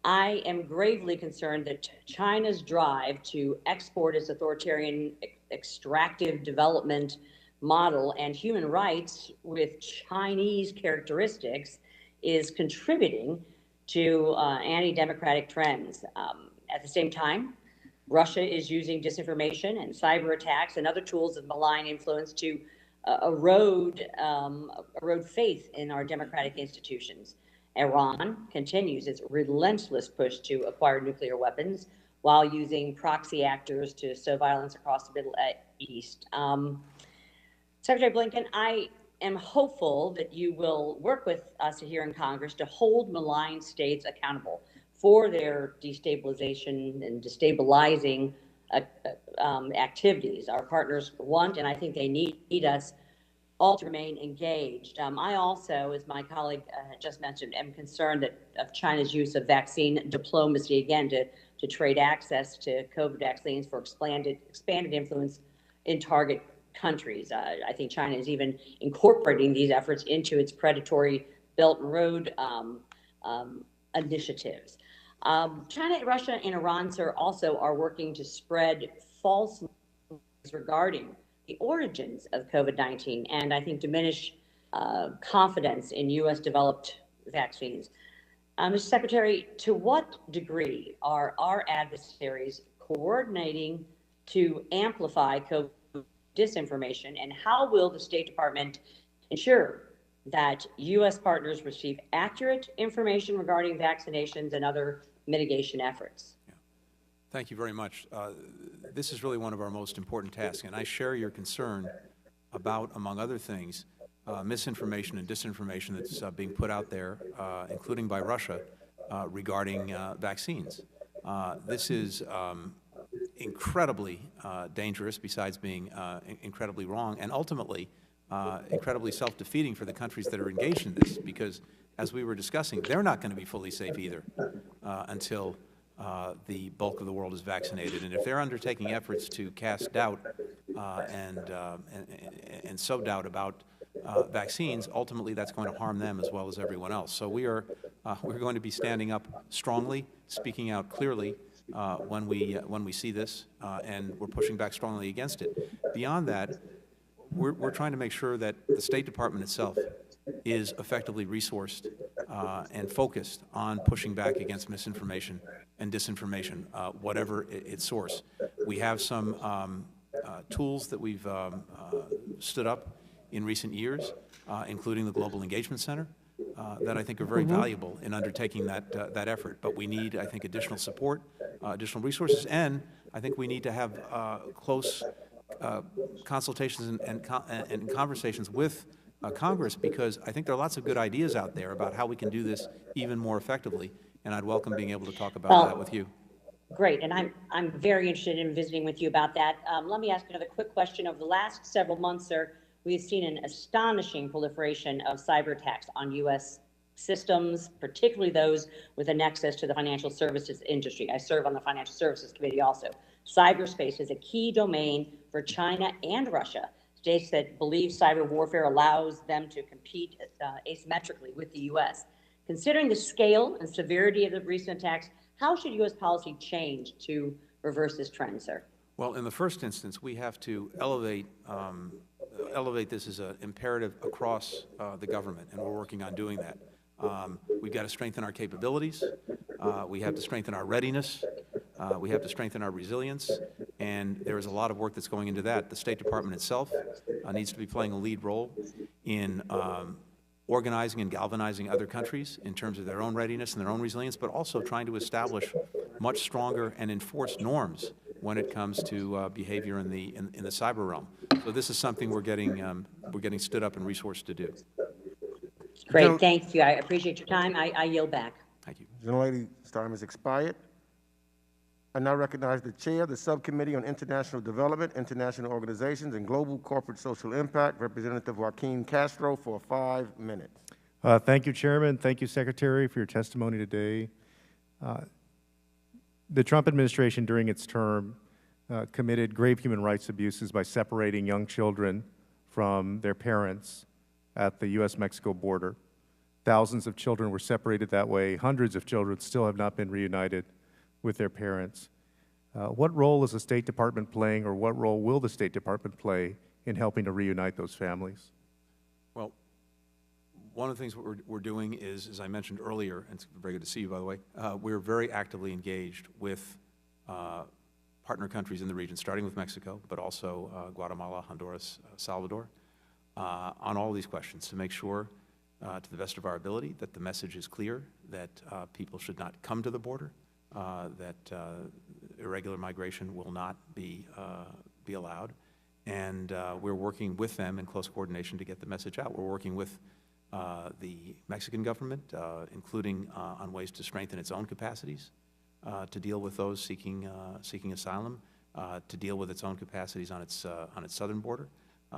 I am gravely concerned that China's drive to export its authoritarian extractive development model and human rights with Chinese characteristics is contributing to anti-democratic trends. At the same time, Russia is using disinformation and cyber attacks and other tools of malign influence to erode faith in our democratic institutions. Iran continues its relentless push to acquire nuclear weapons while using proxy actors to sow violence across the Middle East. Secretary Blinken, I am hopeful that you will work with us here in Congress to hold malign states accountable for their destabilization and destabilizing activities. Our partners want, and I think they need us all to remain engaged. I also, as my colleague just mentioned, am concerned of China's use of vaccine diplomacy, again, to trade access to COVID vaccines for expanded influence in target countries. I think China is even incorporating these efforts into its predatory Belt and Road initiatives. China, Russia, and Iran, sir, also are working to spread false news regarding the origins of COVID-19 and I think diminish confidence in U.S. developed vaccines. Mr. Secretary, to what degree are our adversaries coordinating to amplify COVID disinformation, and how will the State Department ensure that U.S. partners receive accurate information regarding vaccinations and other mitigation efforts? Thank you very much. This is really one of our most important tasks, and I share your concern about, among other things, misinformation and disinformation that's being put out there, including by Russia, regarding vaccines. This is incredibly dangerous, besides being incredibly wrong, and ultimately incredibly self-defeating for the countries that are engaged in this, because, as we were discussing, they're not going to be fully safe either until the bulk of the world is vaccinated. And if they're undertaking efforts to cast doubt and sow doubt about vaccines, ultimately that's going to harm them as well as everyone else. So we're going to be standing up strongly, speaking out clearly when we see this, and we're pushing back strongly against it. Beyond that, we're trying to make sure that the State Department itself is effectively resourced and focused on pushing back against misinformation and disinformation, whatever its source. We have some tools that we've stood up in recent years, including the Global Engagement Center, that I think are very valuable in undertaking that effort. But we need, I think, additional support, additional resources, and I think we need to have close consultations and conversations with Congress, because I think there are lots of good ideas out there about how we can do this even more effectively, and I'd welcome being able to talk about that with you. Great, and I'm very interested in visiting with you about that. Let me ask another quick question. Over the last several months, sir, we've seen an astonishing proliferation of cyber attacks on U.S. systems, particularly those with a nexus to the financial services industry. I serve on the Financial Services Committee also. Cyberspace is a key domain for China and Russia. States that believe cyber warfare allows them to compete asymmetrically with the U.S. Considering the scale and severity of the recent attacks, how should U.S. policy change to reverse this trend, sir? Well, in the first instance, we have to elevate this as an imperative across the government, and we're working on doing that. We've got to strengthen our capabilities. We have to strengthen our readiness. We have to strengthen our resilience, and there is a lot of work that's going into that. The State Department itself needs to be playing a lead role in organizing and galvanizing other countries in terms of their own readiness and their own resilience, but also trying to establish much stronger and enforced norms when it comes to behavior in the cyber realm. So this is something we're getting stood up and resourced to do. Great, thank you. I appreciate your time. I yield back. Thank you. Gentlelady's time has expired. I now recognize the Chair of the Subcommittee on International Development, International Organizations, and Global Corporate Social Impact, Representative Joaquin Castro, for 5 minutes. Thank you, Chairman. Thank you, Secretary, for your testimony today. The Trump administration, during its term, committed grave human rights abuses by separating young children from their parents at the U.S.-Mexico border. Thousands of children were separated that way. Hundreds of children still have not been reunited with their parents. What role is the State Department playing, or what role will the State Department play in helping to reunite those families? Well, one of the things we're doing is, as I mentioned earlier, and it's very good to see you, by the way, we're very actively engaged with partner countries in the region, starting with Mexico, but also Guatemala, Honduras, Salvador, on all these questions to make sure, to the best of our ability, that the message is clear, that people should not come to the border, that irregular migration will not be allowed, and we're working with them in close coordination to get the message out. We're working with the Mexican government, including on ways to strengthen its own capacities to deal with those seeking asylum, to deal with its own capacities on its southern border.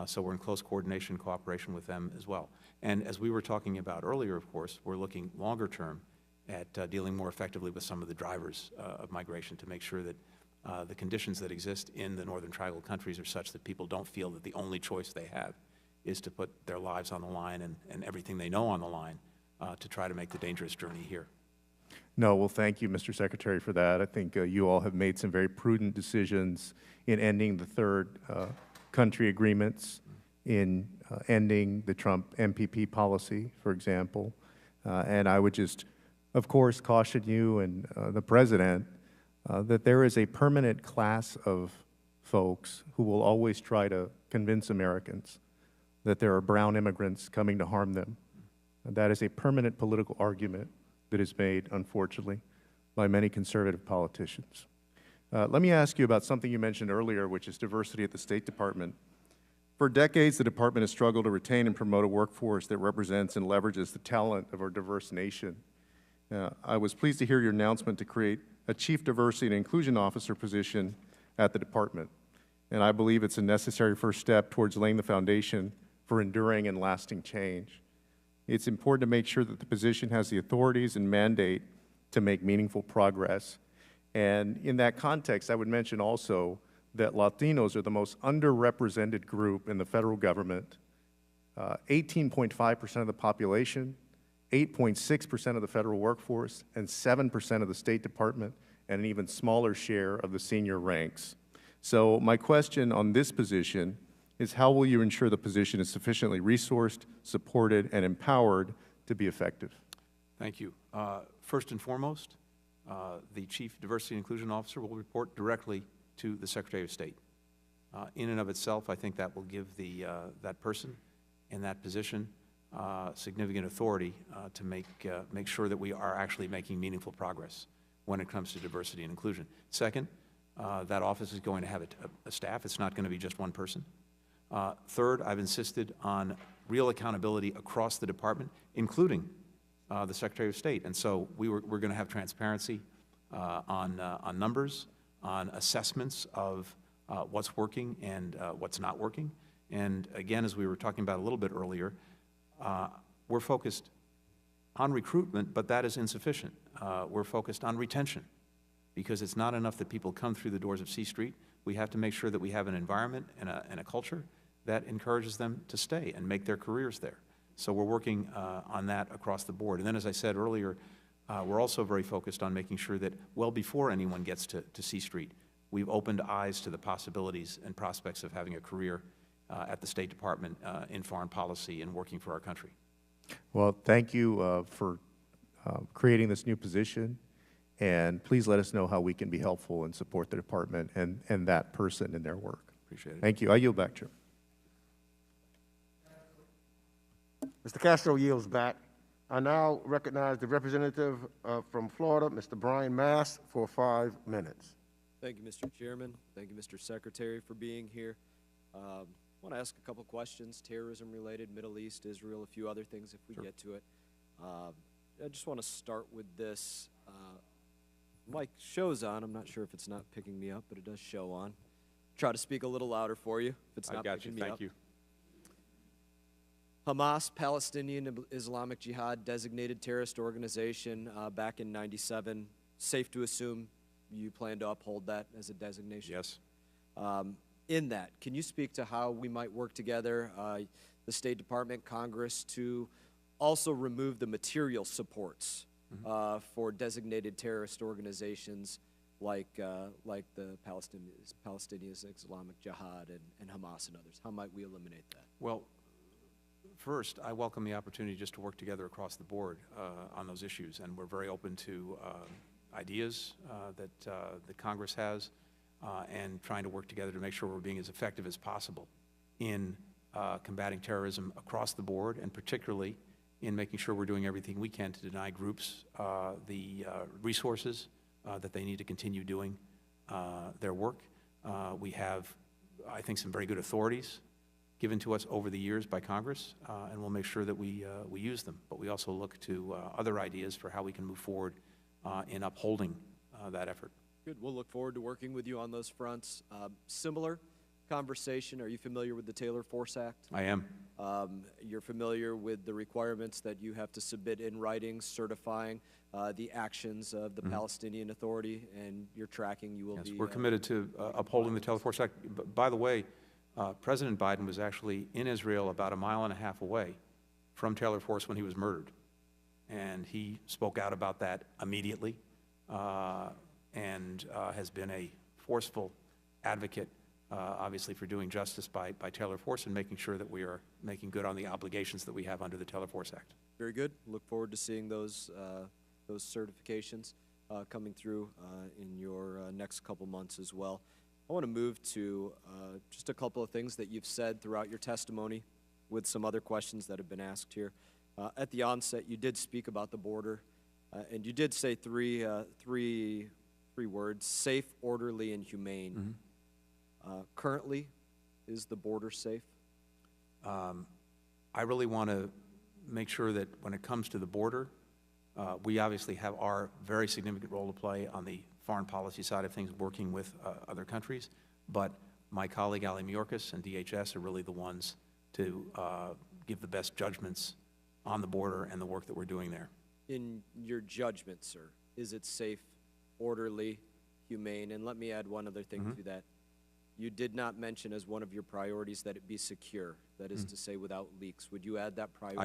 So we're in close coordination and cooperation with them as well. And as we were talking about earlier, of course, we're looking longer term at dealing more effectively with some of the drivers of migration to make sure that the conditions that exist in the northern tribal countries are such that people don't feel that the only choice they have is to put their lives on the line and everything they know on the line to try to make the dangerous journey here. No, well, thank you, Mr. Secretary, for that. I think you all have made some very prudent decisions in ending the third country agreements, in ending the Trump MPP policy, for example. And I would just, of course, caution you and the President that there is a permanent class of folks who will always try to convince Americans that there are brown immigrants coming to harm them. And that is a permanent political argument that is made, unfortunately, by many conservative politicians. Let me ask you about something you mentioned earlier, which is diversity at the State Department. For decades, the Department has struggled to retain and promote a workforce that represents and leverages the talent of our diverse nation. I was pleased to hear your announcement to create a Chief Diversity and Inclusion Officer position at the Department. And I believe it's a necessary first step towards laying the foundation for enduring and lasting change. It's important to make sure that the position has the authorities and mandate to make meaningful progress. And in that context, I would mention also that Latinos are the most underrepresented group in the federal government. 18.5% of the population, 8.6% of the federal workforce, and 7% of the State Department, and an even smaller share of the senior ranks. So my question on this position is, how will you ensure the position is sufficiently resourced, supported, and empowered to be effective? Thank you. First and foremost, the Chief Diversity and Inclusion Officer will report directly to the Secretary of State. In and of itself, I think that will give that person in that position significant authority to make sure that we are actually making meaningful progress when it comes to diversity and inclusion. Second, that office is going to have a staff. It's not going to be just one person. Third, I've insisted on real accountability across the department, including the Secretary of State. And so we're going to have transparency on numbers, on assessments of what's working and what's not working. And again, as we were talking about a little bit earlier, we're focused on recruitment, but that is insufficient. We're focused on retention, because it's not enough that people come through the doors of C Street. We have to make sure that we have an environment and a culture that encourages them to stay and make their careers there. So we're working on that across the board. And then, as I said earlier, we're also very focused on making sure that well before anyone gets to C Street, we've opened eyes to the possibilities and prospects of having a career at the State Department in foreign policy and working for our country. Well, thank you for creating this new position, and please let us know how we can be helpful and support the department and that person in their work. Appreciate it. Thank you. I yield back, Chair. Mr. Castro yields back. I now recognize the representative from Florida, Mr. Brian Mast, for 5 minutes. Thank you, Mr. Chairman. Thank you, Mr. Secretary, for being here. I want to ask a couple questions, terrorism-related, Middle East, Israel, a few other things if we get to it. I just want to start with this. Mic shows on. I'm not sure if it's not picking me up, but it does show on. Try to speak a little louder for you if it's not picking me up. Thank you. Hamas, Palestinian Islamic Jihad, designated terrorist organization back in '97. Safe to assume you plan to uphold that as a designation? Yes. In that, can you speak to how we might work together, the State Department, Congress, to also remove the material supports for designated terrorist organizations like the Palestinian Islamic Jihad and Hamas and others? How might we eliminate that? Well, first, I welcome the opportunity just to work together across the board on those issues, and we're very open to ideas that Congress has and trying to work together to make sure we're being as effective as possible in combating terrorism across the board, and particularly in making sure we're doing everything we can to deny groups the resources that they need to continue doing their work. We have, I think, some very good authorities given to us over the years by Congress, and we'll make sure that we use them. But we also look to other ideas for how we can move forward in upholding that effort. Good. We'll look forward to working with you on those fronts. Similar conversation. Are you familiar with the Taylor Force Act? I am. You're familiar with the requirements that you have to submit in writing certifying the actions of the Palestinian Authority, and you're tracking. You will be. We're committed to upholding the Taylor Force Act. By the way, President Biden was actually in Israel about 1.5 miles away from Taylor Force when he was murdered. And he spoke out about that immediately and has been a forceful advocate, obviously, for doing justice by Taylor Force and making sure that we are making good on the obligations that we have under the Taylor Force Act. Very good. Look forward to seeing those certifications coming through in your next couple months as well. I want to move to just a couple of things that you've said throughout your testimony with some other questions that have been asked here. At the onset, you did speak about the border, and you did say three words: safe, orderly, and humane. Currently, is the border safe? I really want to make sure that when it comes to the border, we obviously have our very significant role to play on the foreign policy side of things, working with other countries. But my colleague Ali Mayorkas and DHS are really the ones to give the best judgments on the border and the work that we're doing there. In your judgment, sir, is it safe, orderly, humane? And let me add one other thing to that. You did not mention as one of your priorities that it be secure, that is to say without leaks. Would you add that priority?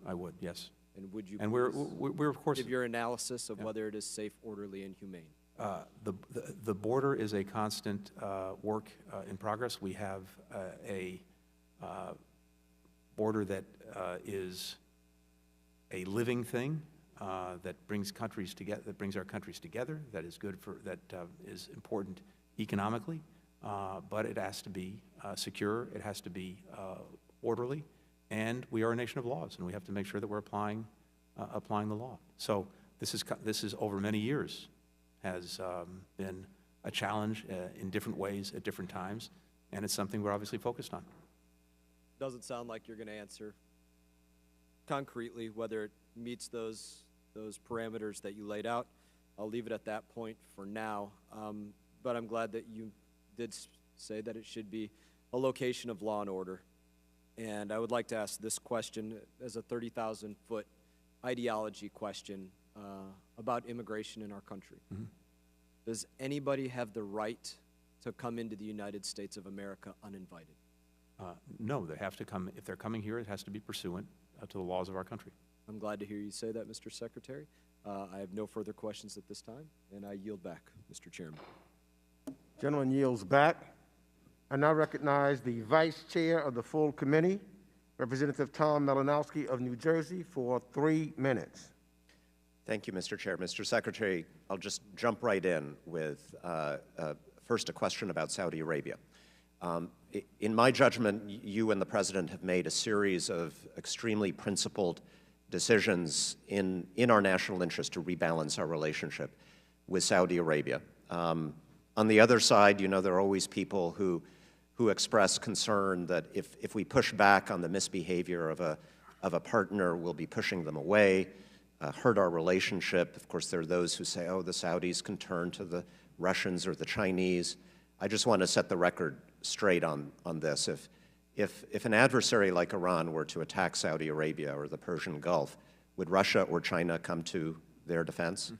I would, yes. And would you we're of course give your analysis of whether it is safe, orderly, and humane? The border is a constant work in progress. We have a border that is a living thing. that brings countries together, that brings our countries together, that is good for, that is important economically, but it has to be secure, it has to be orderly, and we are a nation of laws, and we have to make sure that we're applying the law. So this is over many years has been a challenge in different ways at different times, and it's something we're obviously focused on. Doesn't sound like you're going to answer concretely whether it meets those parameters that you laid out. I'll leave it at that point for now, but I'm glad that you did say that it should be a location of law and order. And I would like to ask this question as a 30,000-foot ideology question about immigration in our country. Mm-hmm. Does anybody have the right to come into the United States of America uninvited? No, they have to come. If they're coming here, it has to be pursuant to the laws of our country. I'm glad to hear you say that, Mr. Secretary. I have no further questions at this time, and I yield back, Mr. Chairman. Gentleman yields back. I now recognize the Vice Chair of the full committee, Representative Tom Malinowski of New Jersey, for 3 minutes. Thank you, Mr. Chair. Mr. Secretary, I'll just jump right in with first a question about Saudi Arabia. In my judgment, you and the President have made a series of extremely principled decisions in our national interest to rebalance our relationship with Saudi Arabia. On the other side, you know, there are always people who express concern that if we push back on the misbehavior of a partner, we'll be pushing them away, hurt our relationship. Of course, there are those who say, oh, the Saudis can turn to the Russians or the Chinese. I just want to set the record straight on this. If an adversary like Iran were to attack Saudi Arabia or the Persian Gulf, would Russia or China come to their defense?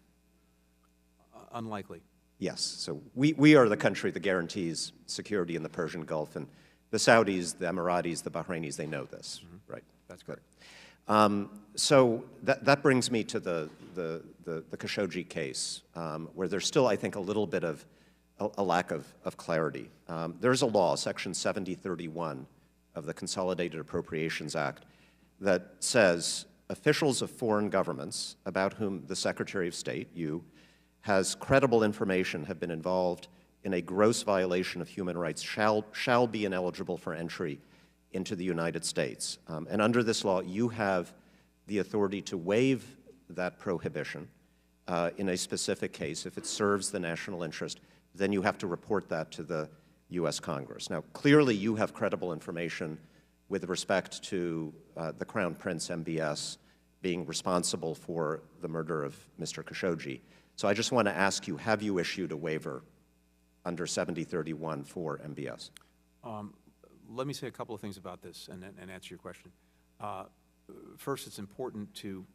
Unlikely. Yes. So we are the country that guarantees security in the Persian Gulf, and the Saudis, the Emiratis, the Bahrainis, they know this, right? That's good. So that brings me to the Khashoggi case, where there's still, I think, a little bit of a lack of clarity. There's a law, Section 7031 of the Consolidated Appropriations Act, that says officials of foreign governments about whom the Secretary of State, you, has credible information have been involved in a gross violation of human rights shall be ineligible for entry into the United States. And under this law, you have the authority to waive that prohibition in a specific case. If it serves the national interest, then you have to report that to the U.S. Congress. Now, clearly you have credible information with respect to the Crown Prince MBS being responsible for the murder of Mr. Khashoggi. So I just want to ask you, have you issued a waiver under 7031 for MBS? Let me say a couple of things about this and answer your question. First, it's important to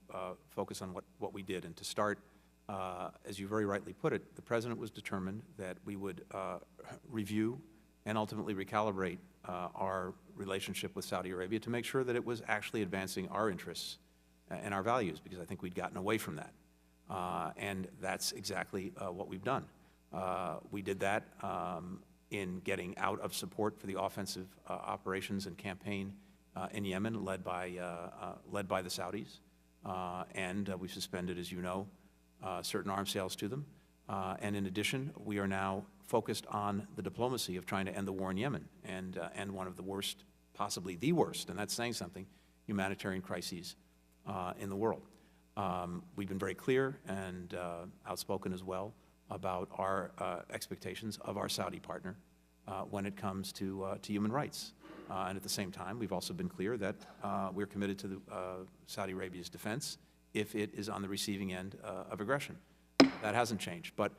focus on what we did. And to start, as you very rightly put it, the President was determined that we would review and ultimately recalibrate our relationship with Saudi Arabia to make sure that it was actually advancing our interests and our values, because I think we'd gotten away from that. And that's exactly what we've done. We did that in getting out of support for the offensive operations and campaign in Yemen, led by the Saudis, and we suspended, as you know, certain arms sales to them. And in addition, we are now focused on the diplomacy of trying to end the war in Yemen and one of the worst, possibly the worst, and that's saying something, humanitarian crises in the world. We've been very clear and outspoken as well about our expectations of our Saudi partner when it comes to human rights. And at the same time, we've also been clear that we're committed to Saudi Arabia's defense if it is on the receiving end of aggression. That hasn't changed. But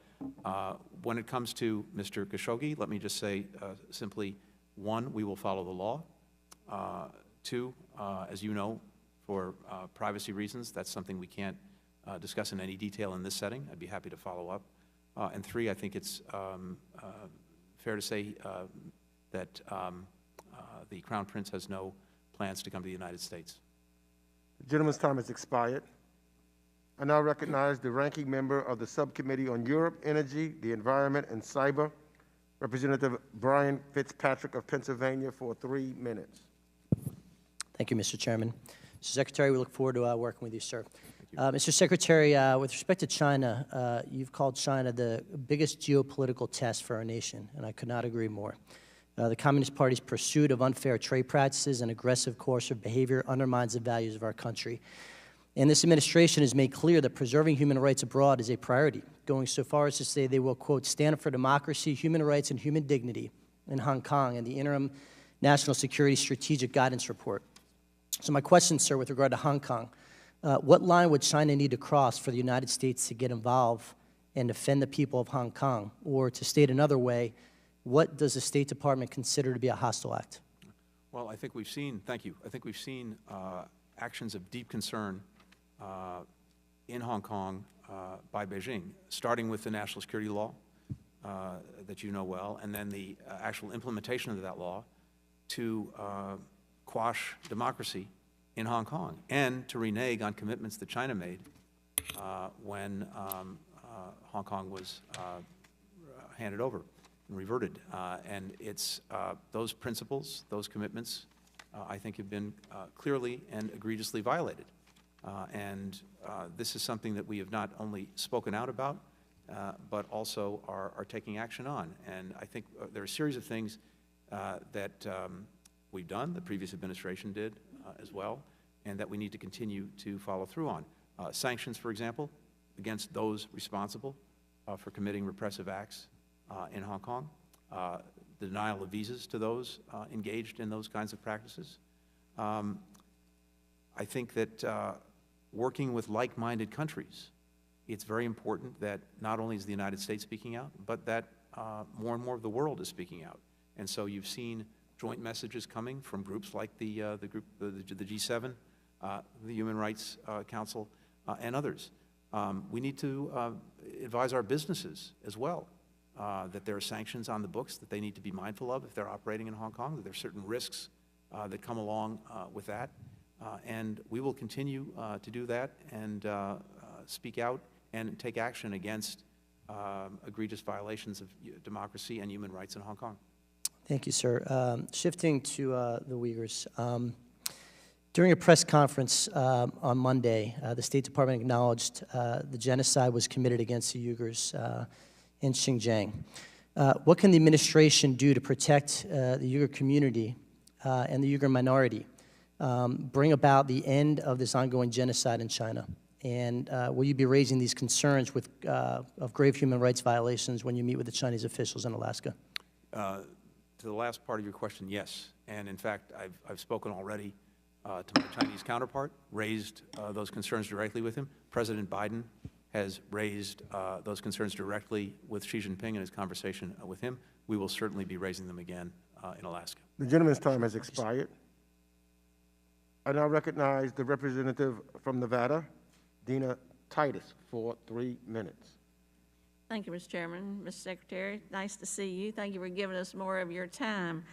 when it comes to Mr. Khashoggi, let me just say simply, one, we will follow the law. Two, as you know, for privacy reasons, that's something we can't discuss in any detail in this setting. I'd be happy to follow up. And three, I think it's fair to say that the Crown Prince has no plans to come to the United States. The gentleman's time has expired. I now recognize the ranking member of the Subcommittee on Europe, Energy, the Environment, and Cyber, Representative Brian Fitzpatrick of Pennsylvania, for 3 minutes. Thank you, Mr. Chairman. Mr. Secretary, we look forward to working with you, sir. you. Mr. Secretary, with respect to China, you've called China the biggest geopolitical test for our nation, and I could not agree more. The Communist Party's pursuit of unfair trade practices and aggressive coercive behavior undermines the values of our country. And this administration has made clear that preserving human rights abroad is a priority, going so far as to say they will, quote, stand up for democracy, human rights, and human dignity in Hong Kong in the interim National Security Strategic Guidance Report. So my question, sir, with regard to Hong Kong, what line would China need to cross for the United States to get involved and defend the people of Hong Kong? Or to state another way, what does the State Department consider to be a hostile act? Well, I think we've seen, thank you, I think we've seen actions of deep concern in Hong Kong by Beijing, starting with the national security law that you know well, and then the actual implementation of that law to quash democracy in Hong Kong, and to renege on commitments that China made when Hong Kong was handed over and reverted. And it's those principles, those commitments, I think have been clearly and egregiously violated. And this is something that we have not only spoken out about, but also are taking action on. And I think there are a series of things that we've done, the previous administration did as well, and that we need to continue to follow through on. Sanctions, for example, against those responsible for committing repressive acts in Hong Kong, the denial of visas to those engaged in those kinds of practices. I think that working with like-minded countries, it's very important that not only is the United States speaking out, but that more and more of the world is speaking out. And so you've seen joint messages coming from groups like the G7, the Human Rights Council, and others. We need to advise our businesses as well that there are sanctions on the books that they need to be mindful of if they're operating in Hong Kong, that there are certain risks that come along with that. And we will continue to do that and speak out and take action against egregious violations of democracy and human rights in Hong Kong. Thank you, sir. Shifting to the Uyghurs. During a press conference on Monday, the State Department acknowledged the genocide was committed against the Uyghurs in Xinjiang. What can the administration do to protect the Uyghur community and the Uyghur minority, bring about the end of this ongoing genocide in China? And will you be raising these concerns of grave human rights violations when you meet with the Chinese officials in Alaska? To the last part of your question, yes. And in fact, I've spoken already to my Chinese counterpart, raised those concerns directly with him. President Biden has raised those concerns directly with Xi Jinping in his conversation with him. We will certainly be raising them again in Alaska. The gentleman's time has expired. I now recognize the representative from Nevada, Dina Titus, for 3 minutes. Thank you, Mr. Chairman. Mr. Secretary, nice to see you. Thank you for giving us more of your time.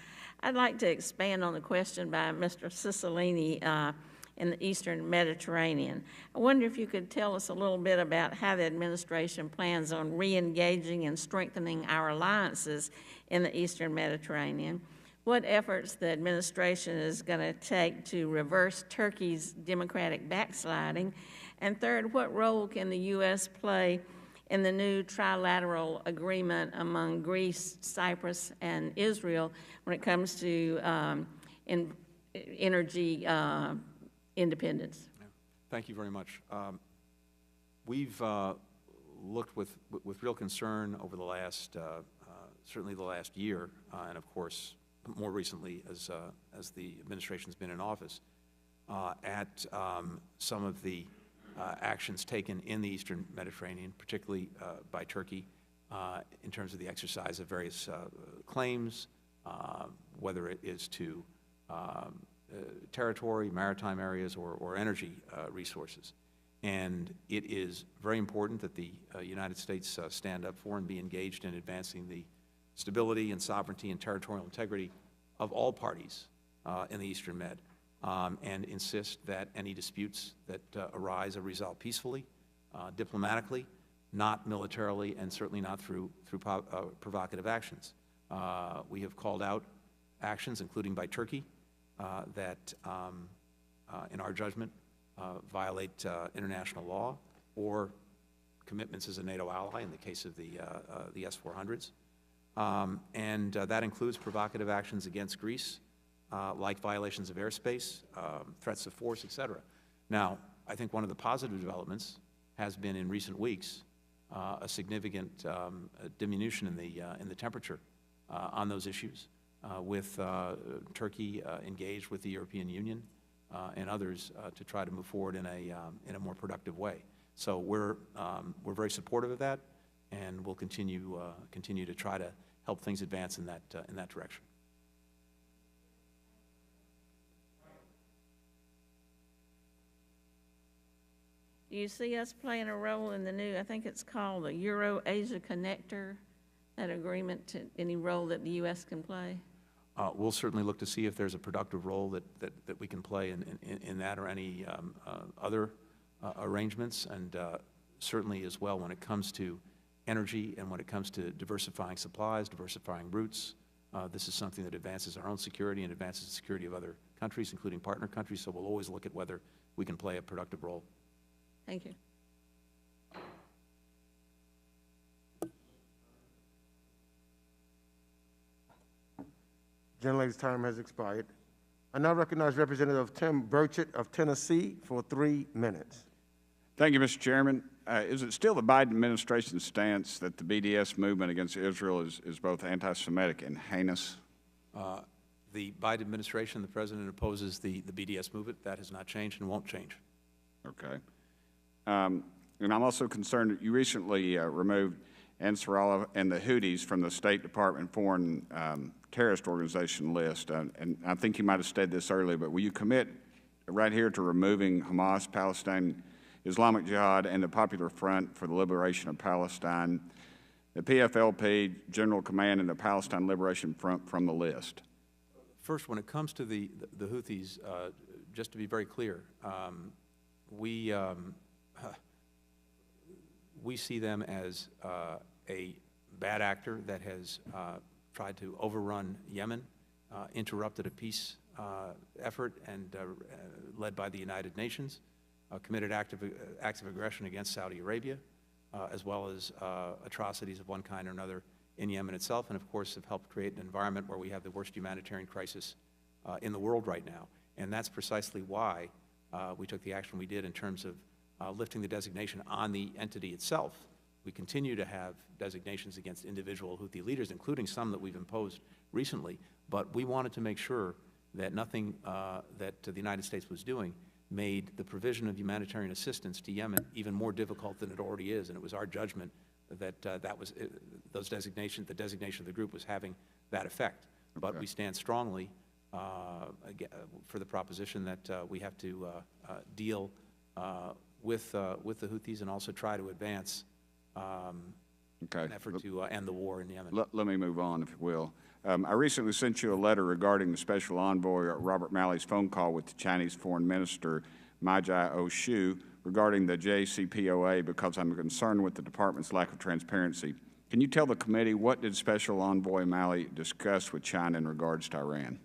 I'd like to expand on the question by Mr. Cicilline in the Eastern Mediterranean. I wonder if you could tell us a little bit about how the administration plans on re-engaging and strengthening our alliances in the Eastern Mediterranean. What efforts the administration is going to take to reverse Turkey's democratic backsliding? And third, what role can the U.S. play in the new trilateral agreement among Greece, Cyprus, and Israel when it comes to energy independence? Thank you very much. We've looked with real concern over the last, certainly the last year, and of course more recently as the administration's been in office, at some of the actions taken in the Eastern Mediterranean, particularly by Turkey, in terms of the exercise of various claims, whether it is to territory, maritime areas, or energy resources. And it is very important that the United States stand up for and be engaged in advancing the stability and sovereignty and territorial integrity of all parties in the Eastern Med. And insist that any disputes that arise are resolved peacefully, diplomatically, not militarily, and certainly not through provocative actions. We have called out actions, including by Turkey, that, in our judgment, violate international law or commitments as a NATO ally in the case of the S-400s. And that includes provocative actions against Greece, like violations of airspace, threats of force, et cetera. Now, I think one of the positive developments has been in recent weeks a significant diminution in the temperature on those issues, with Turkey engaged with the European Union and others to try to move forward in a more productive way. So we're very supportive of that, and we'll continue to try to help things advance in that direction. Do you see us playing a role in the new, I think it's called the Euro-Asia Connector, that agreement, to any role that the U.S. can play? We'll certainly look to see if there's a productive role that we can play in that or any other arrangements, and certainly as well when it comes to energy and when it comes to diversifying supplies, diversifying routes. This is something that advances our own security and advances the security of other countries, including partner countries, so we'll always look at whether we can play a productive role. Thank you. Gentlelady's time has expired. I now recognize Representative Tim Burchett of Tennessee for 3 minutes. Thank you, Mr. Chairman. Is it still the Biden administration's stance that the BDS movement against Israel is both anti-Semitic and heinous? The Biden administration, the President opposes the BDS movement. That has not changed and won't change. Okay. And I'm also concerned that you recently removed Ansarallah and the Houthis from the State Department Foreign Terrorist Organization list. And I think you might have stated this earlier, but will you commit right here to removing Hamas, Palestine, Islamic Jihad, and the Popular Front for the Liberation of Palestine, the PFLP, General Command, and the Palestine Liberation Front from the list? First, when it comes to the Houthis, just to be very clear, we see them as a bad actor that has tried to overrun Yemen, interrupted a peace effort and led by the United Nations, committed acts of aggression against Saudi Arabia, as well as atrocities of one kind or another in Yemen itself, and of course have helped create an environment where we have the worst humanitarian crisis in the world right now. And that's precisely why we took the action we did in terms of lifting the designation on the entity itself. We continue to have designations against individual Houthi leaders, including some that we've imposed recently, but we wanted to make sure that nothing that the United States was doing made the provision of humanitarian assistance to Yemen even more difficult than it already is, and it was our judgment that the designation of the group was having that effect. Okay. But we stand strongly for the proposition that we have to deal with the Houthis and also try to advance an effort to end the war in Yemen. Let me move on, if you will. I recently sent you a letter regarding the Special Envoy Robert Malley's phone call with the Chinese Foreign Minister Mai Jiao regarding the JCPOA because I'm concerned with the department's lack of transparency. Can you tell the committee what did Special Envoy Malley discuss with China in regards to Iran?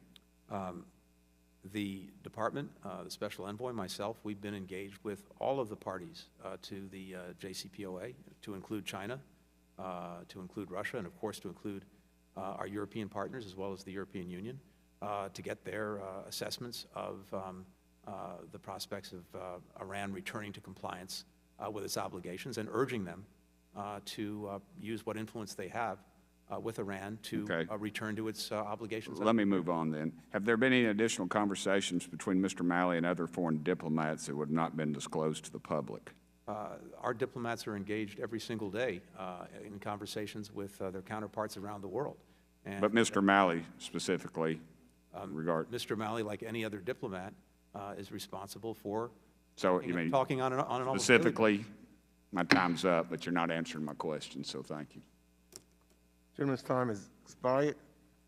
The department, the Special Envoy, myself, we've been engaged with all of the parties to the JCPOA, to include China, to include Russia, and of course to include our European partners as well as the European Union, to get their assessments of the prospects of Iran returning to compliance with its obligations and urging them to use what influence they have with Iran to return to its obligations. Let me move on then. Have there been any additional conversations between Mr. Malley and other foreign diplomats that would not have been disclosed to the public? Our diplomats are engaged every single day in conversations with their counterparts around the world. And but Mr. Malley specifically, Mr. Malley, like any other diplomat, is responsible for talking on an specifically. My time's up, but you're not answering my question, so thank you. Gentleman's time has expired.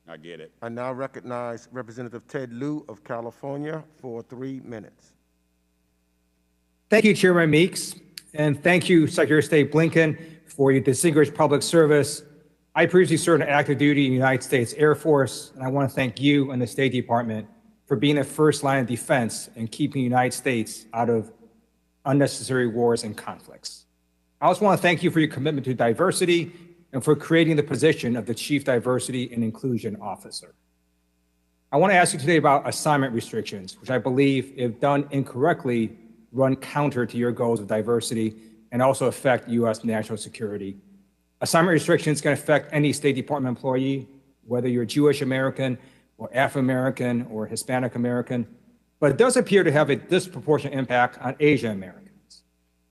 I get it. I now recognize Representative Ted Lieu of California for 3 minutes. Thank you, Chairman Meeks, and thank you, Secretary of State Blinken, for your distinguished public service. I previously served on active duty in the United States Air Force, and I want to thank you and the State Department for being the first line of defense and keeping the United States out of unnecessary wars and conflicts. I also want to thank you for your commitment to diversity and for creating the position of the Chief Diversity and Inclusion Officer. I want to ask you today about assignment restrictions, which I believe, if done incorrectly, run counter to your goals of diversity and also affect U.S. national security. Assignment restrictions can affect any State Department employee, whether you're Jewish American or Afro-American or Hispanic American, but it does appear to have a disproportionate impact on Asian Americans.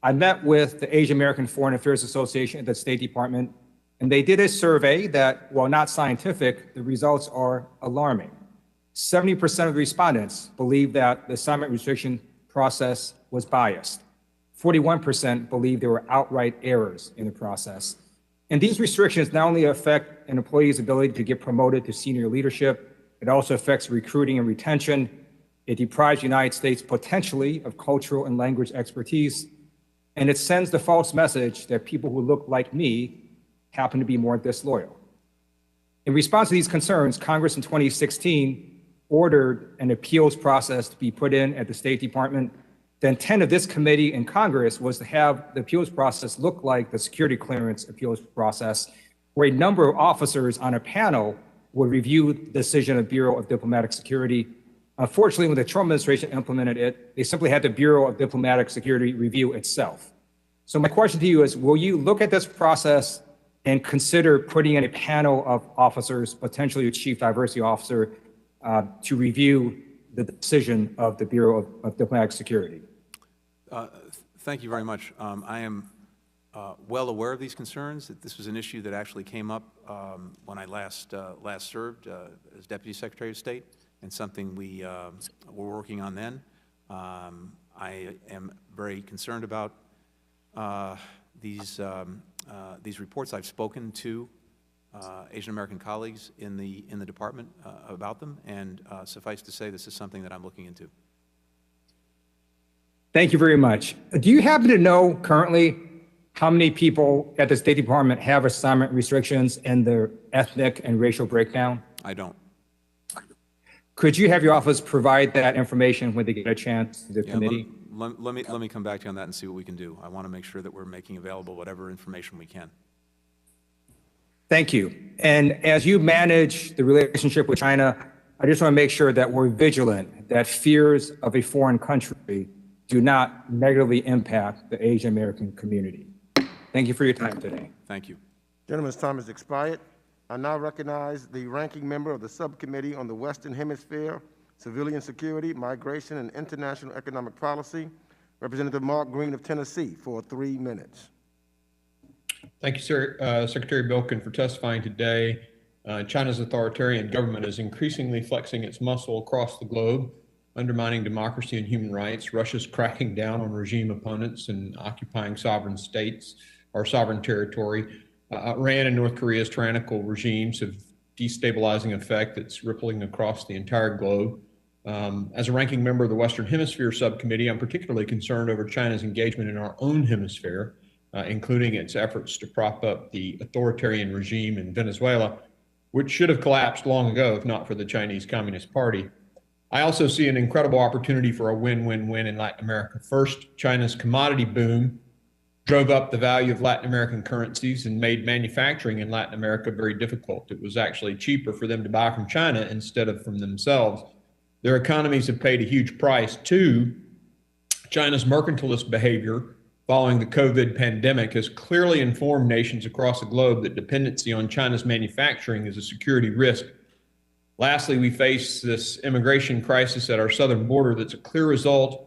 I met with the Asian American Foreign Affairs Association at the State Department, and they did a survey that, while not scientific, the results are alarming. 70% of the respondents believe that the assignment restriction process was biased. 41% believe there were outright errors in the process. And these restrictions not only affect an employee's ability to get promoted to senior leadership, it also affects recruiting and retention. It deprives the United States potentially of cultural and language expertise. And it sends the false message that people who look like me happen to be more disloyal. In response to these concerns, Congress in 2016 ordered an appeals process to be put in at the State Department. The intent of this committee in Congress was to have the appeals process look like the security clearance appeals process, where a number of officers on a panel would review the decision of Bureau of Diplomatic Security. Unfortunately, when the Trump administration implemented it, they simply had the Bureau of Diplomatic Security review itself. So my question to you is, will you look at this process and consider putting in a panel of officers, potentially a chief diversity officer, to review the decision of the Bureau of Diplomatic Security? Thank you very much. I am well aware of these concerns. That this was an issue that actually came up when I last served as Deputy Secretary of State, and something we were working on then. I am very concerned about these reports. I've spoken to Asian American colleagues in the department about them, and suffice to say, this is something that I'm looking into. Thank you very much. Do you happen to know currently how many people at the State Department have assignment restrictions and their ethnic and racial breakdown? I don't. Could you have your office provide that information when they get a chance to the committee? Let me come back to you on that and see what we can do. I want to make sure that we're making available whatever information we can. Thank you. And as you manage the relationship with China, I just want to make sure that we're vigilant, that fears of a foreign country do not negatively impact the Asian American community. Thank you for your time today. Thank you. Gentleman's time has expired. I now recognize the ranking member of the Subcommittee on the Western Hemisphere, Civilian Security, Migration, and International Economic Policy, Representative Mark Green of Tennessee, for 3 minutes. Thank you, sir. Secretary Blinken, for testifying today. China's authoritarian government is increasingly flexing its muscle across the globe, undermining democracy and human rights. Russia's cracking down on regime opponents and occupying sovereign states or sovereign territory. Iran and North Korea's tyrannical regimes have destabilizing effect that's rippling across the entire globe. As a ranking member of the Western Hemisphere Subcommittee, I'm particularly concerned over China's engagement in our own hemisphere, including its efforts to prop up the authoritarian regime in Venezuela, which should have collapsed long ago if not for the Chinese Communist Party. I also see an incredible opportunity for a win-win-win in Latin America. First, China's commodity boom drove up the value of Latin American currencies and made manufacturing in Latin America very difficult. It was actually cheaper for them to buy from China instead of from themselves. Their economies have paid a huge price. Two, China's mercantilist behavior following the COVID pandemic has clearly informed nations across the globe that dependency on China's manufacturing is a security risk. Lastly, we face this immigration crisis at our southern border that's a clear result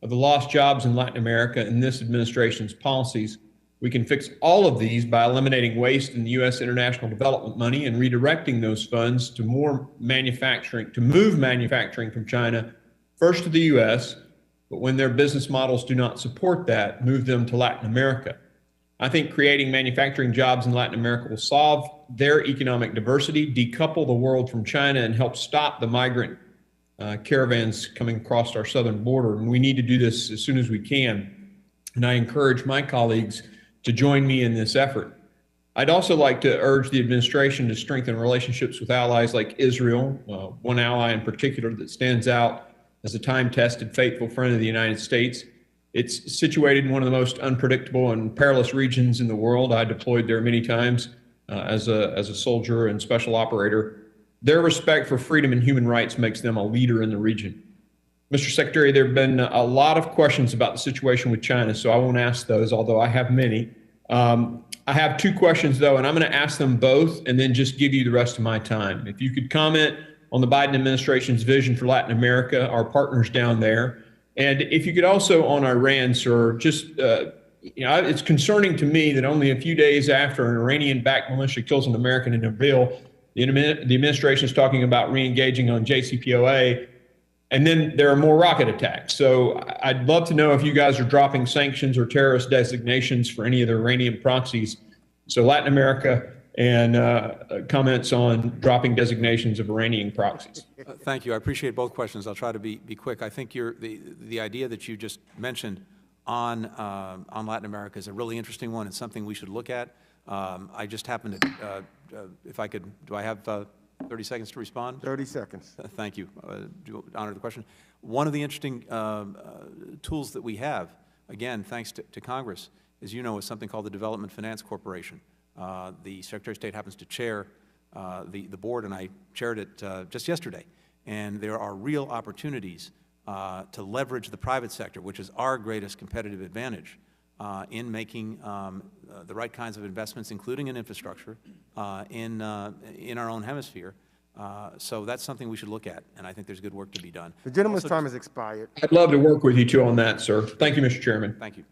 of the lost jobs in Latin America and this administration's policies. We can fix all of these by eliminating waste in the U.S. international development money and redirecting those funds to more manufacturing, to move manufacturing from China first to the U.S., but when their business models do not support that, move them to Latin America. I think creating manufacturing jobs in Latin America will solve their economic diversity, decouple the world from China, and help stop the migrant caravans coming across our southern border. And we need to do this as soon as we can. And I encourage my colleagues to join me in this effort. I'd also like to urge the administration to strengthen relationships with allies like Israel, one ally in particular that stands out as a time-tested, faithful friend of the United States. It's situated in one of the most unpredictable and perilous regions in the world. I deployed there many times as a soldier and special operator. Their respect for freedom and human rights makes them a leader in the region. Mr. Secretary, there have been a lot of questions about the situation with China, so I won't ask those, although I have many. I have two questions, though, and I'm going to ask them both and then just give you the rest of my time. If you could comment on the Biden administration's vision for Latin America, our partners down there, and if you could also on Iran, sir, just, it's concerning to me that only a few days after an Iranian-backed militia kills an American in Erbil, the administration is talking about re-engaging on JCPOA, and then there are more rocket attacks. So I'd love to know if you guys are dropping sanctions or terrorist designations for any of the Iranian proxies. So Latin America and comments on dropping designations of Iranian proxies. Thank you. I appreciate both questions. I'll try to be quick. I think the idea that you just mentioned on Latin America is a really interesting one and something we should look at. I just happened to, if I could, do I have 30 seconds to respond? 30 seconds. Thank you. Do honor the question. One of the interesting tools that we have, again, thanks to Congress, as you know, is something called the Development Finance Corporation. The Secretary of State happens to chair the board, and I chaired it just yesterday. And there are real opportunities to leverage the private sector, which is our greatest competitive advantage, in making the right kinds of investments, including in infrastructure, in our own hemisphere. So that's something we should look at, and I think there's good work to be done. The gentleman's time has expired. I'd love to work with you two on that, sir. Thank you, Mr. Chairman. Thank you.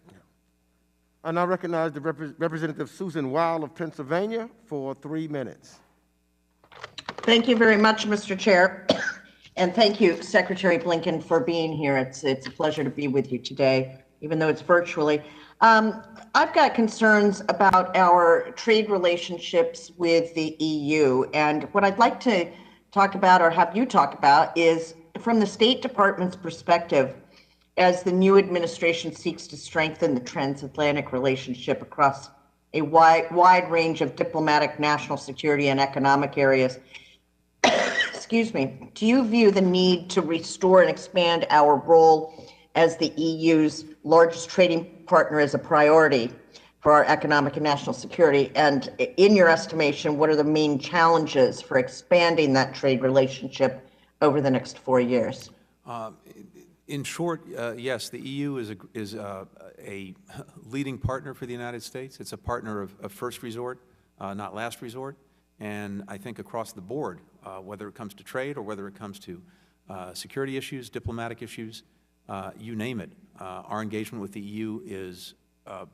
I now recognize the Representative Susan Weil of Pennsylvania for 3 minutes. Thank you very much, Mr. Chair. And thank you, Secretary Blinken, for being here. It's a pleasure to be with you today, even though it's virtually. I've got concerns about our trade relationships with the EU. And what I'd like to talk about, or have you talk about, is from the State Department's perspective, as the new administration seeks to strengthen the transatlantic relationship across a wide range of diplomatic, national security, and economic areas. Excuse me. Do you view the need to restore and expand our role as the EU's largest trading partner as a priority for our economic and national security? And in your estimation, what are the main challenges for expanding that trade relationship over the next 4 years? In short, yes, the EU is a leading partner for the United States. It's a partner of first resort, not last resort. And I think across the board, whether it comes to trade or whether it comes to security issues, diplomatic issues, you name it, our engagement with the EU is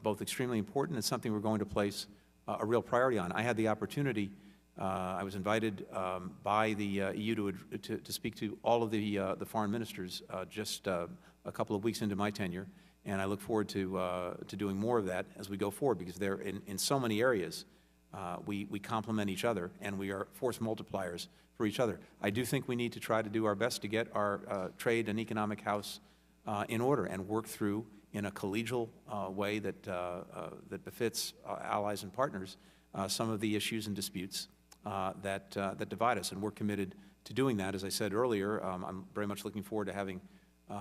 both extremely important and something we're going to place a real priority on. I had the opportunity, I was invited by the EU to speak to all of the foreign ministers just a couple of weeks into my tenure, and I look forward to doing more of that as we go forward, because they're in so many areas. We complement each other, and we are force multipliers for each other. I do think we need to try to do our best to get our trade and economic house in order and work through in a collegial way that befits allies and partners some of the issues and disputes that divide us, and we're committed to doing that. As I said earlier, I'm very much looking forward to having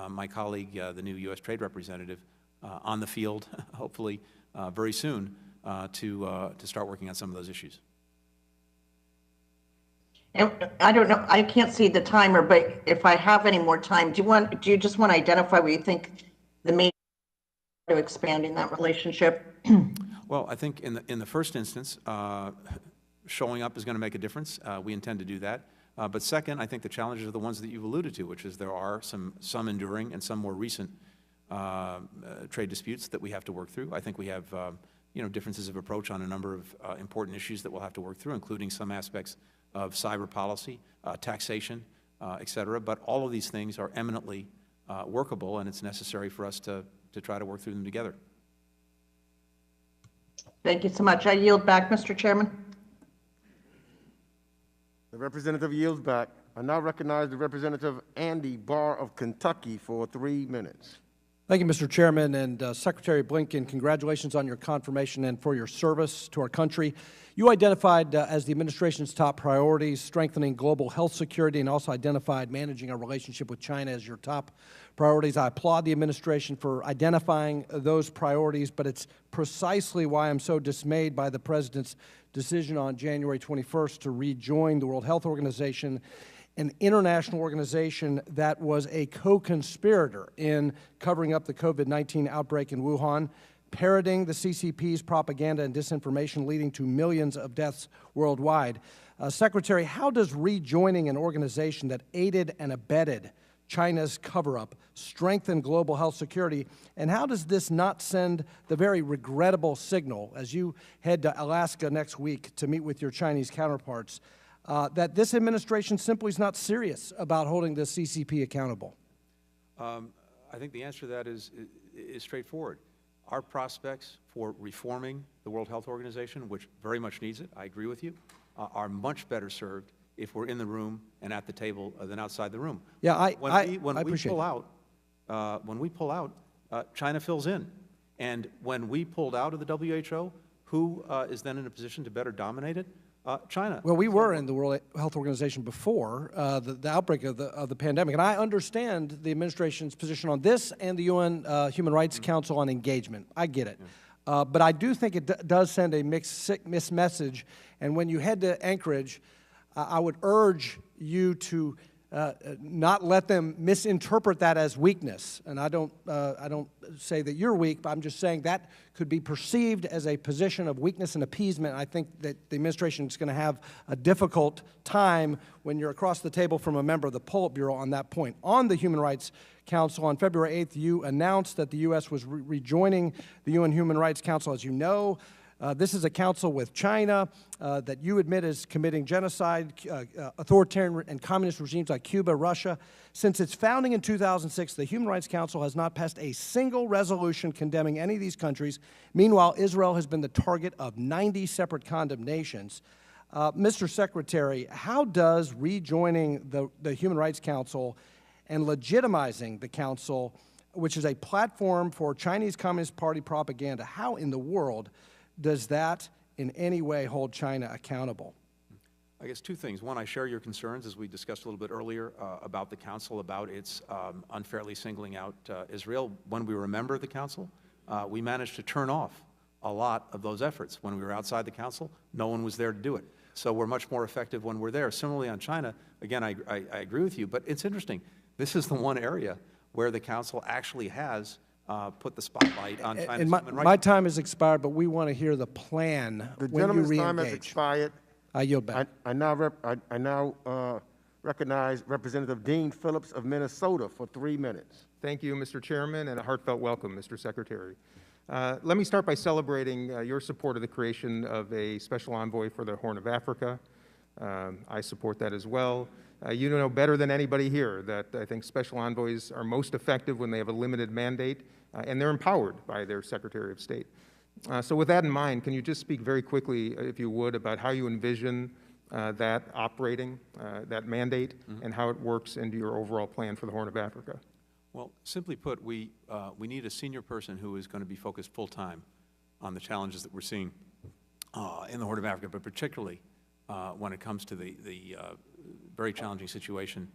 my colleague, the new U.S. Trade Representative, on the field, hopefully very soon, to start working on some of those issues. And I don't know, I can't see the timer, but if I have any more time, do you just want to identify what you think the main to expanding that relationship? Well, I think in the first instance, showing up is going to make a difference. We intend to do that. But second, I think the challenges are the ones that you've alluded to, which is there are some enduring and some more recent trade disputes that we have to work through. I think we have differences of approach on a number of important issues that we'll have to work through, including some aspects of cyber policy, taxation, et cetera. But all of these things are eminently workable, and it's necessary for us to try to work through them together. Thank you so much. I yield back, Mr. Chairman. The representative yields back. I now recognize the Representative Andy Barr of Kentucky for 3 minutes. Thank you, Mr. Chairman, and Secretary Blinken, congratulations on your confirmation and for your service to our country. You identified as the administration's top priorities strengthening global health security and also identified managing our relationship with China as your top priorities. I applaud the administration for identifying those priorities, but it's precisely why I'm so dismayed by the President's decision on January 21st to rejoin the World Health Organization, an international organization that was a co-conspirator in covering up the COVID-19 outbreak in Wuhan, parroting the CCP's propaganda and disinformation, leading to millions of deaths worldwide. Secretary, how does rejoining an organization that aided and abetted China's cover-up strengthen global health security, and how does this not send the very regrettable signal, as you head to Alaska next week to meet with your Chinese counterparts, that this administration simply is not serious about holding the CCP accountable? I think the answer to that is straightforward. Our prospects for reforming the World Health Organization, which very much needs it, I agree with you, are much better served if we're in the room and at the table than outside the room. Yeah, I appreciate that. When we pull out, China fills in. And when we pulled out of the WHO, who is then in a position to better dominate it? China. Well, we were in the World Health Organization before the outbreak of the pandemic, and I understand the administration's position on this and the UN Human Rights Council on engagement. I get it. But I do think it does send a mixed message, and when you head to Anchorage, I would urge you to not let them misinterpret that as weakness. And I don't say that you're weak, but I'm just saying that could be perceived as a position of weakness and appeasement. I think that the administration is going to have a difficult time when you're across the table from a member of the Politburo on that point. On the Human Rights Council, on February 8th, you announced that the U.S. was rejoining the UN Human Rights Council. As you know, this is a council with China that you admit is committing genocide, authoritarian and communist regimes like Cuba, Russia. Since its founding in 2006, the Human Rights Council has not passed a single resolution condemning any of these countries. Meanwhile, Israel has been the target of 90 separate condemnations. Mr. Secretary, how does rejoining the Human Rights Council and legitimizing the council, which is a platform for Chinese Communist Party propaganda, how in the world does that in any way hold China accountable? I guess two things. One, I share your concerns, as we discussed a little bit earlier, about the Council, about its unfairly singling out Israel. When we were a member of the Council, we managed to turn off a lot of those efforts. When we were outside the Council, no one was there to do it. So we're much more effective when we're there. Similarly on China, again, I agree with you, but it's interesting. This is the one area where the Council actually has put the spotlight on China's human rights. My time has expired, but we want to hear the plan The when you gentleman's re-engage. time has expired. I yield back. I now recognize Representative Dean Phillips of Minnesota for 3 minutes. Thank you, Mr. Chairman, and a heartfelt welcome, Mr. Secretary. Let me start by celebrating your support of the creation of a special envoy for the Horn of Africa. I support that as well. You know better than anybody here that I think special envoys are most effective when they have a limited mandate and they're empowered by their Secretary of State. So with that in mind, can you just speak very quickly, if you would, about how you envision that operating, that mandate, and how it works into your overall plan for the Horn of Africa? Well, simply put, we need a senior person who is going to be focused full-time on the challenges that we're seeing in the Horn of Africa, but particularly when it comes to the very challenging situation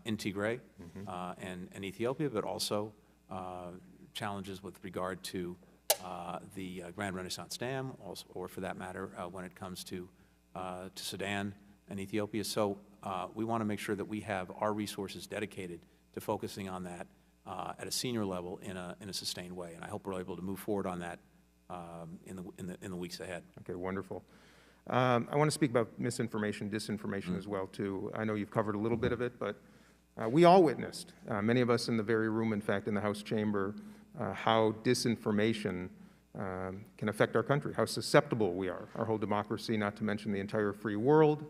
in Tigray and Ethiopia, but also challenges with regard to the Grand Renaissance Dam, also, or for that matter, when it comes to Sudan and Ethiopia. So we want to make sure that we have our resources dedicated to focusing on that at a senior level in a sustained way. And I hope we're able to move forward on that in the weeks ahead. Okay, wonderful. I want to speak about misinformation, disinformation as well, too. I know you've covered a little bit of it, but we all witnessed, many of us in the very room, in fact, in the House chamber, how disinformation can affect our country, how susceptible we are, our whole democracy, not to mention the entire free world.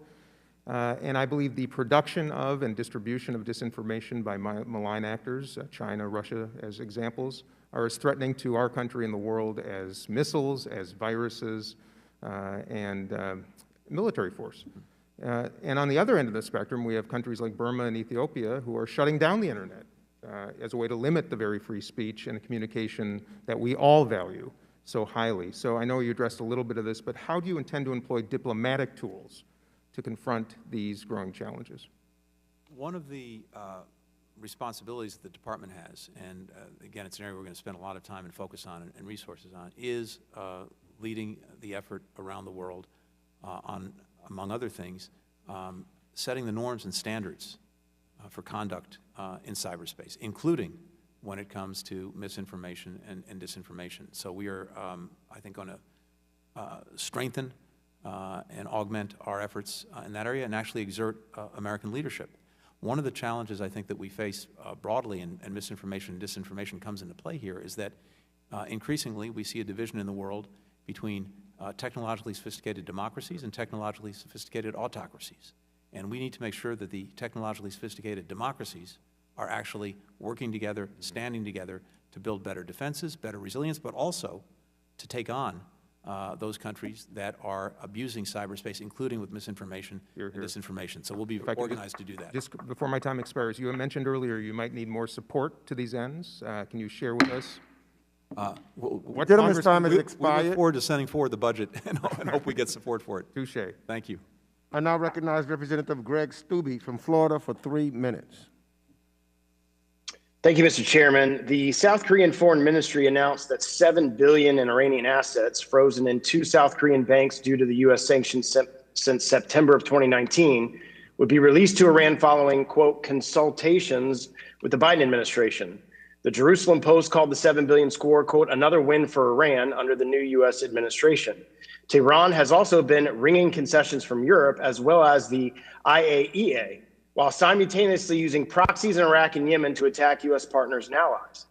And I believe the production of and distribution of disinformation by malign actors, China, Russia as examples, are as threatening to our country and the world as missiles, as viruses, and military force. And on the other end of the spectrum, we have countries like Burma and Ethiopia who are shutting down the internet as a way to limit the very free speech and the communication that we all value so highly. So I know you addressed a little bit of this, but how do you intend to employ diplomatic tools to confront these growing challenges? One of the responsibilities that the department has, and again, it's an area we're going to spend a lot of time and focus on and resources on, is leading the effort around the world on, among other things, setting the norms and standards for conduct in cyberspace, including when it comes to misinformation and disinformation. So we are, I think, going to strengthen and augment our efforts in that area and actually exert American leadership. One of the challenges I think that we face broadly, and misinformation and disinformation comes into play here, is that increasingly we see a division in the world between technologically sophisticated democracies and technologically sophisticated autocracies. And we need to make sure that the technologically sophisticated democracies are actually working together, standing together to build better defenses, better resilience, but also to take on those countries that are abusing cyberspace, including with misinformation and disinformation. So we'll be organized to do that. Just before my time expires, you mentioned earlier you might need more support to these ends. Can you share with us? What gentleman's time has expired. We look forward to sending forward the budget and hope we get support for it. Touche. Thank you. I now recognize Representative Greg Stubbe from Florida for 3 minutes. Thank you, Mr. Chairman. The South Korean Foreign Ministry announced that $7 billion in Iranian assets frozen in 2 South Korean banks due to the U.S. sanctions since September of 2019 would be released to Iran following, quote, consultations with the Biden administration. The Jerusalem Post called the $7 billion score, quote, another win for Iran under the new U.S. administration. Tehran has also been wringing concessions from Europe as well as the IAEA, while simultaneously using proxies in Iraq and Yemen to attack U.S. partners and allies.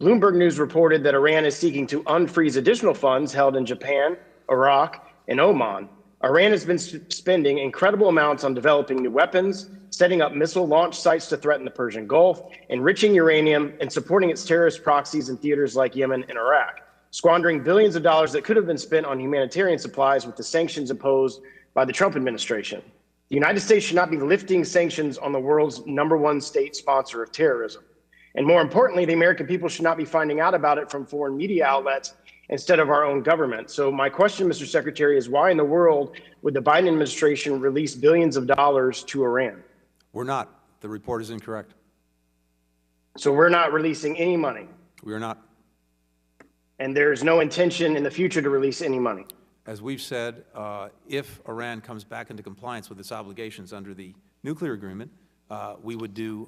Bloomberg News reported that Iran is seeking to unfreeze additional funds held in Japan, Iraq, and Oman. Iran has been spending incredible amounts on developing new weapons, setting up missile launch sites to threaten the Persian Gulf, enriching uranium, and supporting its terrorist proxies in theaters like Yemen and Iraq, squandering billions of dollars that could have been spent on humanitarian supplies with the sanctions imposed by the Trump administration. The United States should not be lifting sanctions on the world's #1 state sponsor of terrorism. And more importantly, the American people should not be finding out about it from foreign media outlets instead of our own government. So my question, Mr. Secretary, is why in the world would the Biden administration release billions of dollars to Iran? We're not. The report is incorrect. So we're not releasing any money? We are not. And there's no intention in the future to release any money? As we've said, if Iran comes back into compliance with its obligations under the nuclear agreement, we would do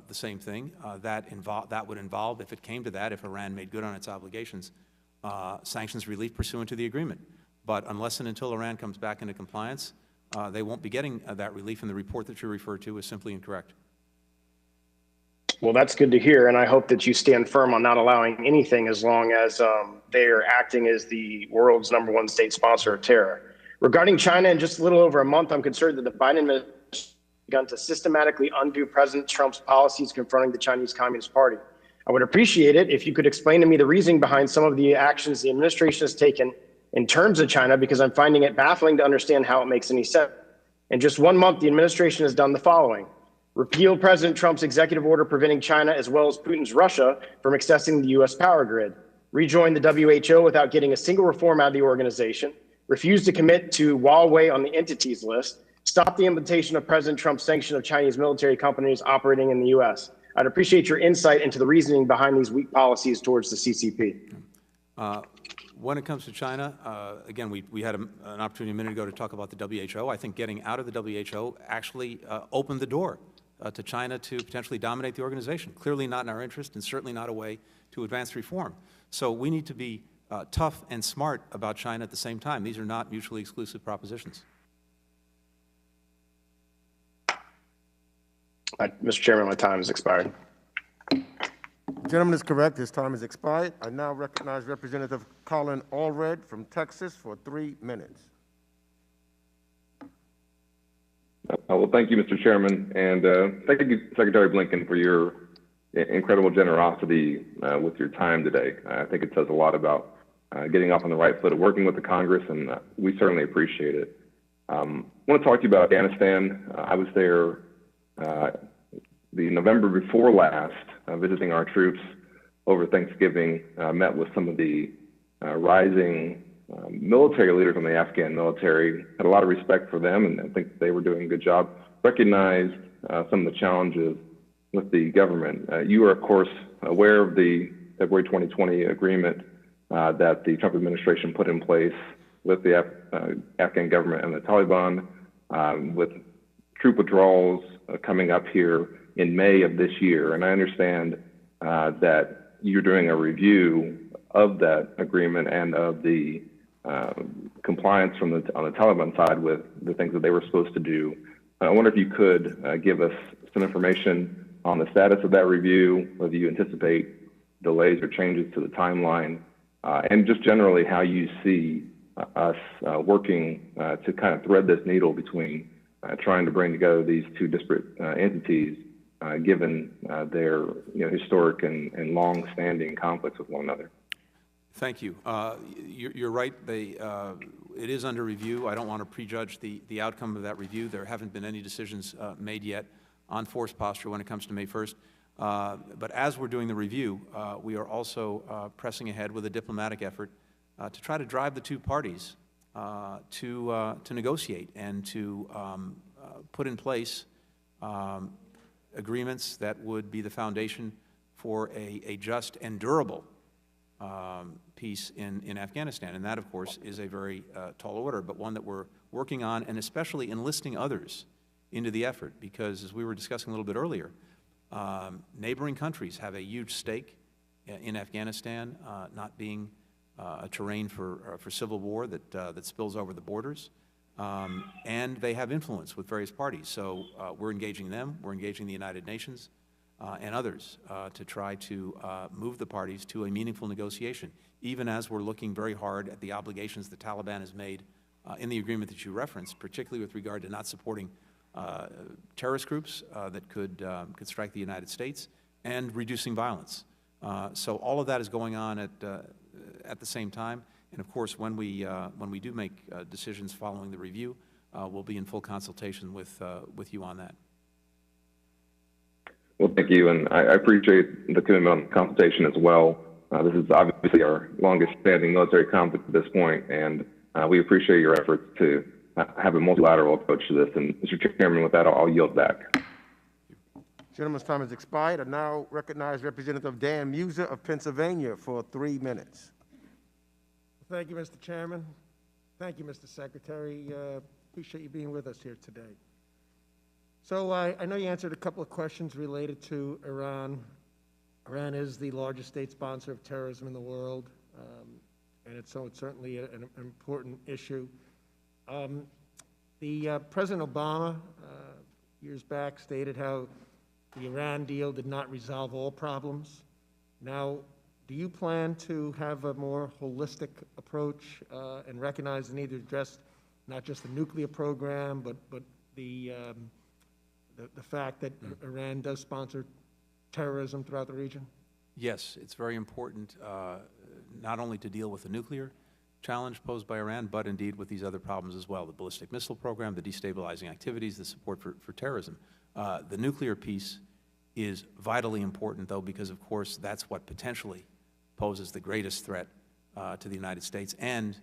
the same thing. That would involve, if it came to that, if Iran made good on its obligations, sanctions relief pursuant to the agreement. But unless and until Iran comes back into compliance, they won't be getting that relief, and the report that you refer to is simply incorrect. Well, that's good to hear, and I hope that you stand firm on not allowing anything as long as they are acting as the world's #1 state sponsor of terror. Regarding China, in just a little over a month, I'm concerned that the Biden administration has begun to systematically undo President Trump's policies confronting the Chinese Communist Party. I would appreciate it if you could explain to me the reasoning behind some of the actions the administration has taken in terms of China, because I'm finding it baffling to understand how it makes any sense. In just 1 month, the administration has done the following: repeal President Trump's executive order preventing China as well as Putin's Russia from accessing the U.S. power grid, rejoin the WHO without getting a single reform out of the organization, refuse to commit to Huawei on the entities list, stop the implementation of President Trump's sanction of Chinese military companies operating in the U.S. I'd appreciate your insight into the reasoning behind these weak policies towards the CCP. When it comes to China, again, we had an opportunity a minute ago to talk about the WHO. I think getting out of the WHO actually opened the door to China to potentially dominate the organization. Clearly not in our interest, and certainly not a way to advance reform. So we need to be tough and smart about China at the same time. These are not mutually exclusive propositions. Mr. Chairman, my time has expired. The gentleman is correct. His time has expired. I now recognize Representative Colin Allred from Texas for 3 minutes. Well, thank you, Mr. Chairman, and thank you, Secretary Blinken, for your incredible generosity with your time today. I think it says a lot about getting off on the right foot of working with the Congress, and we certainly appreciate it. I want to talk to you about Afghanistan. I was there the November before last, visiting our troops over Thanksgiving, met with some of the rising military leaders in the Afghan military, had a lot of respect for them, and I think they were doing a good job, recognized some of the challenges with the government. You are, of course, aware of the February 2020 agreement that the Trump administration put in place with the Afghan government and the Taliban, with troop withdrawals coming up here in May of this year. And I understand that you're doing a review of that agreement and of the compliance on the Taliban side with the things that they were supposed to do. I wonder if you could give us some information on the status of that review, whether you anticipate delays or changes to the timeline, and just generally how you see us working to kind of thread this needle between trying to bring together these two disparate entities, given their historic and long-standing conflicts with one another. Thank you. You're right. It is under review. I don't want to prejudge the outcome of that review. There haven't been any decisions made yet on force posture when it comes to May 1st. But as we're doing the review, we are also pressing ahead with a diplomatic effort to try to drive the two parties to negotiate and to put in place agreements that would be the foundation for a just and durable peace in Afghanistan. And that, of course, is a very tall order, but one that we're working on, and especially enlisting others into the effort, because as we were discussing a little bit earlier, neighboring countries have a huge stake in Afghanistan, not being a terrain for civil war that spills over the borders, and they have influence with various parties. So we're engaging them, we're engaging the United Nations and others to try to move the parties to a meaningful negotiation, even as we're looking very hard at the obligations the Taliban has made in the agreement that you referenced, particularly with regard to not supporting terrorist groups that could strike the United States, and reducing violence. So all of that is going on at the same time. And of course, when we do make decisions following the review, we'll be in full consultation with you on that. Well, thank you, and I appreciate the commitment on consultation as well. This is obviously our longest-standing military conflict at this point, and we appreciate your efforts to have a multilateral approach to this. And Mr. Chairman, with that, I'll yield back. Gentleman's time has expired. I now recognize Representative Dan Muser of Pennsylvania for 3 minutes. Thank you, Mr. Chairman. Thank you, Mr. Secretary. Appreciate you being with us here today. So I know you answered a couple of questions related to Iran. Iran is the largest state sponsor of terrorism in the world, and it's certainly an important issue. President Obama, years back, stated how the Iran deal did not resolve all problems. Now, do you plan to have a more holistic approach and recognize the need to address not just the nuclear program, but the fact that Iran does sponsor terrorism throughout the region? Yes, it's very important not only to deal with the nuclear challenge posed by Iran, but indeed with these other problems as well, the ballistic missile program, the destabilizing activities, the support for terrorism. The nuclear piece is vitally important, though, because, of course, that's what potentially poses the greatest threat to the United States. And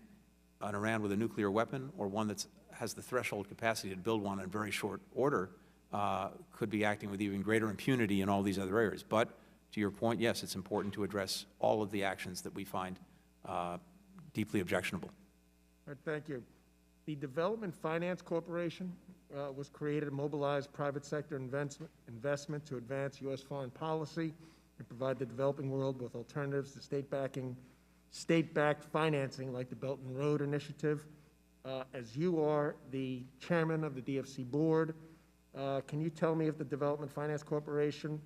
an Iran with a nuclear weapon, or one that has the threshold capacity to build one in very short order, could be acting with even greater impunity in all these other areas. But to your point, yes, it's important to address all of the actions that we find deeply objectionable. All right, thank you. The Development Finance Corporation was created to mobilize private sector investment to advance U.S. foreign policy and provide the developing world with alternatives to state-backed financing like the Belt and Road Initiative. As you are the chairman of the DFC board, can you tell me if the Development Finance Corporation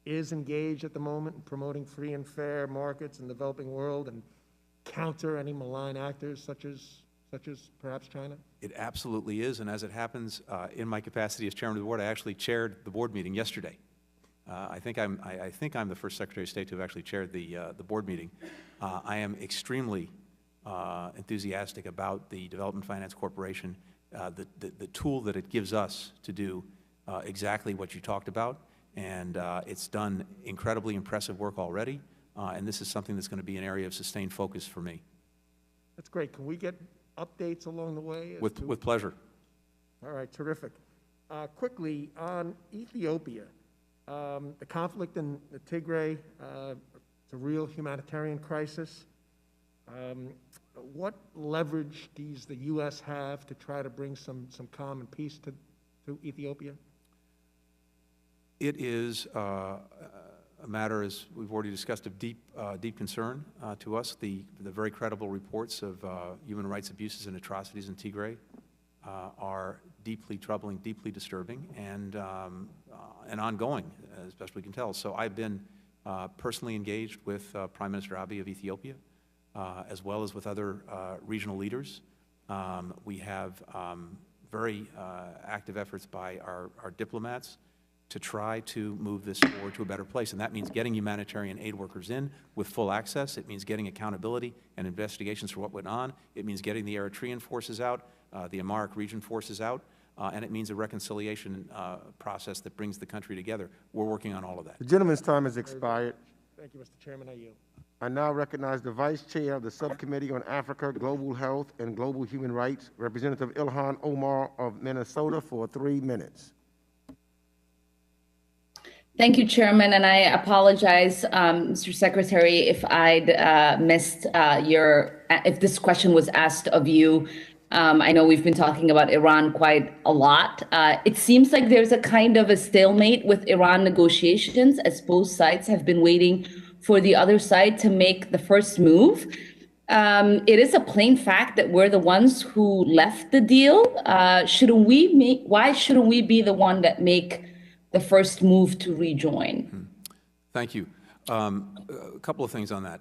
is engaged at the moment in promoting free and fair markets in the developing world and counter any malign actors such as perhaps China? It absolutely is, and as it happens, in my capacity as chairman of the board, I actually chaired the board meeting yesterday. I think I'm the first Secretary of State to have actually chaired the board meeting. I am extremely enthusiastic about the Development Finance Corporation, the tool that it gives us to do exactly what you talked about, And it's done incredibly impressive work already, and this is something that's going to be an area of sustained focus for me. That's great. Can we get updates along the way? With pleasure. All right, terrific. Quickly, on Ethiopia, the conflict in the Tigray, it's a real humanitarian crisis. What leverage does the U.S. have to try to bring some calm and peace to Ethiopia? It is a matter, as we've already discussed, of deep concern to us. The very credible reports of human rights abuses and atrocities in Tigray are deeply troubling, deeply disturbing, and ongoing, as best we can tell. So I've been personally engaged with Prime Minister Abiy of Ethiopia, as well as with other regional leaders. We have very active efforts by our diplomats to try to move this forward to a better place. And that means getting humanitarian aid workers in with full access. It means getting accountability and investigations for what went on. It means getting the Eritrean forces out, the Amharic region forces out, and it means a reconciliation process that brings the country together. We're working on all of that. The gentleman's time has expired. Thank you, Mr. Chairman. I yield. I now recognize the Vice Chair of the Subcommittee on Africa, Global Health, and Global Human Rights, Representative Ilhan Omar of Minnesota, for 3 minutes. Thank you, Chairman, and I apologize, Mr. Secretary, if I'd missed if this question was asked of you. I know we've been talking about Iran quite a lot. It seems like there's a kind of a stalemate with Iran negotiations, as both sides have been waiting for the other side to make the first move. It is a plain fact that we're the ones who left the deal. Why shouldn't we be the one that make the first move to rejoin? Thank you. A couple of things on that.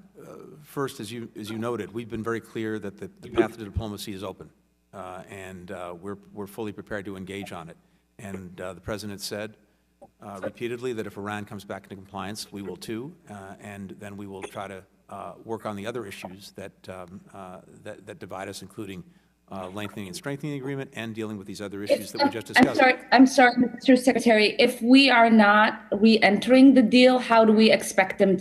First, as you noted, we've been very clear that the path to diplomacy is open, and we're fully prepared to engage on it. And the President said repeatedly that if Iran comes back into compliance, we will too, and then we will try to work on the other issues that divide us, including lengthening and strengthening the agreement and dealing with these other issues that we just discussed. I'm sorry, Mr. Secretary. If we are not re-entering the deal, how do we expect them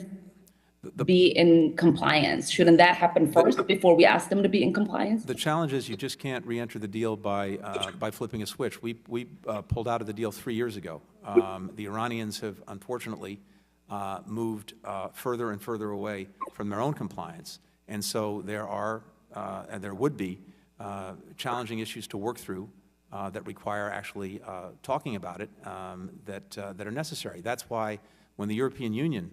to be in compliance? Shouldn't that happen first before we ask them to be in compliance? The challenge is you just can't re-enter the deal by flipping a switch. We pulled out of the deal 3 years ago. The Iranians have unfortunately moved further and further away from their own compliance, and so there are and there would be challenging issues to work through that require actually talking about it that are necessary. That's why when the European Union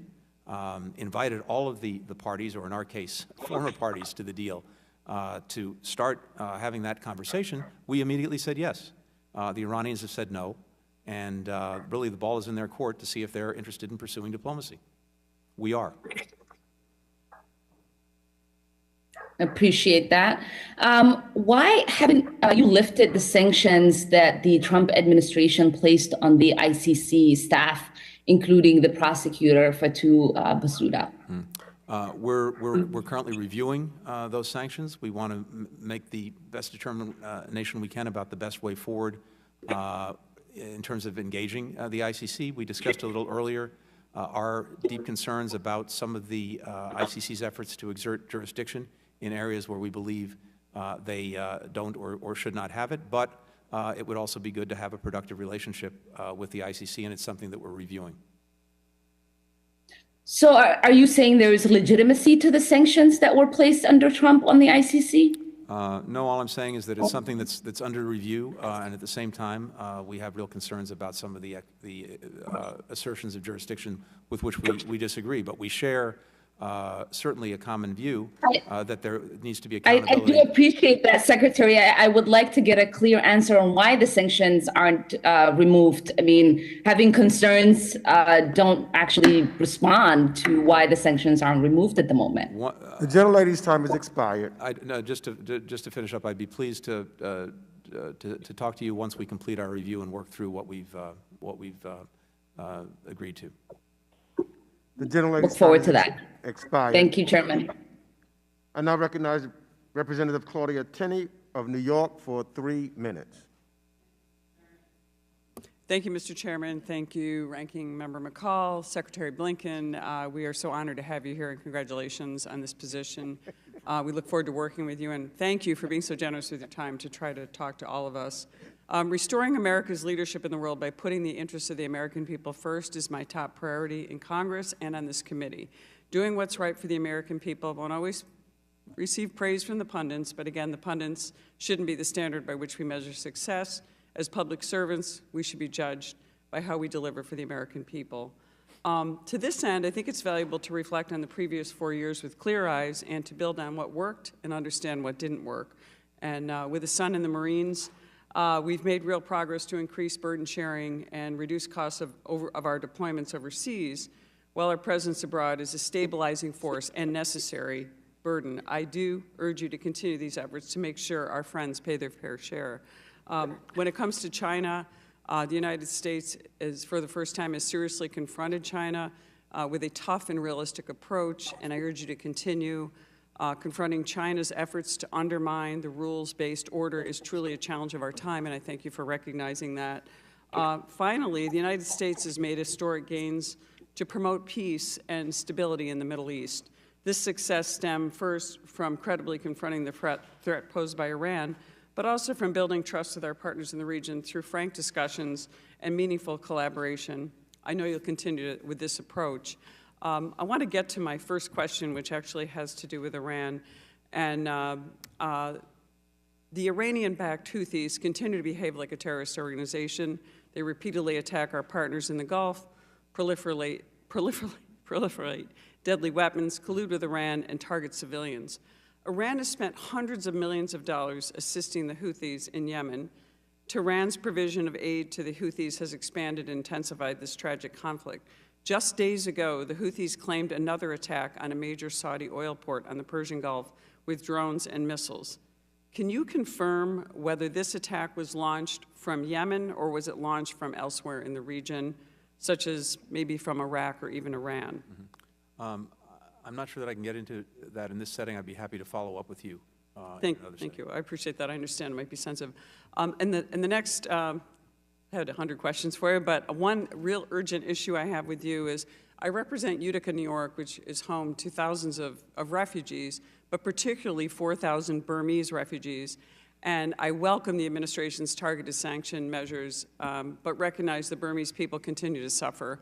invited all of the parties, or in our case, former parties to the deal, to start having that conversation, we immediately said yes. The Iranians have said no, and really the ball is in their court to see if they're interested in pursuing diplomacy. We are. Appreciate that. Why haven't you lifted the sanctions that the Trump administration placed on the ICC staff, including the prosecutor Fatou Bensouda? We're currently reviewing those sanctions. We want to make the best determination we can about the best way forward in terms of engaging the ICC. We discussed a little earlier our deep concerns about some of the ICC's efforts to exert jurisdiction in areas where we believe they don't or should not have it, but it would also be good to have a productive relationship with the ICC, and it's something that we're reviewing. So are you saying there is legitimacy to the sanctions that were placed under Trump on the ICC? No, all I'm saying is that it's something that's under review, and at the same time, we have real concerns about some of the assertions of jurisdiction with which we disagree, but we share certainly a common view that there needs to be accountability. I do appreciate that, Secretary. I would like to get a clear answer on why the sanctions aren't removed. I mean, having concerns don't actually respond to why the sanctions aren't removed at the moment. The gentlelady's time has expired. No, just to finish up, I'd be pleased to talk to you once we complete our review and work through what we've agreed to. The gentlelady's Look forward to time has that. expired. Thank you, Chairman. I now recognize Representative Claudia Tenney of New York for 3 minutes. Thank you, Mr. Chairman. Thank you, Ranking Member McCall, Secretary Blinken. We are so honored to have you here, and congratulations on this position. We look forward to working with you, and thank you for being so generous with your time to try to talk to all of us. Restoring America's leadership in the world by putting the interests of the American people first is my top priority in Congress and on this committee. Doing what's right for the American people won't always receive praise from the pundits, but again, the pundits shouldn't be the standard by which we measure success. As public servants, we should be judged by how we deliver for the American people. To this end, I think it's valuable to reflect on the previous 4 years with clear eyes and to build on what worked and understand what didn't work. And with the sun and the Marines, we've made real progress to increase burden sharing and reduce costs of our deployments overseas, while our presence abroad is a stabilizing force and necessary burden. I do urge you to continue these efforts to make sure our friends pay their fair share. When it comes to China, the United States, for the first time, has seriously confronted China with a tough and realistic approach, and I urge you to continue. Confronting China's efforts to undermine the rules-based order is truly a challenge of our time, and I thank you for recognizing that. Finally, the United States has made historic gains to promote peace and stability in the Middle East. This success stemmed first from credibly confronting the threat posed by Iran, but also from building trust with our partners in the region through frank discussions and meaningful collaboration. I know you'll continue with this approach. I want to get to my first question, which actually has to do with Iran. And the Iranian-backed Houthis continue to behave like a terrorist organization. They repeatedly attack our partners in the Gulf, proliferate deadly weapons, collude with Iran, and target civilians. Iran has spent hundreds of millions of dollars assisting the Houthis in Yemen. Tehran's provision of aid to the Houthis has expanded and intensified this tragic conflict. Just days ago, the Houthis claimed another attack on a major Saudi oil port on the Persian Gulf with drones and missiles. Can you confirm whether this attack was launched from Yemen or was it launched from elsewhere in the region, such as maybe from Iraq or even Iran? I'm not sure that I can get into that in this setting. I'd be happy to follow up with you. Thank you. I appreciate that. I understand it might be sensitive. And the next, I had 100 questions for you, but one real urgent issue I have with you is I represent Utica, New York, which is home to thousands of refugees, but particularly 4,000 Burmese refugees. And I welcome the administration's targeted sanction measures, but recognize the Burmese people continue to suffer.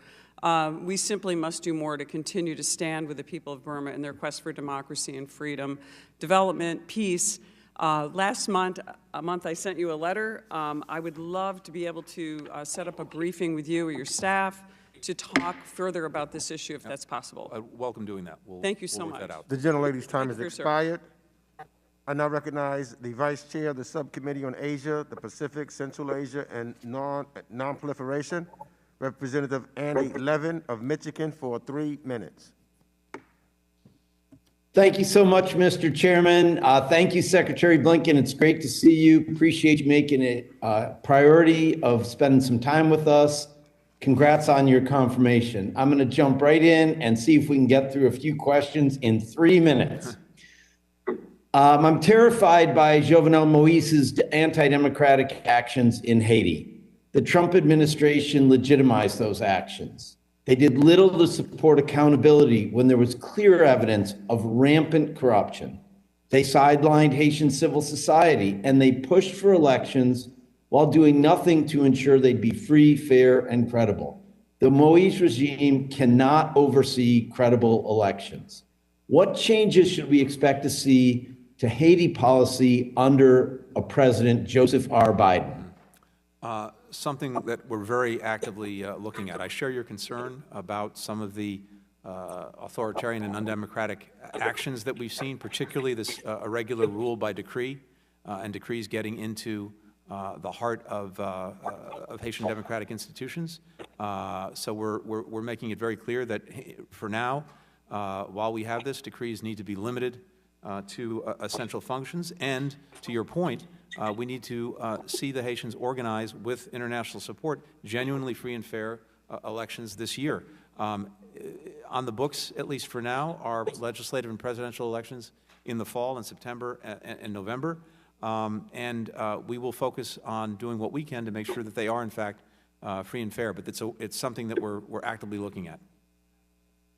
We simply must do more to continue to stand with the people of Burma in their quest for democracy and freedom, development, peace. Last month, I sent you a letter. I would love to be able to set up a briefing with you or your staff to talk further about this issue if that's possible. I welcome doing that. Thank you so much. The gentlelady's time has expired. I now recognize the Vice Chair of the Subcommittee on Asia, the Pacific, Central Asia, and Non-Proliferation, Representative Annie Levin of Michigan, for 3 minutes. Thank you so much, Mr. Chairman. Thank you, Secretary Blinken. It's great to see you. Appreciate you making it a priority of spending some time with us. Congrats on your confirmation. I'm going to jump right in and see if we can get through a few questions in 3 minutes. I'm terrified by Jovenel Moise's anti-democratic actions in Haiti. The Trump administration legitimized those actions. They did little to support accountability when there was clear evidence of rampant corruption. They sidelined Haitian civil society, and they pushed for elections while doing nothing to ensure they'd be free, fair, and credible. The Moise regime cannot oversee credible elections. What changes should we expect to see to Haiti policy under a President Joseph R. Biden? Something that we're very actively looking at. I share your concern about some of the authoritarian and undemocratic actions that we've seen, particularly this irregular rule by decree and decrees getting into the heart of Haitian democratic institutions. So we're making it very clear that for now, while we have this, decrees need to be limited to essential functions. And to your point, we need to see the Haitians organize with international support genuinely free and fair elections this year. On the books, at least for now, are legislative and presidential elections in the fall in September and November. We will focus on doing what we can to make sure that they are, in fact, free and fair, but it's something that we're actively looking at.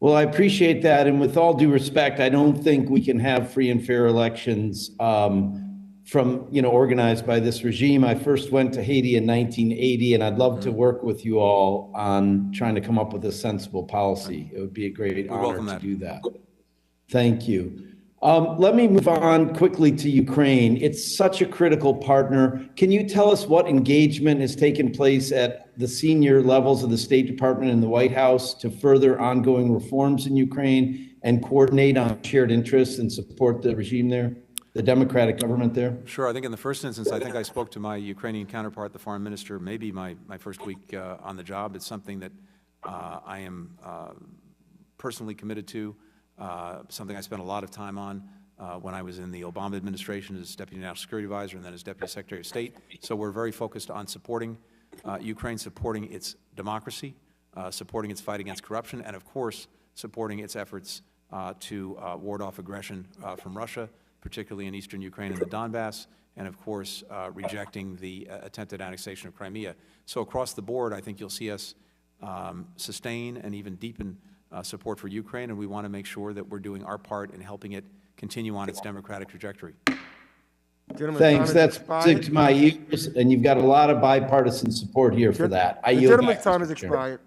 Well, I appreciate that, and with all due respect, I don't think we can have free and fair elections from, organized by this regime. I first went to Haiti in 1980, and I'd love to work with you all on trying to come up with a sensible policy. It would be a great honor to do that. Thank you. Let me move on quickly to Ukraine. It's such a critical partner. Can you tell us what engagement has taken place at the senior levels of the State Department and the White House to further ongoing reforms in Ukraine and coordinate on shared interests and support the regime there, the democratic government there? Sure. I think in the first instance, I think I spoke to my Ukrainian counterpart, the foreign minister, maybe my first week on the job. It's something that I am personally committed to. Something I spent a lot of time on when I was in the Obama administration as Deputy National Security Advisor and then as Deputy Secretary of State. So we're very focused on supporting Ukraine, supporting its democracy, supporting its fight against corruption, and of course, supporting its efforts to ward off aggression from Russia, particularly in eastern Ukraine and the Donbass, and of course, rejecting the attempted annexation of Crimea. So across the board, I think you'll see us sustain and even deepen support for Ukraine, and we want to make sure that we're doing our part in helping it continue on its democratic trajectory. Thanks. That's music to my ears, and you've got a lot of bipartisan support here for that. The gentleman's time has expired.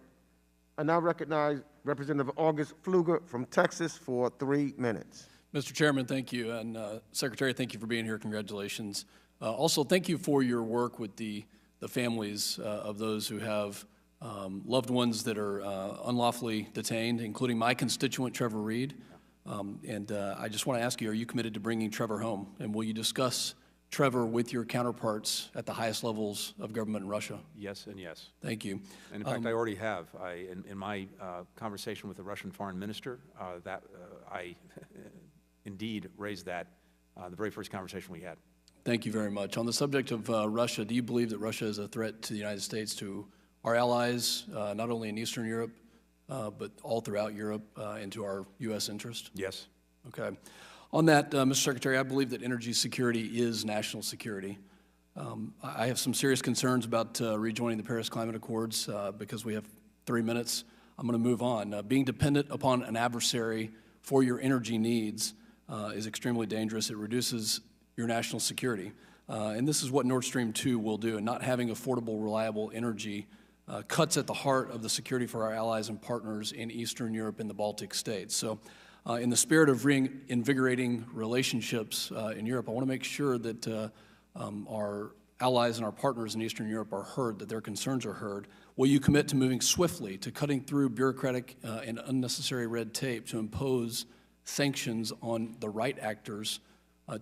I now recognize Representative August Pfluger from Texas for 3 minutes. Mr. Chairman, thank you. And Secretary, thank you for being here. Congratulations. Also, thank you for your work with the families of those who have loved ones that are unlawfully detained, including my constituent, Trevor Reed. I just want to ask you, are you committed to bringing Trevor home? And will you discuss Trevor with your counterparts at the highest levels of government in Russia? Yes and yes. Thank you. And in fact, I already have. In my conversation with the Russian foreign minister, I indeed raised that the very first conversation we had. Thank you very much. On the subject of Russia, do you believe that Russia is a threat to the United States, to our allies, not only in Eastern Europe, but all throughout Europe, and to our U.S. interest? Yes. Okay. On that, Mr. Secretary, I believe that energy security is national security. I have some serious concerns about rejoining the Paris Climate Accords because we have 3 minutes. I'm going to move on. Being dependent upon an adversary for your energy needs is extremely dangerous. It reduces your national security. And this is what Nordstream 2 will do. And not having affordable, reliable energy cuts at the heart of the security for our allies and partners in Eastern Europe and the Baltic states. So in the spirit of reinvigorating relationships in Europe, I want to make sure that our allies and our partners in Eastern Europe are heard, that their concerns are heard. Will you commit to moving swiftly, to cutting through bureaucratic and unnecessary red tape to impose sanctions on the right actors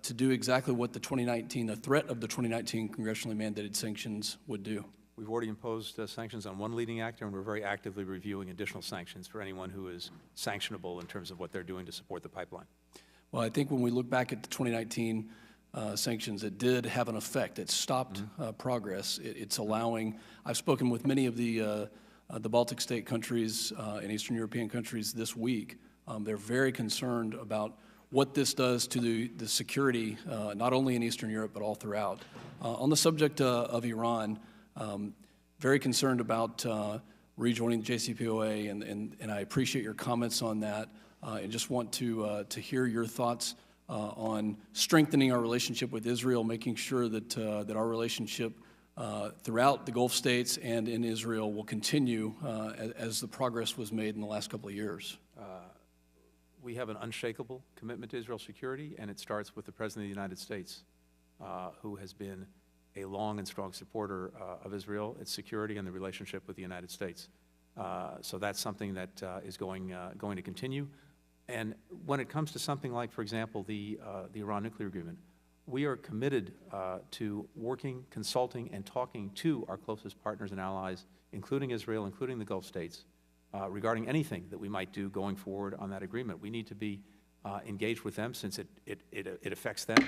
to do exactly what the threat of the 2019 congressionally mandated sanctions would do? We've already imposed sanctions on one leading actor, and we're very actively reviewing additional sanctions for anyone who is sanctionable in terms of what they're doing to support the pipeline. Well, I think when we look back at the 2019 sanctions, it did have an effect. It stopped progress. It's allowing, I've spoken with many of the Baltic state countries and Eastern European countries this week. They're very concerned about what this does to the security, not only in Eastern Europe, but all throughout. On the subject of Iran, very concerned about rejoining the JCPOA, and I appreciate your comments on that. And just want to hear your thoughts on strengthening our relationship with Israel, making sure that our relationship throughout the Gulf states and in Israel will continue as the progress was made in the last couple of years. We have an unshakable commitment to Israel's security, and it starts with the President of the United States, who has been a long and strong supporter of Israel, its security, and the relationship with the United States. So that's something that is going to continue. And when it comes to something like, for example, the Iran nuclear agreement, we are committed to working, consulting, and talking to our closest partners and allies, including Israel, including the Gulf states, regarding anything that we might do going forward on that agreement. We need to be engaged with them, since it affects them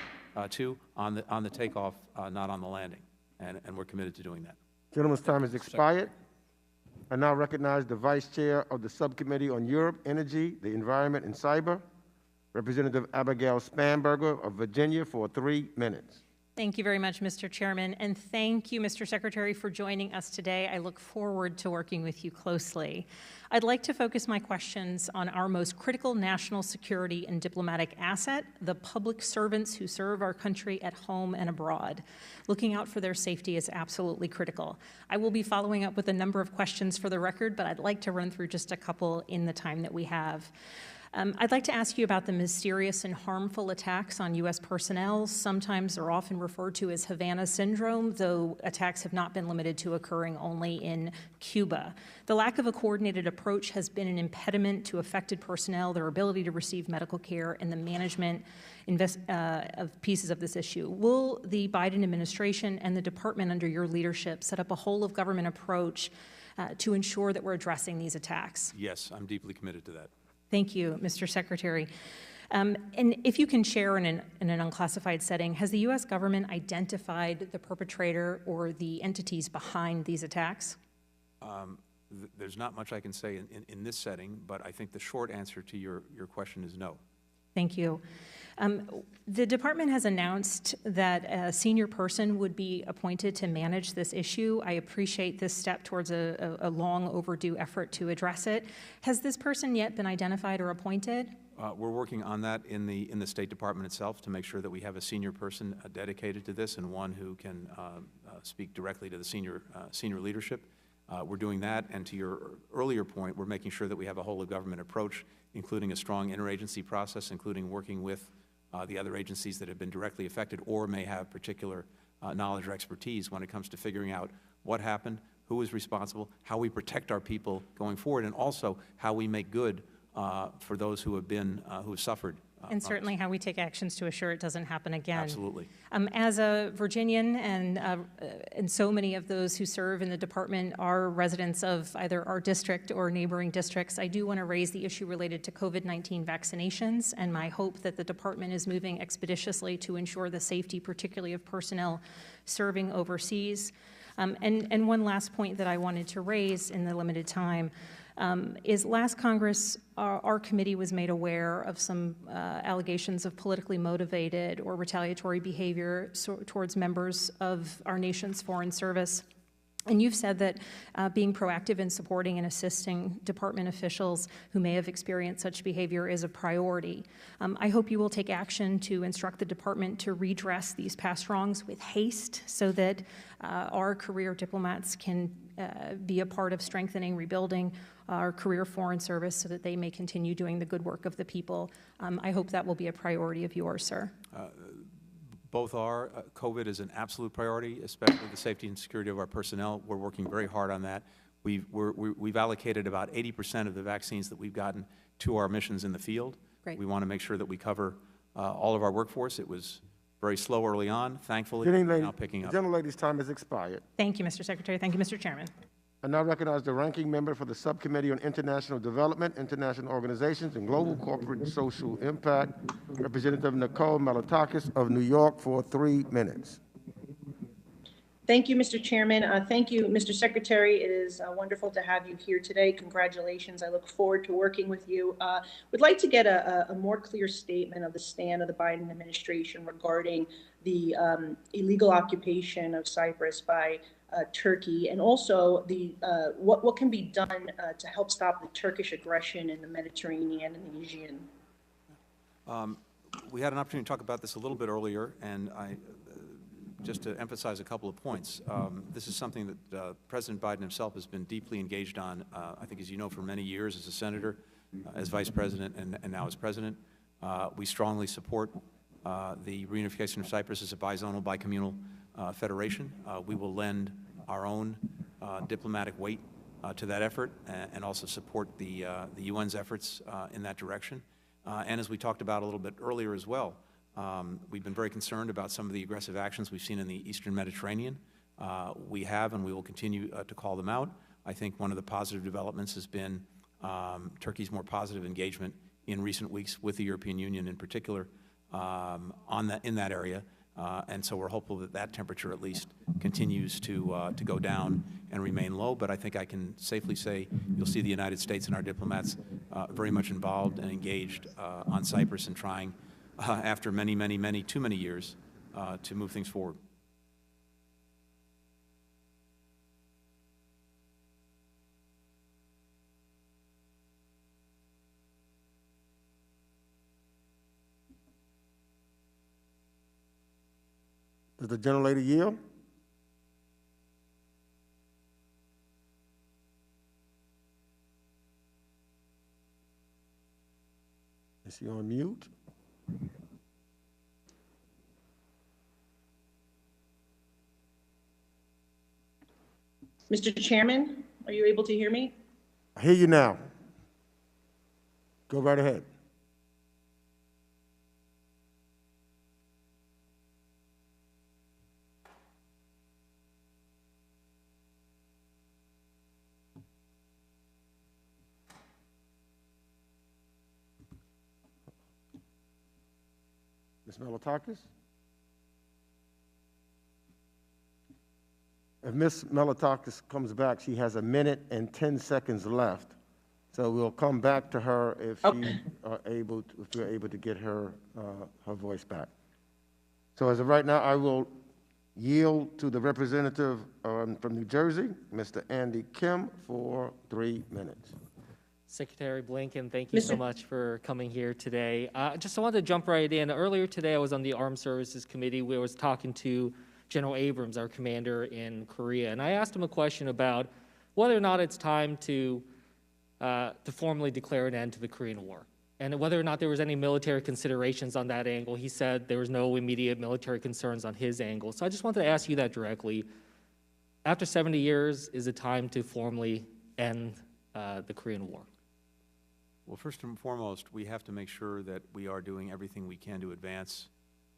too on the takeoff, not on the landing, and we're committed to doing that. Gentleman's time has expired. I now recognize the Vice Chair of the Subcommittee on Europe, Energy, the Environment, and Cyber, Representative Abigail Spanberger of Virginia, for 3 minutes. Thank you very much, Mr. Chairman, and thank you, Mr. Secretary, for joining us today. I look forward to working with you closely. I'd like to focus my questions on our most critical national security and diplomatic asset, the public servants who serve our country at home and abroad. Looking out for their safety is absolutely critical. I will be following up with a number of questions for the record, but I'd like to run through just a couple in the time that we have. I'd like to ask you about the mysterious and harmful attacks on U.S. personnel. Sometimes they're often referred to as Havana syndrome, though attacks have not been limited to occurring only in Cuba. The lack of a coordinated approach has been an impediment to affected personnel, their ability to receive medical care, and the management of pieces of this issue. Will the Biden administration and the department under your leadership set up a whole-of-government approach to ensure that we're addressing these attacks? Yes, I'm deeply committed to that. Thank you, Mr. Secretary. And if you can share in an unclassified setting, has the U.S. government identified the perpetrator or the entities behind these attacks? There's not much I can say in this setting, but I think the short answer to your question is no. Thank you. The department has announced that a senior person would be appointed to manage this issue. I appreciate this step towards a long overdue effort to address it. Has this person yet been identified or appointed? We're working on that in the State Department itself to make sure that we have a senior person dedicated to this and one who can speak directly to the senior leadership. We're doing that, and to your earlier point, we're making sure that we have a whole-of-government approach, including a strong interagency process, including working with the other agencies that have been directly affected or may have particular knowledge or expertise when it comes to figuring out what happened, who is responsible, how we protect our people going forward, and also how we make good for those who have suffered. And certainly how we take actions to assure it doesn't happen again. Absolutely. As a Virginian, and so many of those who serve in the department are residents of either our district or neighboring districts, I do want to raise the issue related to COVID-19 vaccinations and my hope that the department is moving expeditiously to ensure the safety, particularly of personnel serving overseas. And one last point that I wanted to raise in the limited time is last Congress, our committee was made aware of some allegations of politically motivated or retaliatory behavior towards members of our nation's foreign service. And you've said that being proactive in supporting and assisting department officials who may have experienced such behavior is a priority. I hope you will take action to instruct the department to redress these past wrongs with haste so that our career diplomats can be a part of strengthening, rebuilding our career foreign service so that they may continue doing the good work of the people. I hope that will be a priority of yours, sir. Both are. COVID is an absolute priority, especially the safety and security of our personnel. We're working very hard on that. We've allocated about 80% of the vaccines that we've gotten to our missions in the field. Great. We want to make sure that we cover all of our workforce. It was very slow early on, thankfully, now picking up. The gentlelady's time has expired. Thank you, Mr. Secretary. Thank you, Mr. Chairman. I now recognize the ranking member for the Subcommittee on International Development, International Organizations, and Global Corporate and Social Impact, Representative Nicole Malotakis of New York, for 3 minutes. Thank you, Mr. Chairman. Thank you, Mr. Secretary. It is wonderful to have you here today. Congratulations. I look forward to working with you. Would like to get a more clear statement of the stand of the Biden administration regarding the illegal occupation of Cyprus by Turkey, and also the what can be done to help stop the Turkish aggression in the Mediterranean and the Aegean. We had an opportunity to talk about this a little bit earlier, and just to emphasize a couple of points, this is something that President Biden himself has been deeply engaged on, I think, as you know, for many years as a senator, as vice president, and now as president. We strongly support the reunification of Cyprus as a bizonal, bicommunal federation. We will lend our own diplomatic weight to that effort and also support the UN's efforts in that direction. And as we talked about a little bit earlier as well, we've been very concerned about some of the aggressive actions we've seen in the Eastern Mediterranean. We have and we will continue to call them out. I think one of the positive developments has been Turkey's more positive engagement in recent weeks with the European Union in particular in that area. And so we're hopeful that that temperature at least continues to go down and remain low. But I think I can safely say you'll see the United States and our diplomats very much involved and engaged on Cyprus and trying, after too many years, to move things forward. Does the gentlelady yield? Is she on mute? Mr. Chairman, are you able to hear me? I hear you now. Go right ahead. Ms. Melitakis? If Ms. Melitakis comes back, she has 1 minute and 10 seconds left. So we'll come back to her if she if we're able to get her her voice back. So as of right now, I will yield to the representative from New Jersey, Mr. Andy Kim, for 3 minutes. Secretary Blinken, thank you so much for coming here today. Just wanted to jump right in. Earlier today, I was on the Armed Services Committee. We was talking to General Abrams, our commander in Korea, and I asked him a question about whether or not it's time to formally declare an end to the Korean War, and whether or not there was any military considerations on that angle. He said there was no immediate military concerns on his angle. So I just wanted to ask you that directly. After 70 years, is it time to formally end the Korean War? Well, first and foremost, we have to make sure that we are doing everything we can to advance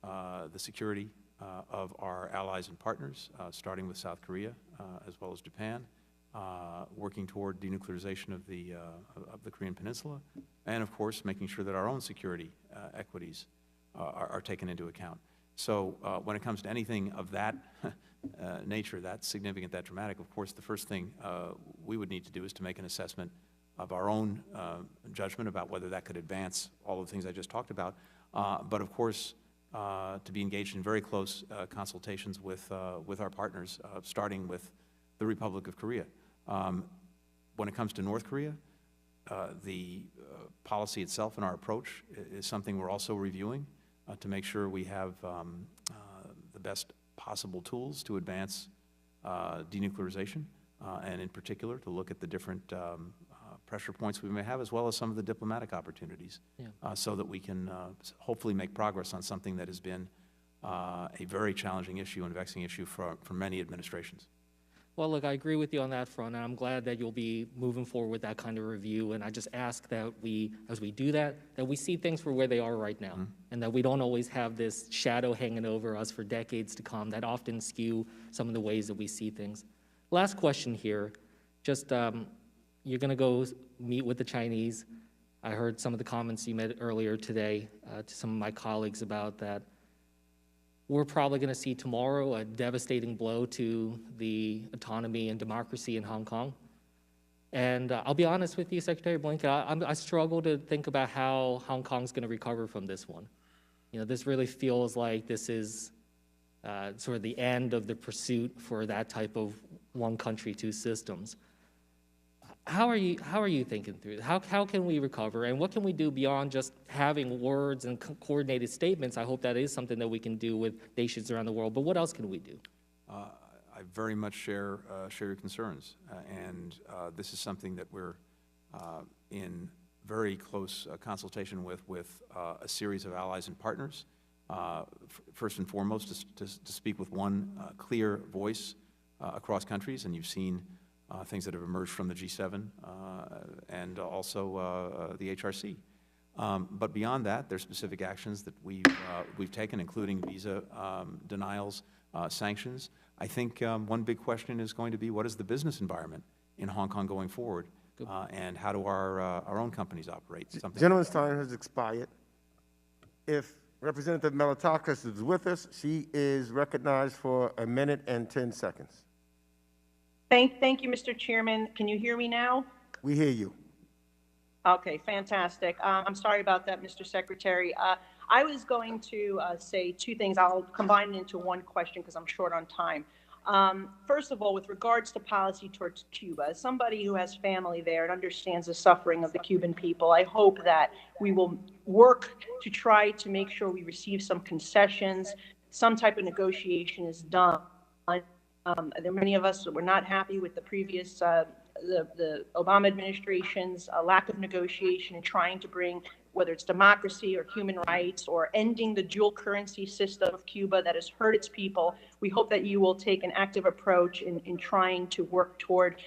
the security of our allies and partners, starting with South Korea as well as Japan, working toward denuclearization of the Korean Peninsula, and of course making sure that our own security equities are taken into account. So when it comes to anything of that nature, that significant, that dramatic, of course the first thing we would need to do is to make an assessment of our own judgment about whether that could advance all of the things I just talked about, but of course to be engaged in very close consultations with our partners, starting with the Republic of Korea. When it comes to North Korea, the policy itself and our approach is something we're also reviewing to make sure we have the best possible tools to advance denuclearization, and in particular to look at the different pressure points we may have, as well as some of the diplomatic opportunities, so that we can hopefully make progress on something that has been a very challenging issue and vexing issue for many administrations. Well, look, I agree with you on that front, and I'm glad that you'll be moving forward with that kind of review. And I just ask that we, as we do that, that we see things for where they are right now, and that we don't always have this shadow hanging over us for decades to come that often skew some of the ways that we see things. Last question here, just you're going to go meet with the Chinese. I heard some of the comments you made earlier today to some of my colleagues about that. We're probably going to see tomorrow a devastating blow to the autonomy and democracy in Hong Kong. And I'll be honest with you, Secretary Blinken, I struggle to think about how Hong Kong's going to recover from this one. You know, this really feels like this is sort of the end of the pursuit for that type of one country, two systems. How are you thinking through it? How can we recover, and what can we do beyond just having words and coordinated statements? I hope that is something that we can do with nations around the world, but what else can we do? I very much share your concerns, and this is something that we're in very close consultation with a series of allies and partners. First and foremost, to speak with one clear voice across countries, and you've seen things that have emerged from the G7 and also the HRC. But beyond that, there's specific actions that we've taken, including visa denials, sanctions. I think one big question is going to be, what is the business environment in Hong Kong going forward, and how do our own companies operate? Gentleman's time has expired. If Representative Melitakis is with us, she is recognized for 1 minute and 10 seconds. Thank you, Mr. Chairman. Can you hear me now? We hear you. Okay, fantastic. I'm sorry about that, Mr. Secretary. I was going to say two things. I'll combine it into one question because I'm short on time. First of all, with regards to policy towards Cuba, as somebody who has family there and understands the suffering of the Cuban people, I hope that we will work to try to make sure we receive some concessions, some type of negotiation is done. There are many of us that were not happy with the previous, the Obama administration's lack of negotiation and trying to bring, whether it's democracy or human rights or ending the dual currency system of Cuba that has hurt its people. We hope that you will take an active approach in trying to work toward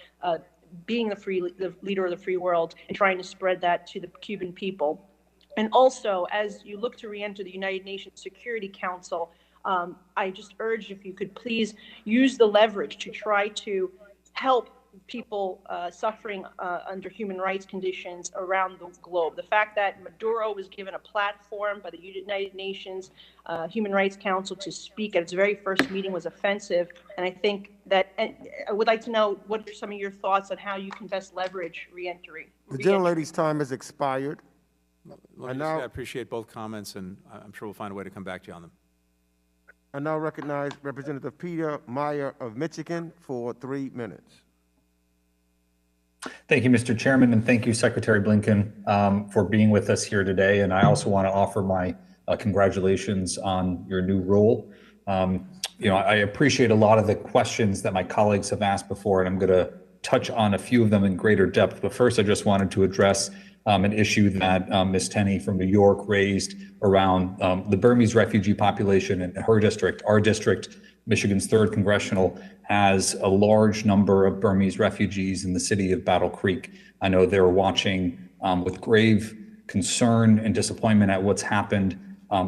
being the leader of the free world and trying to spread that to the Cuban people. And also, as you look to re-enter the United Nations Security Council, I just urge if you could please use the leverage to try to help people suffering under human rights conditions around the globe. The fact that Maduro was given a platform by the United Nations Human Rights Council to speak at its very first meeting was offensive. And I think that, and I would like to know what are some of your thoughts on how you can best leverage re-entry. The gentlelady's time has expired. Let me just say I appreciate both comments, and I'm sure we'll find a way to come back to you on them. I now recognize Representative Peter Meyer of Michigan for 3 minutes. Thank you, Mr. Chairman, and thank you, Secretary Blinken, for being with us here today. And I also want to offer my congratulations on your new role. I appreciate a lot of the questions that my colleagues have asked before, and I'm going to touch on a few of them in greater depth. But first, I just wanted to address an issue that Ms. Tenney from New York raised around the Burmese refugee population in her district. Our district, Michigan's 3rd Congressional, has a large number of Burmese refugees in the city of Battle Creek. I know they're watching with grave concern and disappointment at what's happened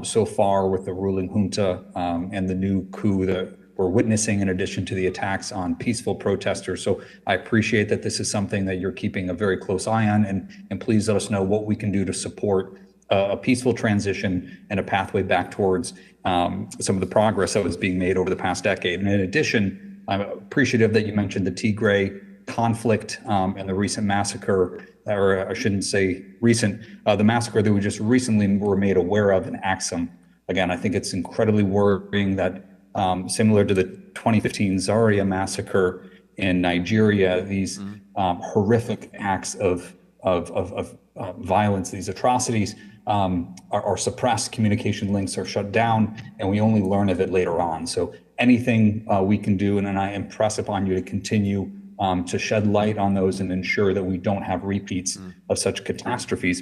so far with the ruling junta and the new coup that we're witnessing, in addition to the attacks on peaceful protesters. So I appreciate that this is something that you're keeping a very close eye on, and please let us know what we can do to support a peaceful transition and a pathway back towards some of the progress that was being made over the past decade. And in addition, I'm appreciative that you mentioned the Tigray conflict and the recent massacre, or I shouldn't say recent, the massacre that we just recently were made aware of in Axum. Again, I think it's incredibly worrying that similar to the 2015 Zaria massacre in Nigeria, these horrific acts of violence, these atrocities are suppressed, communication links are shut down, and we only learn of it later on. So anything we can do, and I impress upon you to continue to shed light on those and ensure that we don't have repeats of such catastrophes.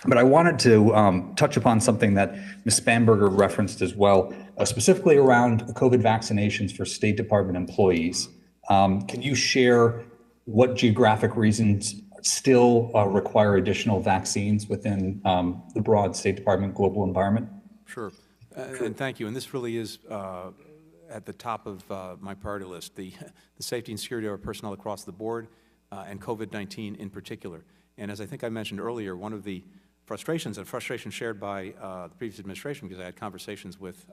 But I wanted to touch upon something that Ms. Spanberger referenced as well, specifically around COVID vaccinations for State Department employees. Can you share what geographic reasons still require additional vaccines within the broad State Department global environment? Sure. And thank you. And this really is at the top of my priority list, the safety and security of our personnel across the board and COVID-19 in particular. And as I think I mentioned earlier, one of the frustrations shared by the previous administration, because I had conversations with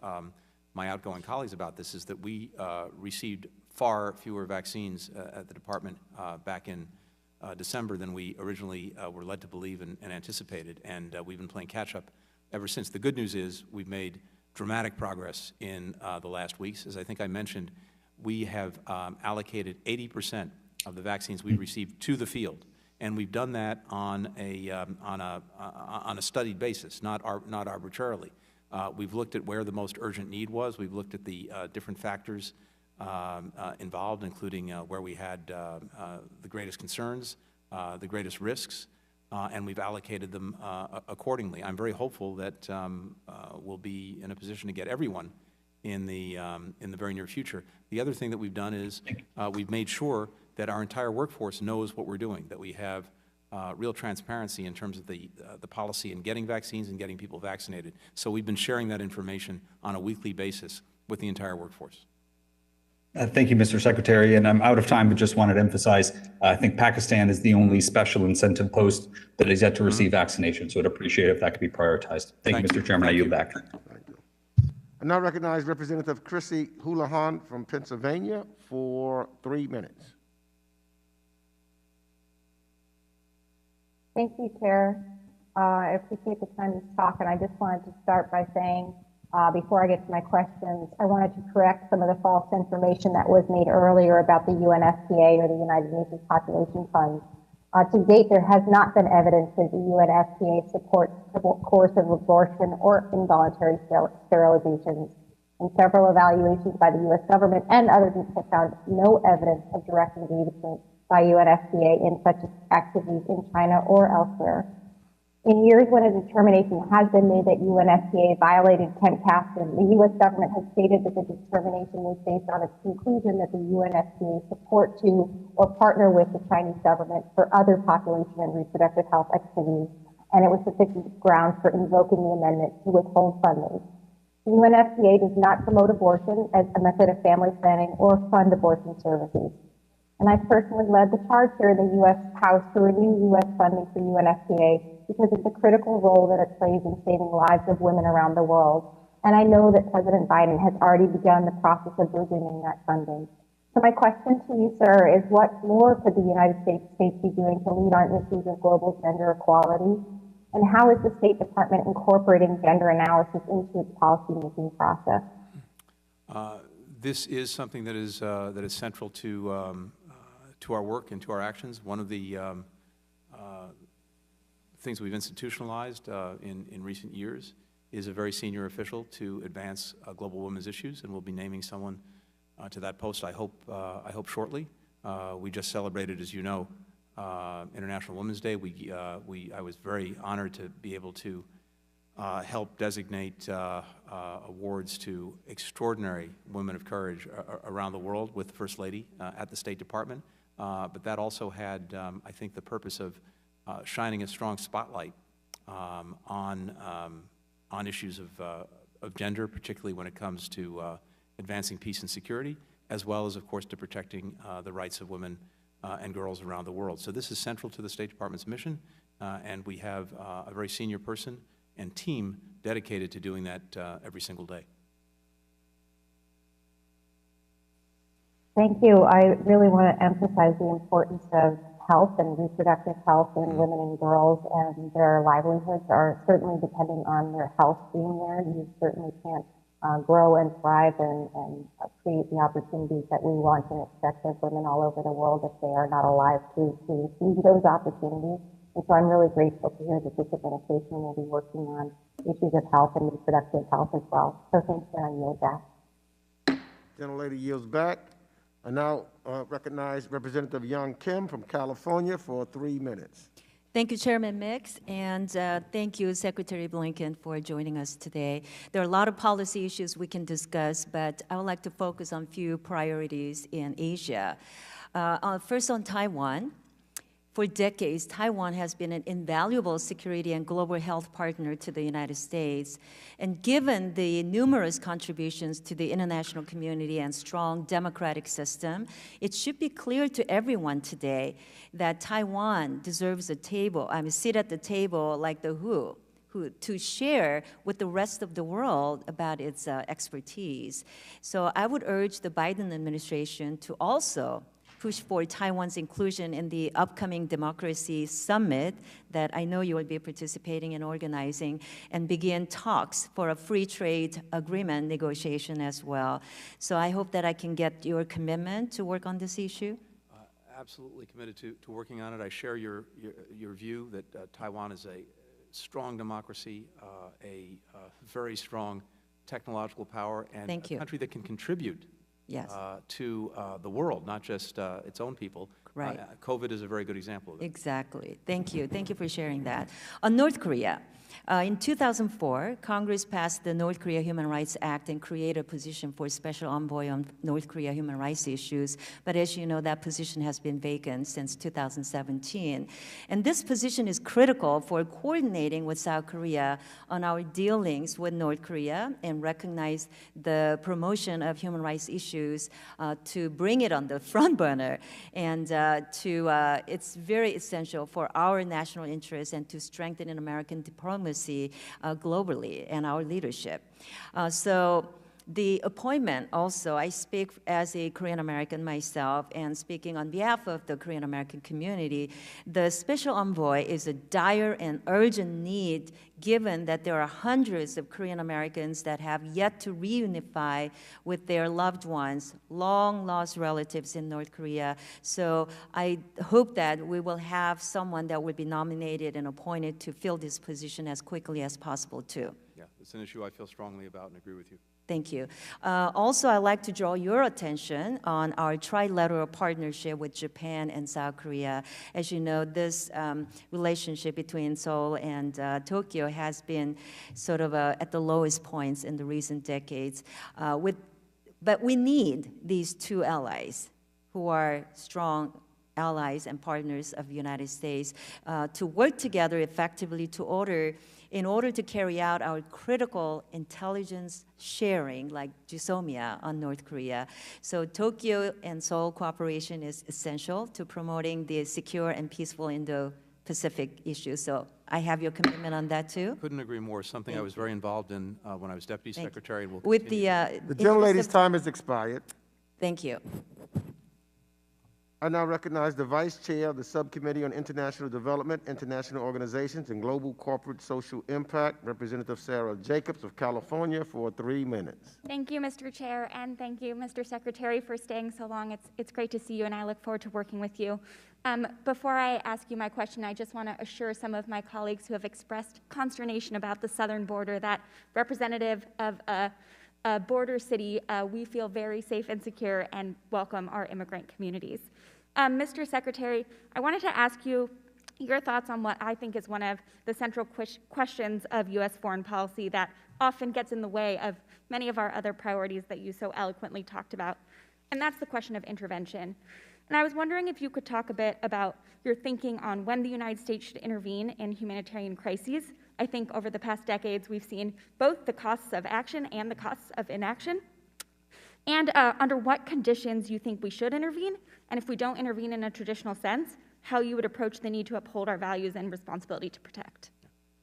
my outgoing colleagues about this, is that we received far fewer vaccines at the department back in December than we originally were led to believe and anticipated, and we've been playing catch-up ever since. The good news is we've made dramatic progress in the last weeks. As I think I mentioned, we have allocated 80% of the vaccines we received to the field, and we've done that on a studied basis, not arbitrarily. We've looked at where the most urgent need was. We've looked at the different factors involved, including where we had the greatest concerns, the greatest risks, and we've allocated them accordingly. I'm very hopeful that we'll be in a position to get everyone in the very near future. The other thing that we've done is we've made sure that our entire workforce knows what we're doing, that we have real transparency in terms of the policy in getting vaccines and getting people vaccinated. So we've been sharing that information on a weekly basis with the entire workforce. Thank you, Mr. Secretary. And I'm out of time, but just wanted to emphasize, I think Pakistan is the only special incentive post that is yet to receive vaccination. So I'd appreciate it if that could be prioritized. Thank you, Mr. Chairman. I yield back. I now recognize Representative Chrissy Houlihan from Pennsylvania for 3 minutes. Thank you, Chair. I appreciate the time to talk, and I just wanted to start by saying, before I get to my questions, I wanted to correct some of the false information that was made earlier about the UNFPA or the United Nations Population Fund. To date, there has not been evidence that the UNFPA supports coercive abortion or involuntary sterilizations. And several evaluations by the U.S. government and other groups have found no evidence of direct engagement by UNFPA in such activities in China or elsewhere. In years when a determination has been made that UNFPA violated Kent Captain, the U.S. government has stated that the determination was based on its conclusion that the UNFPA support to or partner with the Chinese government for other population and reproductive health activities, and it was sufficient grounds for invoking the amendment to withhold funding. The UNFPA does not promote abortion as a method of family planning or fund abortion services. And I personally led the charge here in the U.S. House to renew U.S. funding for UNFPA because of the critical role that it plays in saving lives of women around the world. And I know that President Biden has already begun the process of resuming that funding. So my question to you, sir, is what more could the United States be doing to lead on issues of global gender equality? And how is the State Department incorporating gender analysis into its policy-making process? This is something that is central to our work and to our actions. One of the things we've institutionalized in recent years is a very senior official to advance global women's issues, and we'll be naming someone to that post, I hope shortly. We just celebrated, as you know, International Women's Day. I was very honored to be able to help designate awards to extraordinary women of courage around the world with the First Lady at the State Department. But that also had, I think, the purpose of shining a strong spotlight on issues of gender, particularly when it comes to advancing peace and security, as well as, of course, to protecting the rights of women and girls around the world. So this is central to the State Department's mission, and we have a very senior person and team dedicated to doing that every single day. Thank you. I really want to emphasize the importance of health and reproductive health in women and girls, and their livelihoods are certainly dependent on their health being there. You certainly can't grow and thrive and create the opportunities that we want and expect of women all over the world if they are not alive to see those opportunities. And so I'm really grateful to hear that this administration will be working on issues of health and reproductive health as well. So thanks, and I yield back. Gentlelady yields back. I now recognize Representative Young Kim from California for 3 minutes. Thank you, Chairman Mix, and thank you, Secretary Blinken, for joining us today. There are a lot of policy issues we can discuss, but I would like to focus on a few priorities in Asia. First, on Taiwan. For decades, Taiwan has been an invaluable security and global health partner to the United States. And given the numerous contributions to the international community and strong democratic system, it should be clear to everyone today that Taiwan deserves a seat at the table like the WHO, to share with the rest of the world about its expertise. So I would urge the Biden administration to also push for Taiwan's inclusion in the upcoming Democracy Summit that I know you will be participating in organizing, and begin talks for a free trade agreement negotiation as well. So I hope that I can get your commitment to work on this issue. Absolutely committed to working on it. I share your view that Taiwan is a strong democracy, a very strong technological power, and a country that can contribute to the world, not just its own people. Right. COVID is a very good example of it. Exactly. Thank you. Thank you for sharing that. On North Korea, in 2004, Congress passed the North Korea Human Rights Act and created a position for Special Envoy on North Korea human rights issues. But as you know, that position has been vacant since 2017. And this position is critical for coordinating with South Korea on our dealings with North Korea and recognize the promotion of human rights issues to bring it on the front burner. And it's very essential for our national interests and to strengthen American diplomacy globally and our leadership. So the appointment also, I speak as a Korean American myself and speaking on behalf of the Korean American community, the special envoy is a dire and urgent need given that there are hundreds of Korean Americans that have yet to reunify with their loved ones, long lost relatives in North Korea. So I hope that we will have someone that will be nominated and appointed to fill this position as quickly as possible too. Yeah, it's an issue I feel strongly about and agree with you. Thank you. Also, I'd like to draw your attention on our trilateral partnership with Japan and South Korea. As you know, this relationship between Seoul and Tokyo has been sort of at the lowest points in the recent decades. But we need these two allies who are strong allies and partners of the United States to work together effectively in order to carry out our critical intelligence sharing, like GSOMIA on North Korea. So Tokyo and Seoul cooperation is essential to promoting the secure and peaceful Indo-Pacific issues. So I have your commitment on that too. Couldn't agree more. Something I was very involved in when I was Deputy Secretary. And will With continue. The gentlelady's time has expired. Thank you. I now recognize the Vice Chair of the Subcommittee on International Development, International Organizations, and Global Corporate Social Impact, Representative Sarah Jacobs of California, for 3 minutes. Thank you, Mr. Chair, and thank you, Mr. Secretary, for staying so long. It's great to see you, and I look forward to working with you. Before I ask you my question, I just want to assure some of my colleagues who have expressed consternation about the southern border that, representative of a border city, we feel very safe and secure and welcome our immigrant communities. Mr. Secretary, I wanted to ask you your thoughts on what I think is one of the central questions of U.S. foreign policy that often gets in the way of many of our other priorities that you so eloquently talked about, and that's the question of intervention. And I was wondering if you could talk a bit about your thinking on when the United States should intervene in humanitarian crises. I think over the past decades, we've seen both the costs of action and the costs of inaction. And under what conditions you think we should intervene, and if we don't intervene in a traditional sense, how you would approach the need to uphold our values and responsibility to protect.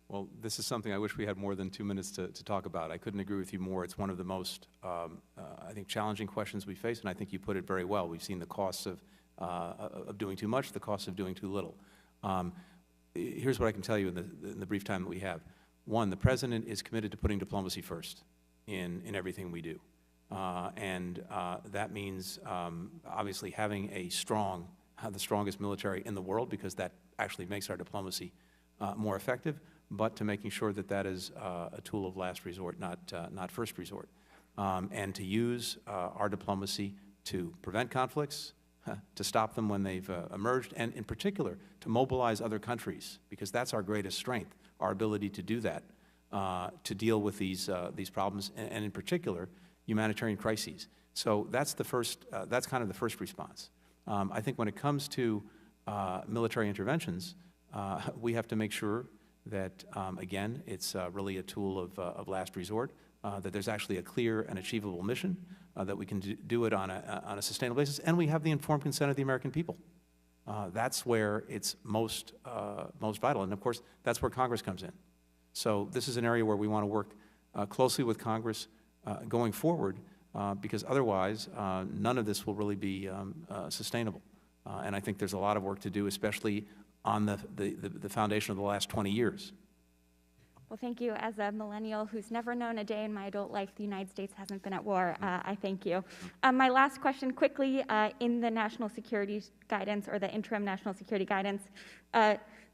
Well, this is something I wish we had more than 2 minutes to talk about. I couldn't agree with you more. It's one of the most, I think, challenging questions we face, and I think you put it very well. We've seen the costs of doing too much, the costs of doing too little. Here's what I can tell you in the brief time that we have. One, the President is committed to putting diplomacy first in everything we do. That means obviously having the strongest military in the world, because that actually makes our diplomacy more effective, but to making sure that that is a tool of last resort, not first resort. And to use our diplomacy to prevent conflicts, to stop them when they've emerged, and in particular to mobilize other countries, because that's our greatest strength, our ability to do that, to deal with these problems, and in particular humanitarian crises. So that's the first. That's kind of the first response. I think when it comes to military interventions, we have to make sure that again, it's really a tool of last resort. That there's actually a clear and achievable mission, that we can do it on a sustainable basis, and we have the informed consent of the American people. That's where it's most vital, and of course, that's where Congress comes in. So this is an area where we want to work closely with Congress going forward, because otherwise, none of this will really be sustainable. And I think there's a lot of work to do, especially on the foundation of the last 20 years. Well, thank you. As a millennial who's never known a day in my adult life the United States hasn't been at war, I thank you. My last question quickly, in the national security guidance, or the interim national security guidance,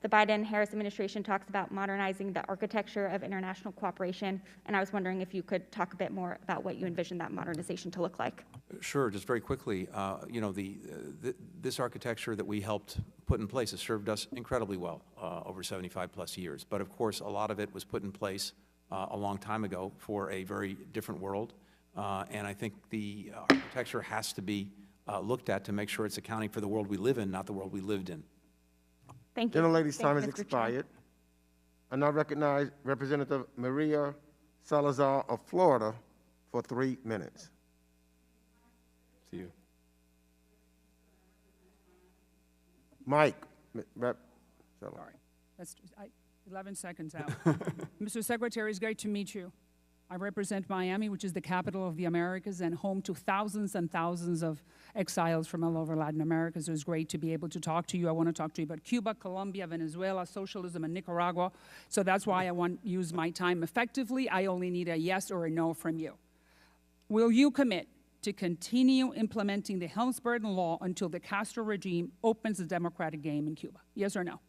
the Biden-Harris administration talks about modernizing the architecture of international cooperation, and I was wondering if you could talk a bit more about what you envision that modernization to look like. Sure, just very quickly, you know, this architecture that we helped put in place has served us incredibly well over 75 plus years. But of course, a lot of it was put in place a long time ago for a very different world. And I think the architecture has to be looked at to make sure it's accounting for the world we live in, not the world we lived in. Thank you. Gentlelady's time has expired. I now recognize Representative Maria Salazar of Florida for 3 minutes. See you. Mike. Sorry. That's 11 seconds out. Mr. Secretary, it's great to meet you. I represent Miami, which is the capital of the Americas and home to thousands and thousands of exiles from all over Latin America. So it's great to be able to talk to you. I want to talk to you about Cuba, Colombia, Venezuela, socialism, and Nicaragua. So that's why I want to use my time effectively. I only need a yes or a no from you. Will you commit to continue implementing the Helms-Burton Law until the Castro regime opens the democratic game in Cuba? Yes or no?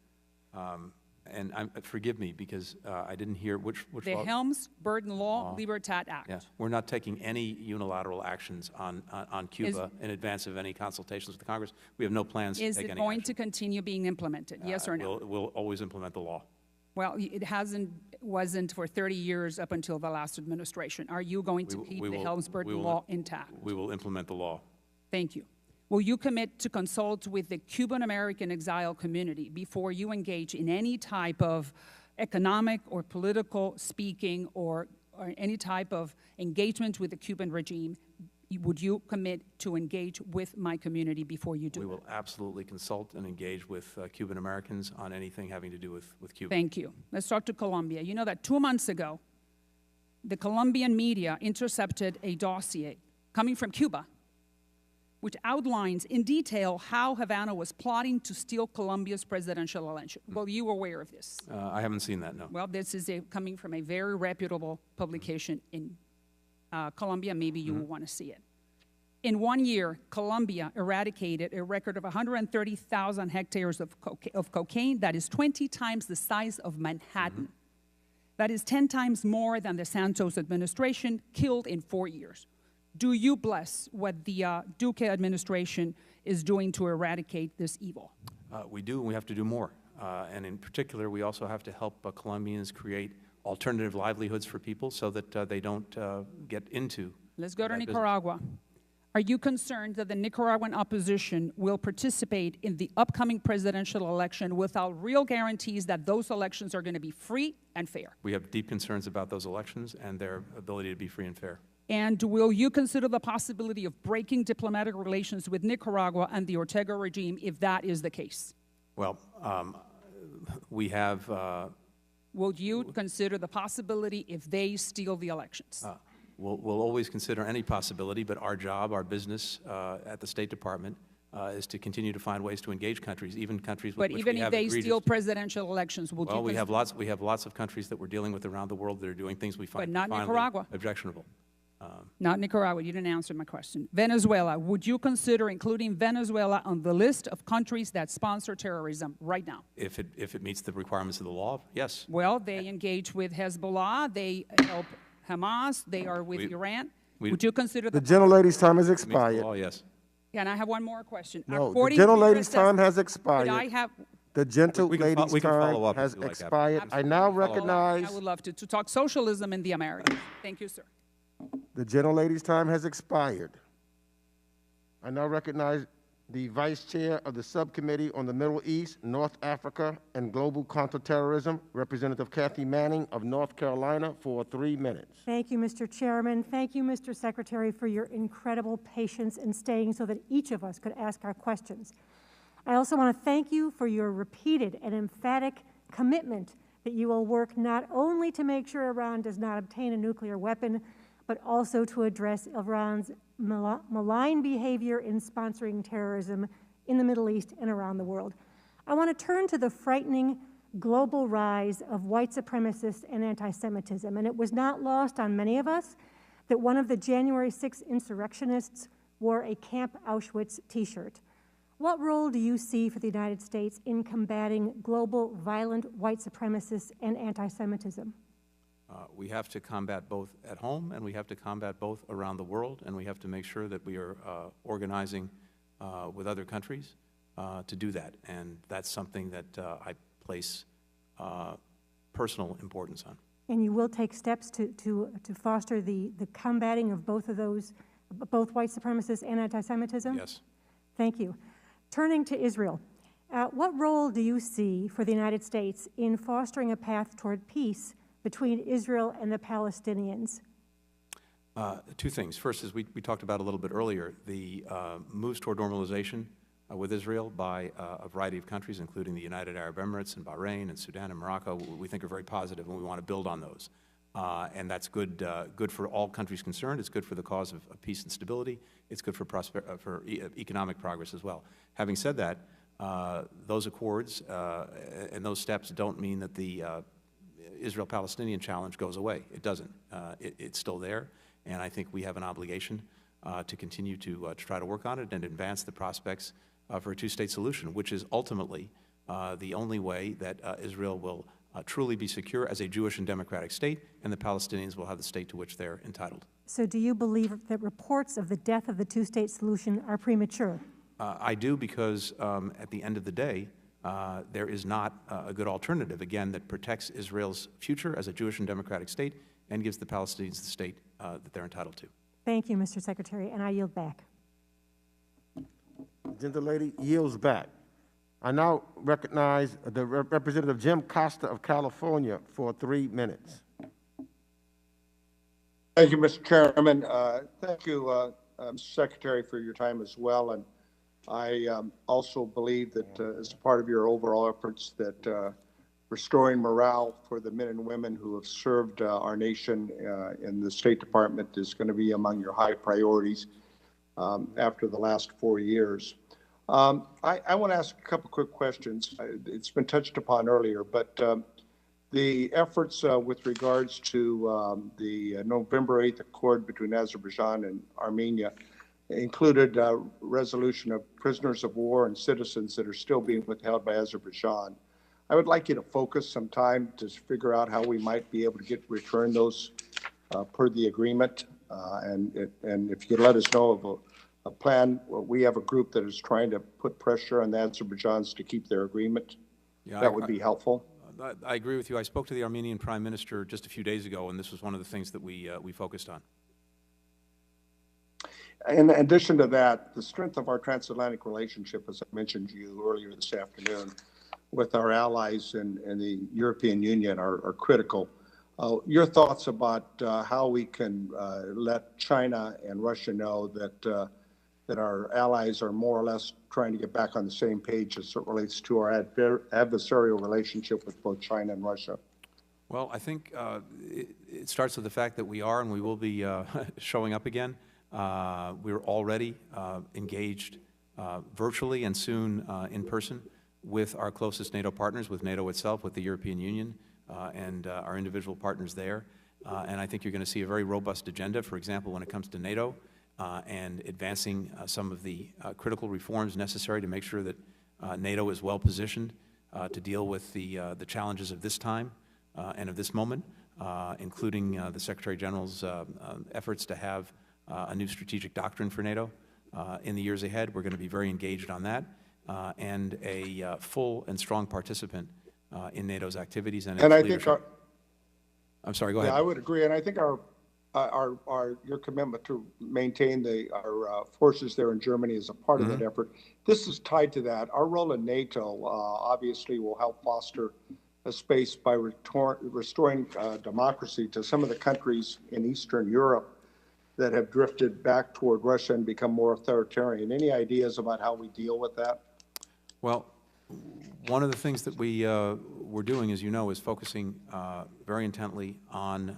And forgive me, because I didn't hear which the law? Helms-Burton Law, Libertad Act. Yeah, we're not taking any unilateral actions on Cuba in advance of any consultations with the Congress. We have no plans to take any action. Is it going to continue being implemented, yes or no? We'll always implement the law. Well, it wasn't for 30 years up until the last administration. Are you going to keep the Helms-Burton Law intact? We will implement the law. Thank you. Will you commit to consult with the Cuban-American exile community before you engage in any type of economic or political speaking or any type of engagement with the Cuban regime? Would you commit to engage with my community before you do? We will absolutely consult and engage with Cuban Americans on anything having to do with Cuba. Thank you. Let's talk to Colombia. You know that 2 months ago, the Colombian media intercepted a dossier coming from Cuba, which outlines in detail how Havana was plotting to steal Colombia's presidential election. Well, you were aware of this. I haven't seen that, no. Well, this is coming from a very reputable publication in Colombia. Maybe you will want to see it. In 1 year, Colombia eradicated a record of 130,000 hectares of cocaine. That is 20 times the size of Manhattan. That is 10 times more than the Santos administration killed in 4 years. Do you bless what the Duque administration is doing to eradicate this evil? We do, and we have to do more. And in particular, we also have to help Colombians create alternative livelihoods for people so that they don't get into Let's go to Nicaragua. Are you concerned that the Nicaraguan opposition will participate in the upcoming presidential election without real guarantees that those elections are going to be free and fair? We have deep concerns about those elections and their ability to be free and fair. And will you consider the possibility of breaking diplomatic relations with Nicaragua and the Ortega regime if that is the case? Well, we have... will you consider the possibility if they steal the elections? We'll always consider any possibility, but our job, our business at the State Department is to continue to find ways to engage countries, even countries with which we have But even if they steal presidential elections, will you... Well, we have lots of countries that we're dealing with around the world that are doing things we find objectionable. Not Nicaragua. You didn't answer my question. Venezuela. Would you consider including Venezuela on the list of countries that sponsor terrorism right now? If it meets the requirements of the law, yes. Well, they engage with Hezbollah. They help Hamas. They are with Iran. Would you consider the gentlelady's time has expired? Law, yes. And I have one more question. No, the gentlelady's time has expired. I have... The gentlelady's time has expired. I now recognize... I would love to talk socialism in the Americas. Thank you, sir. The gentlelady's time has expired. I now recognize the Vice Chair of the Subcommittee on the Middle East, North Africa, and Global Counterterrorism, Representative Kathy Manning of North Carolina, for 3 minutes. Thank you, Mr. Chairman. Thank you, Mr. Secretary, for your incredible patience in staying so that each of us could ask our questions. I also want to thank you for your repeated and emphatic commitment that you will work not only to make sure Iran does not obtain a nuclear weapon, but also to address Iran's malign behavior in sponsoring terrorism in the Middle East and around the world. I want to turn to the frightening global rise of white supremacists and anti-Semitism, and it was not lost on many of us that one of the January 6th insurrectionists wore a Camp Auschwitz t-shirt. What role do you see for the United States in combating global violent white supremacists and anti-Semitism? We have to combat both at home, and we have to combat both around the world, and we have to make sure that we are organizing with other countries to do that. And that's something that I place personal importance on. And you will take steps to foster the combating of both of those, both white supremacists and anti-Semitism? Yes. Thank you. Turning to Israel, what role do you see for the United States in fostering a path toward peace between Israel and the Palestinians? Two things. First, as we talked about a little bit earlier, the moves toward normalization with Israel by a variety of countries, including the United Arab Emirates and Bahrain and Sudan and Morocco, we think are very positive, and we want to build on those. And that's good, good for all countries concerned. It's good for the cause of peace and stability. It's good for economic progress as well. Having said that, those accords and those steps don't mean that the Israel-Palestinian challenge goes away. It doesn't. It's still there, and I think we have an obligation to continue to try to work on it and advance the prospects for a two-state solution, which is ultimately the only way that Israel will truly be secure as a Jewish and democratic state, and the Palestinians will have the state to which they're entitled. So do you believe that reports of the death of the two-state solution are premature? I do, because at the end of the day, there is not a good alternative, again, that protects Israel's future as a Jewish and democratic state and gives the Palestinians the state that they're entitled to. Thank you, Mr. Secretary, and I yield back. The gentlelady yields back. I now recognize the Representative Jim Costa of California for 3 minutes. Thank you, Mr. Chairman. Thank you, Mr. Secretary, for your time as well. And I also believe that as part of your overall efforts that restoring morale for the men and women who have served our nation in the State Department is going to be among your high priorities after the last 4 years. I want to ask a couple quick questions. It's been touched upon earlier, but the efforts with regards to the November 8th accord between Azerbaijan and Armenia included resolution of prisoners of war and citizens that are still being withheld by Azerbaijan. I would like you to focus some time to figure out how we might be able to return those per the agreement. And if you could let us know of a plan. We have a group that is trying to put pressure on the Azerbaijans to keep their agreement. Yeah, that would be helpful. I agree with you. I spoke to the Armenian Prime Minister just a few days ago, and this was one of the things that we focused on. In addition to that, the strength of our transatlantic relationship, as I mentioned to you earlier this afternoon, with our allies in the European Union are critical. Your thoughts about how we can let China and Russia know that that our allies are more or less trying to get back on the same page as it relates to our adversarial relationship with both China and Russia? Well, I think it starts with the fact that we are and we will be showing up again. We're already engaged virtually and soon in person with our closest NATO partners, with NATO itself, with the European Union, and our individual partners there. And I think you're going to see a very robust agenda, for example, when it comes to NATO, and advancing some of the critical reforms necessary to make sure that NATO is well positioned to deal with the challenges of this time and of this moment, including the Secretary General's efforts to have a new strategic doctrine for NATO in the years ahead. We're going to be very engaged on that, and a full and strong participant in NATO's activities and its leadership. I'm sorry, go ahead. I would agree, and I think your commitment to maintain our forces there in Germany is a part of that effort. This is tied to that. Our role in NATO obviously will help foster a space by restoring democracy to some of the countries in Eastern Europe that have drifted back toward Russia and become more authoritarian. Any ideas about how we deal with that? Well, one of the things that we're doing, as you know, is focusing very intently on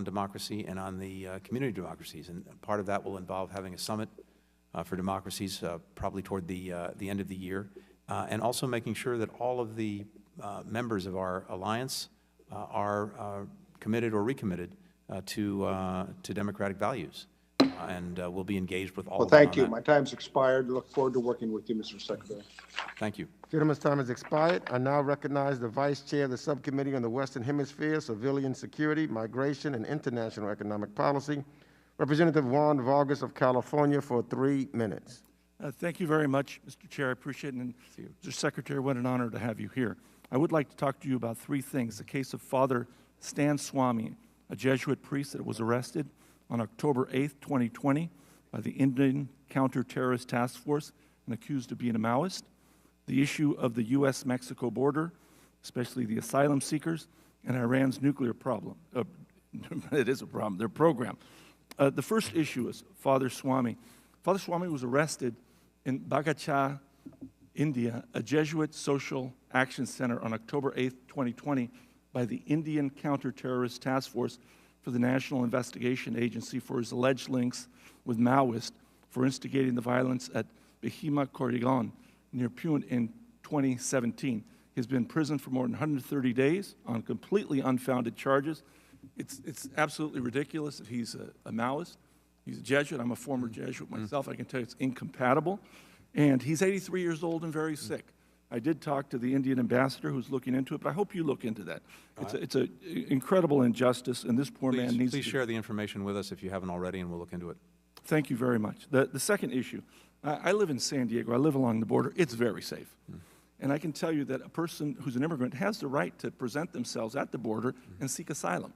democracy and on the community democracies, and part of that will involve having a summit for democracies probably toward the end of the year, and also making sure that all of the members of our alliance are committed or recommitted to democratic values, and we'll be engaged with all of them. Well, thank you. My time's expired. Look forward to working with you, Mr. Secretary. Thank you. Gentleman's time has expired. I now recognize the Vice Chair of the Subcommittee on the Western Hemisphere, Civilian Security, Migration, and International Economic Policy, Representative Juan Vargas of California for 3 minutes. Thank you very much, Mr. Chair. I appreciate it. And Mr. Secretary, what an honor to have you here. I would like to talk to you about 3 things. The case of Father Stan Swamy, a Jesuit priest that was arrested on October 8th, 2020 by the Indian Counter-Terrorist Task Force and accused of being a Maoist. The issue of the U.S.-Mexico border, especially the asylum seekers, and Iran's nuclear problem. It is a problem, their program. The first issue is Father Swamy. Father Swamy was arrested in Bagacha, India, a Jesuit social action center on October 8th, 2020, by the Indian Counterterrorist Task Force for the National Investigation Agency for his alleged links with Maoists for instigating the violence at Bhima Koregaon near Pune in 2017. He's been in prison for more than 130 days on completely unfounded charges. It's absolutely ridiculous that he's a Maoist. He's a Jesuit. I'm a former Jesuit myself. I can tell you it's incompatible. And he's 83 years old and very sick. I did talk to the Indian ambassador who's looking into it, but I hope you look into that. It's an incredible injustice, and this poor man needs to... Please share the information with us if you haven't already, and we'll look into it. Thank you very much. The second issue, I live in San Diego. I live along the border. It's very safe. And I can tell you that a person who's an immigrant has the right to present themselves at the border and seek asylum.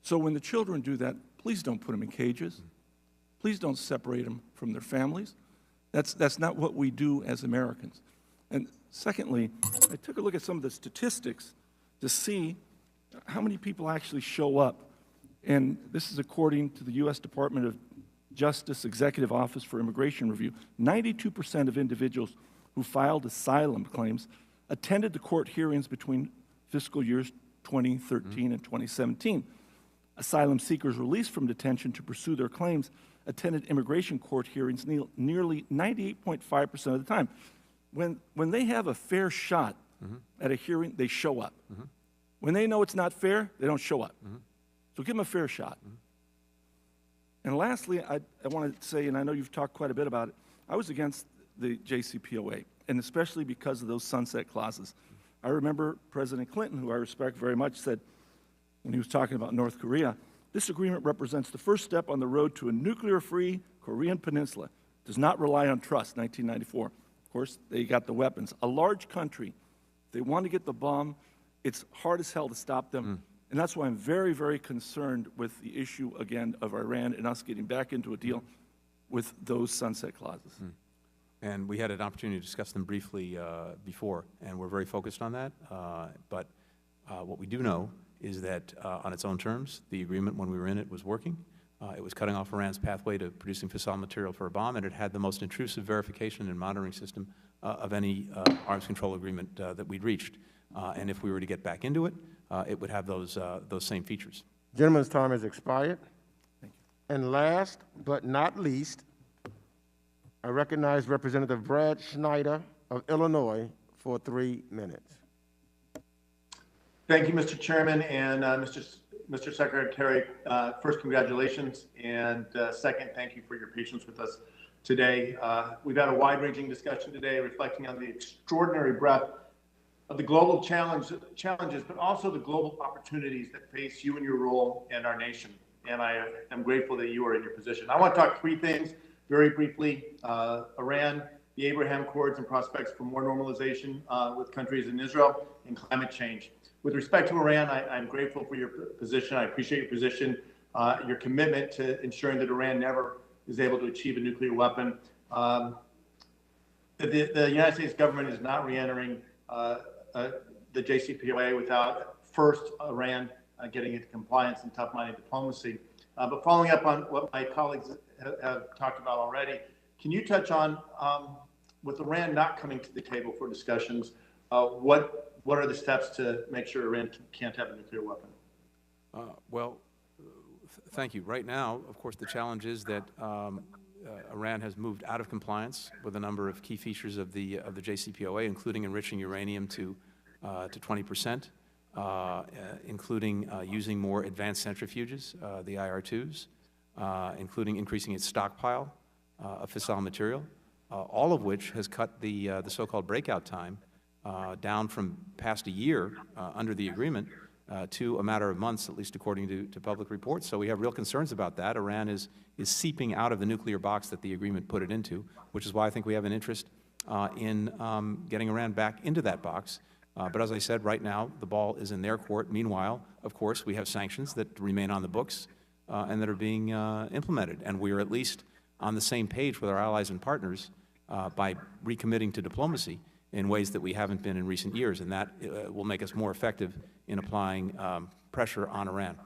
So when the children do that, please don't put them in cages. Please don't separate them from their families. That's not what we do as Americans. And secondly, I took a look at some of the statistics to see how many people actually show up. And this is according to the U.S. Department of Justice Executive Office for Immigration Review. 92% of individuals who filed asylum claims attended the court hearings between fiscal years 2013 and 2017. Asylum seekers released from detention to pursue their claims attended immigration court hearings nearly 98.5% of the time. When they have a fair shot at a hearing, they show up. When they know it's not fair, they don't show up. So give them a fair shot. And lastly, I want to say, and I know you've talked quite a bit about it, I was against the JCPOA, and especially because of those sunset clauses. I remember President Clinton, who I respect very much, said when he was talking about North Korea, this agreement represents the first step on the road to a nuclear-free Korean peninsula. It does not rely on trust, 1994. Of course, they got the weapons. A large country, if they want to get the bomb, it's hard as hell to stop them. And that's why I'm very, very concerned with the issue, again, of Iran and us getting back into a deal with those sunset clauses. And we had an opportunity to discuss them briefly before, and we're very focused on that. But what we do know is that on its own terms, the agreement when we were in it was working. It was cutting off Iran's pathway to producing fissile material for a bomb, and it had the most intrusive verification and monitoring system of any arms control agreement that we'd reached. And if we were to get back into it, it would have those same features. Gentleman's time has expired. Thank you. And last but not least, I recognize Representative Brad Schneider of Illinois for 3 minutes. Thank you, Mr. Chairman, and Mr. Secretary. First, congratulations, and second, thank you for your patience with us today. We've had a wide-ranging discussion today reflecting on the extraordinary breadth of the global challenges, but also the global opportunities that face you in your role and our nation. And I am grateful that you are in your position. I want to talk 3 things very briefly: Iran, the Abraham Accords and prospects for more normalization with countries in Israel, and climate change. With respect to Iran, I'm grateful for your position. I appreciate your position, your commitment to ensuring that Iran never is able to achieve a nuclear weapon. The United States government is not re-entering the JCPOA without first Iran getting into compliance and tough-minded diplomacy. But following up on what my colleagues have talked about already, can you touch on, with Iran not coming to the table for discussions, what are the steps to make sure Iran can't have a nuclear weapon? Thank you. Right now, of course, the challenge is that Iran has moved out of compliance with a number of key features of the JCPOA, including enriching uranium to 20%, including using more advanced centrifuges, the IR2s, including increasing its stockpile of fissile material, all of which has cut the so-called breakout time down from past a year under the agreement to a matter of months, at least according to public reports. So we have real concerns about that. Iran is seeping out of the nuclear box that the agreement put it into, which is why I think we have an interest in getting Iran back into that box. But as I said, right now, the ball is in their court. Meanwhile, of course, we have sanctions that remain on the books and that are being implemented. And we are at least on the same page with our allies and partners by recommitting to diplomacy in ways that we haven't been in recent years, and that will make us more effective in applying pressure on Iran.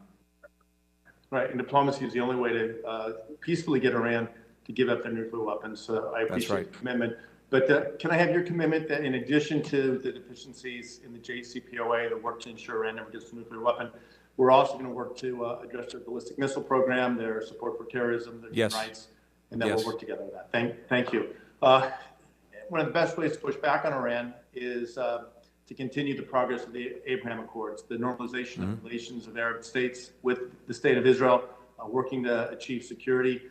Right, and diplomacy is the only way to peacefully get Iran to give up their nuclear weapons. So I appreciate the commitment. But can I have your commitment that in addition to the deficiencies in the JCPOA, the work to ensure Iran never gets a nuclear weapon, we're also going to work to address their ballistic missile program, their support for terrorism, their human rights, and then we'll work together on that. Thank you. One of the best ways to push back on Iran is to continue the progress of the Abraham Accords, the normalization of relations of Arab states with the state of Israel, working to achieve security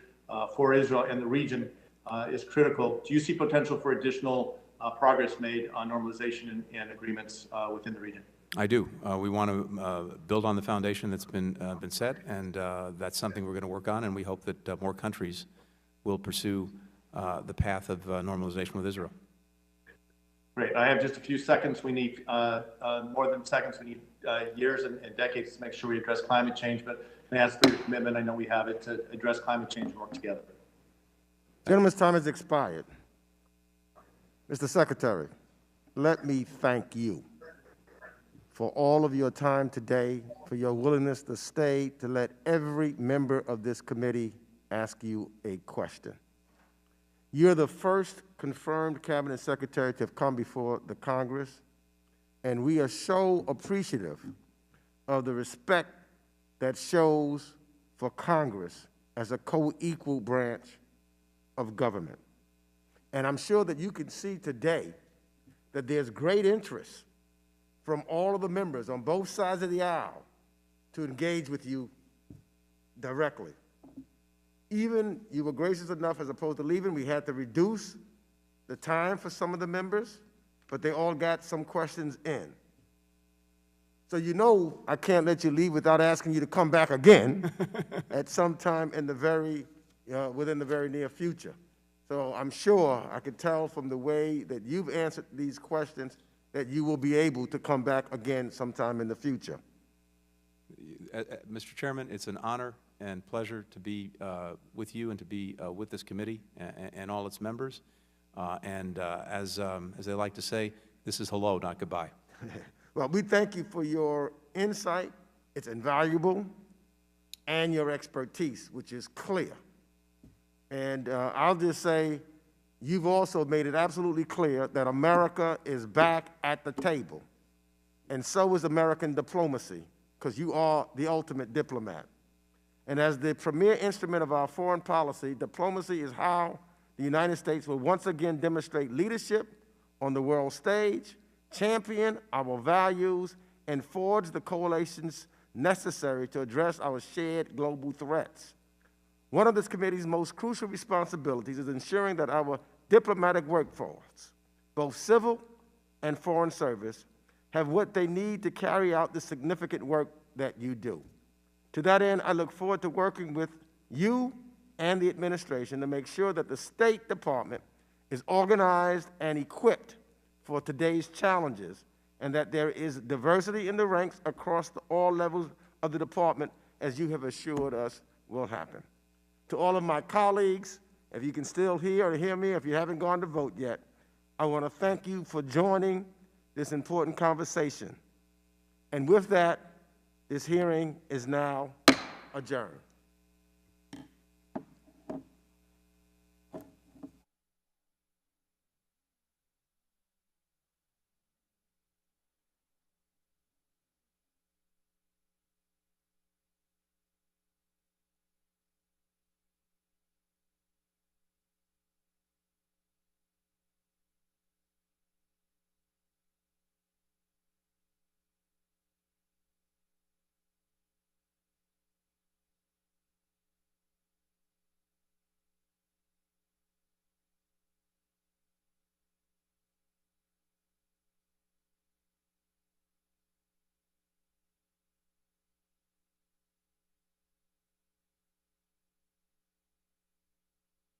for Israel and the region is critical. Do you see potential for additional progress made on normalization and agreements within the region? I do. We want to build on the foundation that's been set, and that's something we're going to work on, and we hope that more countries will pursue the path of normalization with Israel. Great. I have just a few seconds. We need more than seconds. We need years and decades to make sure we address climate change, but can I ask for your commitment? I know we have it, to address climate change and work together. Gentleman's time has expired. Mr. Secretary, let me thank you for all of your time today, for your willingness to stay, to let every member of this committee ask you a question. You're the first confirmed Cabinet Secretary to have come before the Congress, and we are so appreciative of the respect that shows for Congress as a co-equal branch of government. And I'm sure that you can see today that there's great interest from all of the members on both sides of the aisle to engage with you directly. Even you were gracious enough, as opposed to leaving, we had to reduce the time for some of the members, but they all got some questions in. So you know I can't let you leave without asking you to come back again at some time in the within the very near future. So I'm sure I could tell from the way that you've answered these questions that you will be able to come back again sometime in the future. Mr. Chairman, it's an honor and pleasure to be with you and to be with this committee and all its members. As they like to say, this is hello, not goodbye. Well, we thank you for your insight. It's invaluable, and your expertise, which is clear. And I'll just say, you've also made it absolutely clear that America is back at the table, and so is American diplomacy, because you are the ultimate diplomat. And as the premier instrument of our foreign policy, diplomacy is how the United States will once again demonstrate leadership on the world stage, champion our values, and forge the coalitions necessary to address our shared global threats. One of this committee's most crucial responsibilities is ensuring that our diplomatic workforce, both civil and foreign service, have what they need to carry out the significant work that you do. To that end, I look forward to working with you and the administration to make sure that the State Department is organized and equipped for today's challenges, and that there is diversity in the ranks across all levels of the department, as you have assured us will happen. To all of my colleagues, if you can still hear me, if you haven't gone to vote yet, I want to thank you for joining this important conversation. And with that, this hearing is now adjourned.